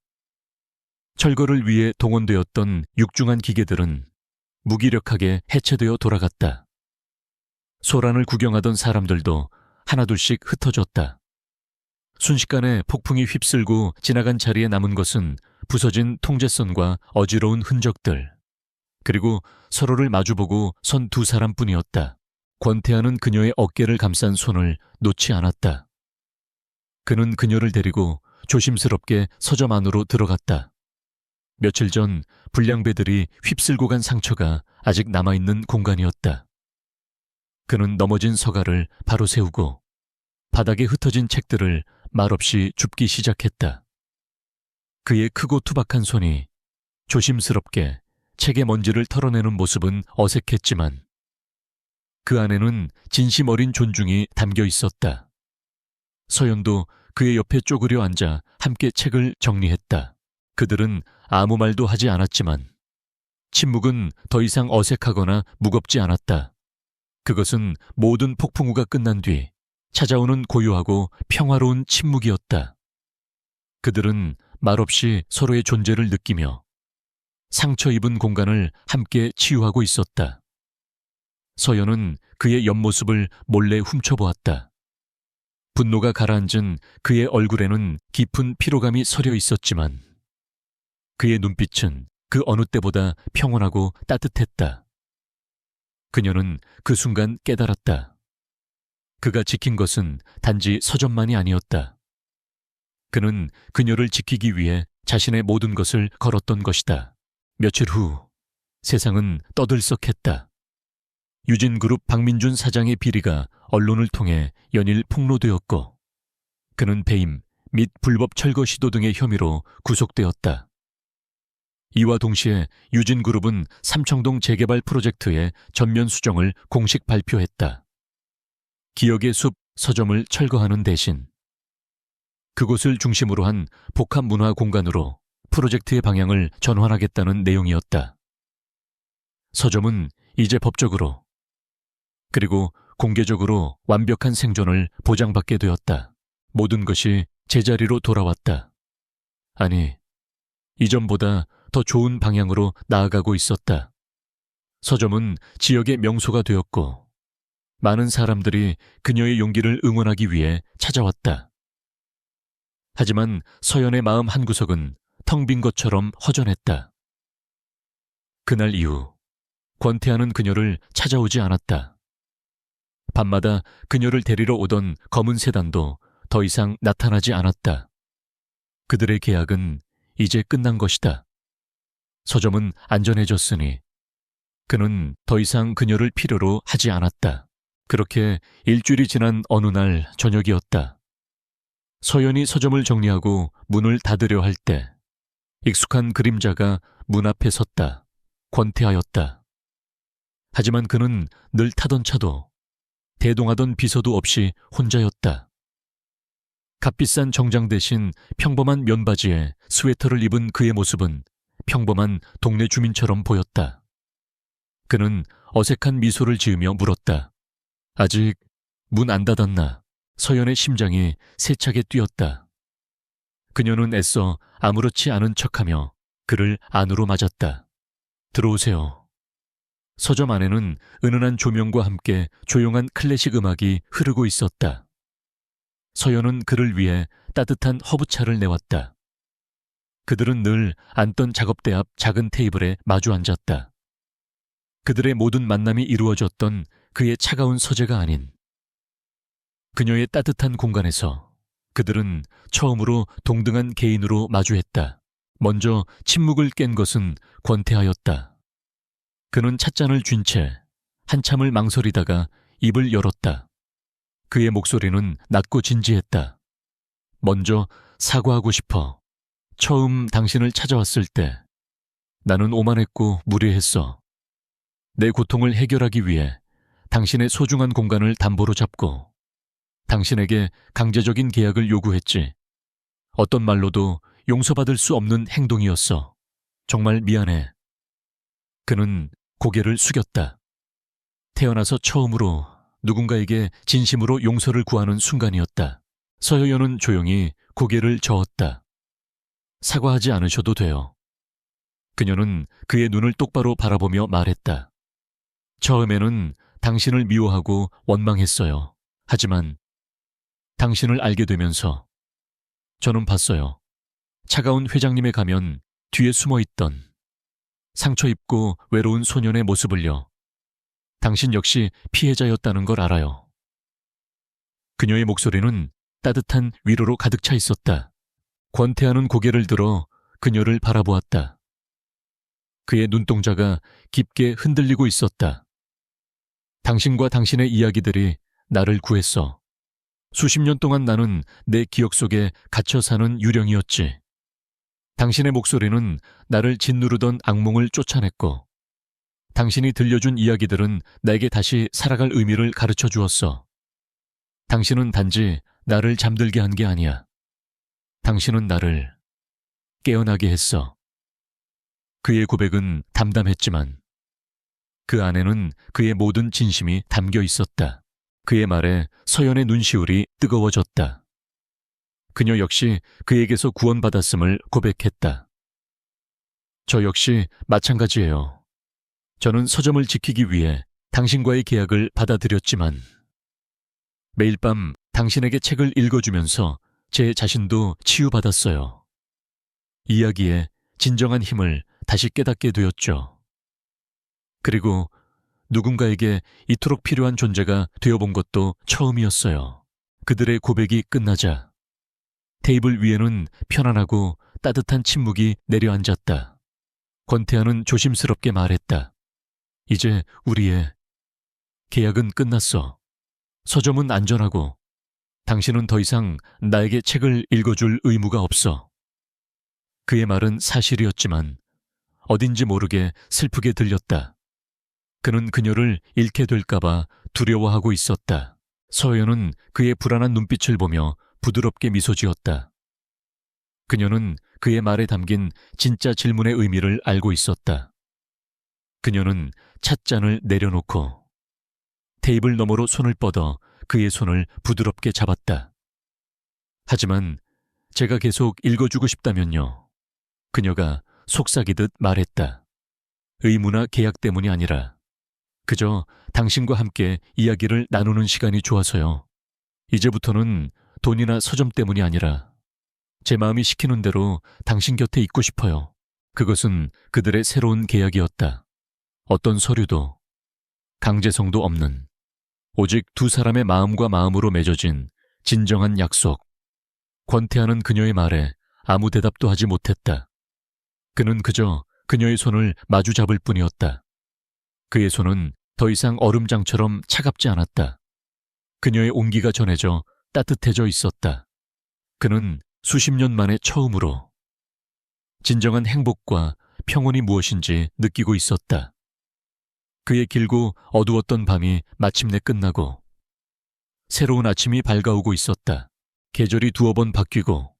철거를 위해 동원되었던 육중한 기계들은 무기력하게 해체되어 돌아갔다. 소란을 구경하던 사람들도 하나둘씩 흩어졌다. 순식간에 폭풍이 휩쓸고 지나간 자리에 남은 것은 부서진 통제선과 어지러운 흔적들, 그리고 서로를 마주보고 선 두 사람뿐이었다. 권태아는 그녀의 어깨를 감싼 손을 놓지 않았다. 그는 그녀를 데리고 조심스럽게 서점 안으로 들어갔다. 며칠 전 불량배들이 휩쓸고 간 상처가 아직 남아있는 공간이었다. 그는 넘어진 서가를 바로 세우고 바닥에 흩어진 책들을 말없이 줍기 시작했다. 그의 크고 투박한 손이 조심스럽게 책의 먼지를 털어내는 모습은 어색했지만 그 안에는 진심 어린 존중이 담겨 있었다. 서연도 그의 옆에 쪼그려 앉아 함께 책을 정리했다. 그들은 아무 말도 하지 않았지만 침묵은 더 이상 어색하거나 무겁지 않았다. 그것은 모든 폭풍우가 끝난 뒤 찾아오는 고요하고 평화로운 침묵이었다. 그들은 말없이 서로의 존재를 느끼며 상처 입은 공간을 함께 치유하고 있었다. 서연은 그의 옆모습을 몰래 훔쳐보았다. 분노가 가라앉은 그의 얼굴에는 깊은 피로감이 서려 있었지만 그의 눈빛은 그 어느 때보다 평온하고 따뜻했다. 그녀는 그 순간 깨달았다. 그가 지킨 것은 단지 서점만이 아니었다. 그는 그녀를 지키기 위해 자신의 모든 것을 걸었던 것이다. 며칠 후 세상은 떠들썩했다. 유진그룹 박민준 사장의 비리가 언론을 통해 연일 폭로되었고 그는 배임 및 불법 철거 시도 등의 혐의로 구속되었다. 이와 동시에 유진그룹은 삼청동 재개발 프로젝트의 전면 수정을 공식 발표했다. 기억의 숲 서점을 철거하는 대신 그곳을 중심으로 한 복합 문화 공간으로 프로젝트의 방향을 전환하겠다는 내용이었다. 서점은 이제 법적으로 그리고 공개적으로 완벽한 생존을 보장받게 되었다. 모든 것이 제자리로 돌아왔다. 아니, 이전보다 더 좋은 방향으로 나아가고 있었다. 서점은 지역의 명소가 되었고 많은 사람들이 그녀의 용기를 응원하기 위해 찾아왔다. 하지만 서연의 마음 한구석은 텅 빈 것처럼 허전했다. 그날 이후 권태하는 그녀를 찾아오지 않았다. 밤마다 그녀를 데리러 오던 검은 세단도 더 이상 나타나지 않았다. 그들의 계약은 이제 끝난 것이다. 서점은 안전해졌으니 그는 더 이상 그녀를 필요로 하지 않았다. 그렇게 일주일이 지난 어느 날 저녁이었다. 서연이 서점을 정리하고 문을 닫으려 할 때 익숙한 그림자가 문 앞에 섰다. 권태하였다. 하지만 그는 늘 타던 차도 대동하던 비서도 없이 혼자였다. 값비싼 정장 대신 평범한 면바지에 스웨터를 입은 그의 모습은 평범한 동네 주민처럼 보였다. 그는 어색한 미소를 지으며 물었다. 아직 문 안 닫았나? 서연의 심장이 세차게 뛰었다. 그녀는 애써 아무렇지 않은 척하며 그를 안으로 맞았다. 들어오세요. 서점 안에는 은은한 조명과 함께 조용한 클래식 음악이 흐르고 있었다. 서연은 그를 위해 따뜻한 허브차를 내왔다. 그들은 늘 앉던 작업대 앞 작은 테이블에 마주 앉았다. 그들의 모든 만남이 이루어졌던 그의 차가운 서재가 아닌 그녀의 따뜻한 공간에서 그들은 처음으로 동등한 개인으로 마주했다. 먼저 침묵을 깬 것은 권태하였다. 그는 찻잔을 쥔 채 한참을 망설이다가 입을 열었다. 그의 목소리는 낮고 진지했다. 먼저 사과하고 싶어. 처음 당신을 찾아왔을 때 나는 오만했고 무례했어. 내 고통을 해결하기 위해 당신의 소중한 공간을 담보로 잡고 당신에게 강제적인 계약을 요구했지. 어떤 말로도 용서받을 수 없는 행동이었어. 정말 미안해. 그는 고개를 숙였다. 태어나서 처음으로 누군가에게 진심으로 용서를 구하는 순간이었다. 서여연은 조용히 고개를 저었다. 사과하지 않으셔도 돼요. 그녀는 그의 눈을 똑바로 바라보며 말했다. 처음에는 당신을 미워하고 원망했어요. 하지만 당신을 알게 되면서 저는 봤어요. 차가운 회장님의 가면 뒤에 숨어있던 상처 입고 외로운 소년의 모습을요. 당신 역시 피해자였다는 걸 알아요. 그녀의 목소리는 따뜻한 위로로 가득 차 있었다. 권태하는 고개를 들어 그녀를 바라보았다. 그의 눈동자가 깊게 흔들리고 있었다. 당신과 당신의 이야기들이 나를 구했어. 수십 년 동안 나는 내 기억 속에 갇혀 사는 유령이었지. 당신의 목소리는 나를 짓누르던 악몽을 쫓아냈고 당신이 들려준 이야기들은 내게 다시 살아갈 의미를 가르쳐 주었어. 당신은 단지 나를 잠들게 한 게 아니야. 당신은 나를 깨어나게 했어. 그의 고백은 담담했지만 그 안에는 그의 모든 진심이 담겨 있었다. 그의 말에 서연의 눈시울이 뜨거워졌다. 그녀 역시 그에게서 구원받았음을 고백했다. 저 역시 마찬가지예요. 저는 서점을 지키기 위해 당신과의 계약을 받아들였지만 매일 밤 당신에게 책을 읽어주면서 제 자신도 치유받았어요. 이야기에 진정한 힘을 다시 깨닫게 되었죠. 그리고 누군가에게 이토록 필요한 존재가 되어본 것도 처음이었어요. 그들의 고백이 끝나자 테이블 위에는 편안하고 따뜻한 침묵이 내려앉았다. 권태하는 조심스럽게 말했다. 이제 우리의 계약은 끝났어. 서점은 안전하고 당신은 더 이상 나에게 책을 읽어줄 의무가 없어. 그의 말은 사실이었지만 어딘지 모르게 슬프게 들렸다. 그는 그녀를 잃게 될까봐 두려워하고 있었다. 서연은 그의 불안한 눈빛을 보며 부드럽게 미소 지었다. 그녀는 그의 말에 담긴 진짜 질문의 의미를 알고 있었다. 그녀는 찻잔을 내려놓고 테이블 너머로 손을 뻗어 그의 손을 부드럽게 잡았다. 하지만 제가 계속 읽어주고 싶다면요. 그녀가 속삭이듯 말했다. 의무나 계약 때문이 아니라 그저 당신과 함께 이야기를 나누는 시간이 좋아서요. 이제부터는 돈이나 서점 때문이 아니라 제 마음이 시키는 대로 당신 곁에 있고 싶어요. 그것은 그들의 새로운 계약이었다. 어떤 서류도 강제성도 없는 오직 두 사람의 마음과 마음으로 맺어진 진정한 약속. 권태하는 그녀의 말에 아무 대답도 하지 못했다. 그는 그저 그녀의 손을 마주 잡을 뿐이었다. 그의 손은 더 이상 얼음장처럼 차갑지 않았다. 그녀의 온기가 전해져 따뜻해져 있었다. 그는 수십 년 만에 처음으로 진정한 행복과 평온이 무엇인지 느끼고 있었다. 그의 길고 어두웠던 밤이 마침내 끝나고 새로운 아침이 밝아오고 있었다. 계절이 두어 번 바뀌고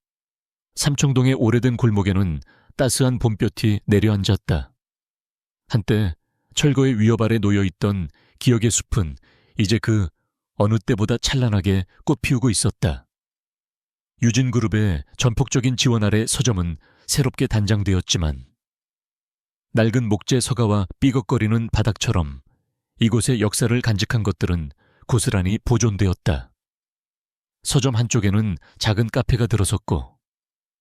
삼청동의 오래된 골목에는 따스한 봄볕이 내려앉았다. 한때 철거의 위협 아래 놓여있던 기억의 숲은 이제 그 어느 때보다 찬란하게 꽃피우고 있었다. 유진그룹의 전폭적인 지원 아래 서점은 새롭게 단장되었지만 낡은 목재 서가와 삐걱거리는 바닥처럼 이곳의 역사를 간직한 것들은 고스란히 보존되었다. 서점 한쪽에는 작은 카페가 들어섰고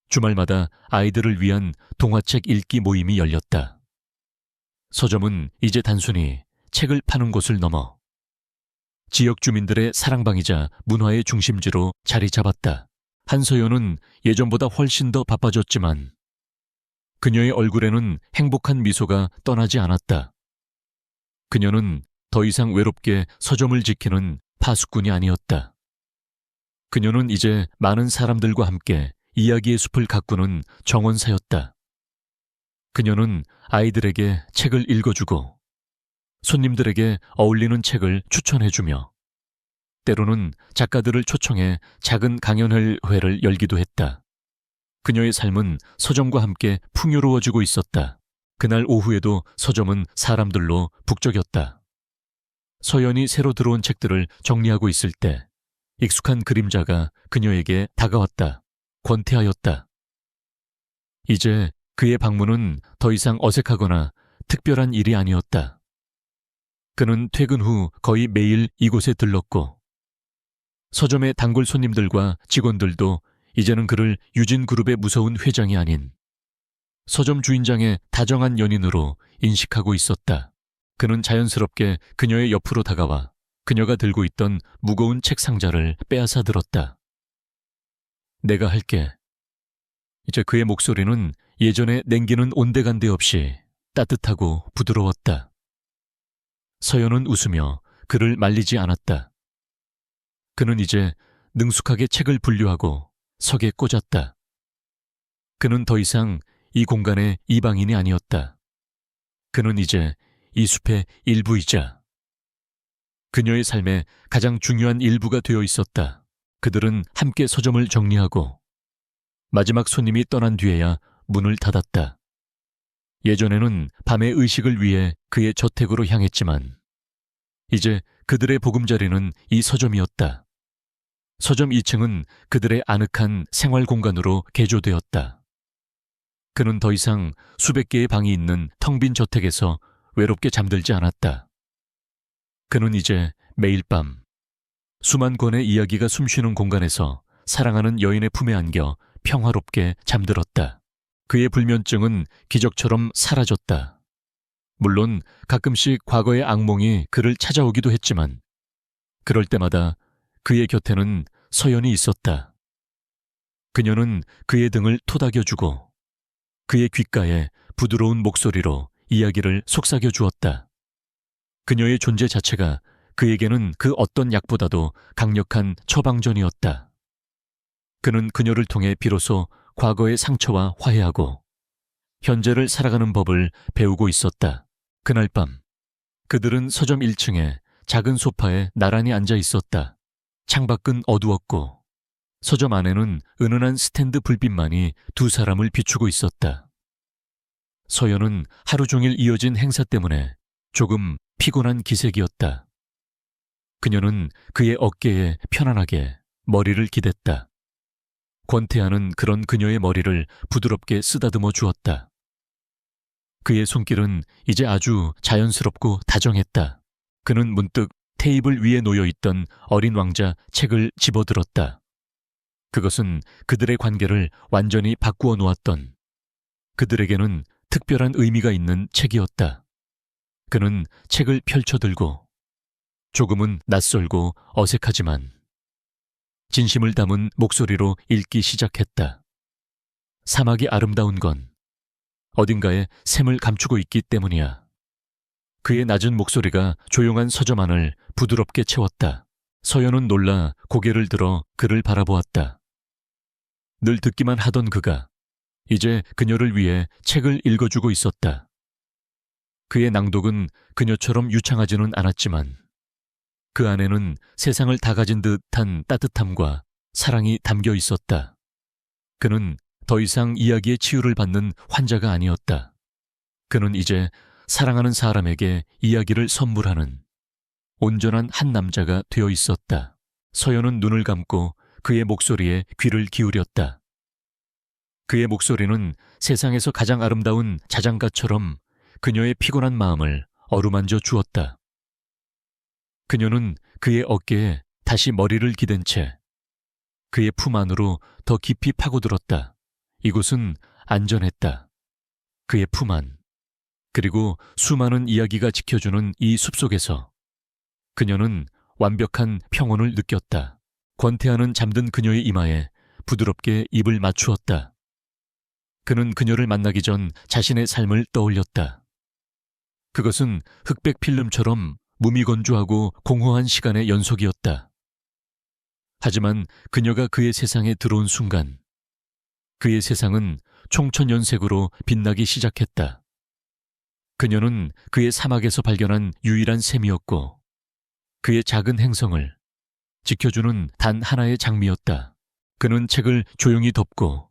주말마다 아이들을 위한 동화책 읽기 모임이 열렸다. 서점은 이제 단순히 책을 파는 곳을 넘어 지역 주민들의 사랑방이자 문화의 중심지로 자리 잡았다. 한서연은 예전보다 훨씬 더 바빠졌지만 그녀의 얼굴에는 행복한 미소가 떠나지 않았다. 그녀는 더 이상 외롭게 서점을 지키는 파수꾼이 아니었다. 그녀는 이제 많은 사람들과 함께 이야기의 숲을 가꾸는 정원사였다. 그녀는 아이들에게 책을 읽어주고 손님들에게 어울리는 책을 추천해주며 때로는 작가들을 초청해 작은 강연회를 열기도 했다. 그녀의 삶은 서점과 함께 풍요로워지고 있었다. 그날 오후에도 서점은 사람들로 북적였다. 서연이 새로 들어온 책들을 정리하고 있을 때 익숙한 그림자가 그녀에게 다가왔다. 권태하였다. 이제 그의 방문은 더 이상 어색하거나 특별한 일이 아니었다. 그는 퇴근 후 거의 매일 이곳에 들렀고 서점의 단골 손님들과 직원들도 이제는 그를 유진그룹의 무서운 회장이 아닌 서점 주인장의 다정한 연인으로 인식하고 있었다. 그는 자연스럽게 그녀의 옆으로 다가와 그녀가 들고 있던 무거운 책 상자를 빼앗아 들었다. 내가 할게. 이제 그의 목소리는 예전에 냉기는 온데간데 없이 따뜻하고 부드러웠다. 서연은 웃으며 그를 말리지 않았다. 그는 이제 능숙하게 책을 분류하고 석에 꽂았다. 그는 더 이상 이 공간의 이방인이 아니었다. 그는 이제 이 숲의 일부이자 그녀의 삶의 가장 중요한 일부가 되어 있었다. 그들은 함께 서점을 정리하고 마지막 손님이 떠난 뒤에야 문을 닫았다. 예전에는 밤의 의식을 위해 그의 저택으로 향했지만 이제 그들의 보금자리는 이 서점이었다. 서점 2층은 그들의 아늑한 생활 공간으로 개조되었다. 그는 더 이상 수백 개의 방이 있는 텅 빈 저택에서 외롭게 잠들지 않았다. 그는 이제 매일 밤 수만 권의 이야기가 숨쉬는 공간에서 사랑하는 여인의 품에 안겨 평화롭게 잠들었다. 그의 불면증은 기적처럼 사라졌다. 물론 가끔씩 과거의 악몽이 그를 찾아오기도 했지만 그럴 때마다 그의 곁에는 서연이 있었다. 그녀는 그의 등을 토닥여주고 그의 귓가에 부드러운 목소리로 이야기를 속삭여 주었다. 그녀의 존재 자체가 그에게는 그 어떤 약보다도 강력한 처방전이었다. 그는 그녀를 통해 비로소 과거의 상처와 화해하고 현재를 살아가는 법을 배우고 있었다. 그날 밤 그들은 서점 1층에 작은 소파에 나란히 앉아 있었다. 창밖은 어두웠고 서점 안에는 은은한 스탠드 불빛만이 두 사람을 비추고 있었다. 서연은 하루 종일 이어진 행사 때문에 조금 피곤한 기색이었다. 그녀는 그의 어깨에 편안하게 머리를 기댔다. 권태하는 그런 그녀의 머리를 부드럽게 쓰다듬어 주었다. 그의 손길은 이제 아주 자연스럽고 다정했다. 그는 문득 테이블 위에 놓여있던 어린 왕자 책을 집어들었다. 그것은 그들의 관계를 완전히 바꾸어 놓았던, 그들에게는 특별한 의미가 있는 책이었다. 그는 책을 펼쳐들고 조금은 낯설고 어색하지만 진심을 담은 목소리로 읽기 시작했다. 사막이 아름다운 건 어딘가에 샘을 감추고 있기 때문이야. 그의 낮은 목소리가 조용한 서점 안을 부드럽게 채웠다. 서연은 놀라 고개를 들어 그를 바라보았다. 늘 듣기만 하던 그가 이제 그녀를 위해 책을 읽어주고 있었다. 그의 낭독은 그녀처럼 유창하지는 않았지만 그 안에는 세상을 다 가진 듯한 따뜻함과 사랑이 담겨 있었다. 그는 더 이상 이야기의 치유를 받는 환자가 아니었다. 그는 이제 사랑하는 사람에게 이야기를 선물하는 온전한 한 남자가 되어 있었다. 서연은 눈을 감고 그의 목소리에 귀를 기울였다. 그의 목소리는 세상에서 가장 아름다운 자장가처럼 그녀의 피곤한 마음을 어루만져 주었다. 그녀는 그의 어깨에 다시 머리를 기댄 채 그의 품 안으로 더 깊이 파고들었다. 이곳은 안전했다. 그의 품 안, 그리고 수많은 이야기가 지켜주는 이 숲속에서 그녀는 완벽한 평온을 느꼈다. 권태하는 잠든 그녀의 이마에 부드럽게 입을 맞추었다. 그는 그녀를 만나기 전 자신의 삶을 떠올렸다. 그것은 흑백 필름처럼 무미건조하고 공허한 시간의 연속이었다. 하지만 그녀가 그의 세상에 들어온 순간 그의 세상은 총천연색으로 빛나기 시작했다. 그녀는 그의 사막에서 발견한 유일한 샘이었고 그의 작은 행성을 지켜주는 단 하나의 장미였다. 그는 책을 조용히 덮고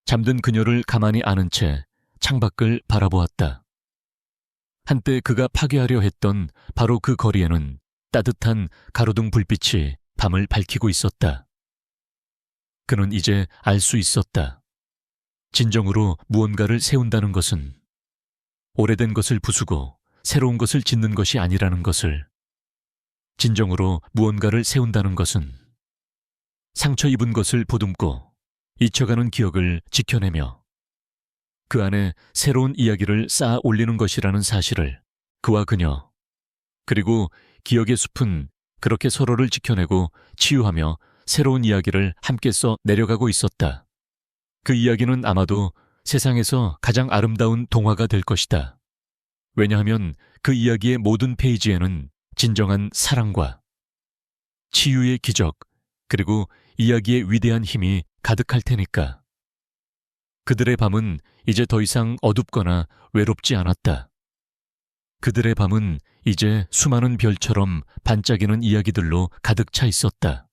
잠든 그녀를 가만히 아는 채 창밖을 바라보았다. 한때 그가 파괴하려 했던 바로 그 거리에는 따뜻한 가로등 불빛이 밤을 밝히고 있었다. 그는 이제 알 수 있었다. 진정으로 무언가를 세운다는 것은 오래된 것을 부수고 새로운 것을 짓는 것이 아니라는 것을, 진정으로 무언가를 세운다는 것은 상처 입은 것을 보듬고 잊혀가는 기억을 지켜내며 그 안에 새로운 이야기를 쌓아 올리는 것이라는 사실을 그와 그녀, 그리고 기억의 숲은 그렇게 서로를 지켜내고 치유하며 새로운 이야기를 함께 써 내려가고 있었다. 그 이야기는 아마도 세상에서 가장 아름다운 동화가 될 것이다. 왜냐하면 그 이야기의 모든 페이지에는 진정한 사랑과 치유의 기적, 그리고 이야기의 위대한 힘이 가득할 테니까. 그들의 밤은 이제 더 이상 어둡거나 외롭지 않았다. 그들의 밤은 이제 수많은 별처럼 반짝이는 이야기들로 가득 차 있었다.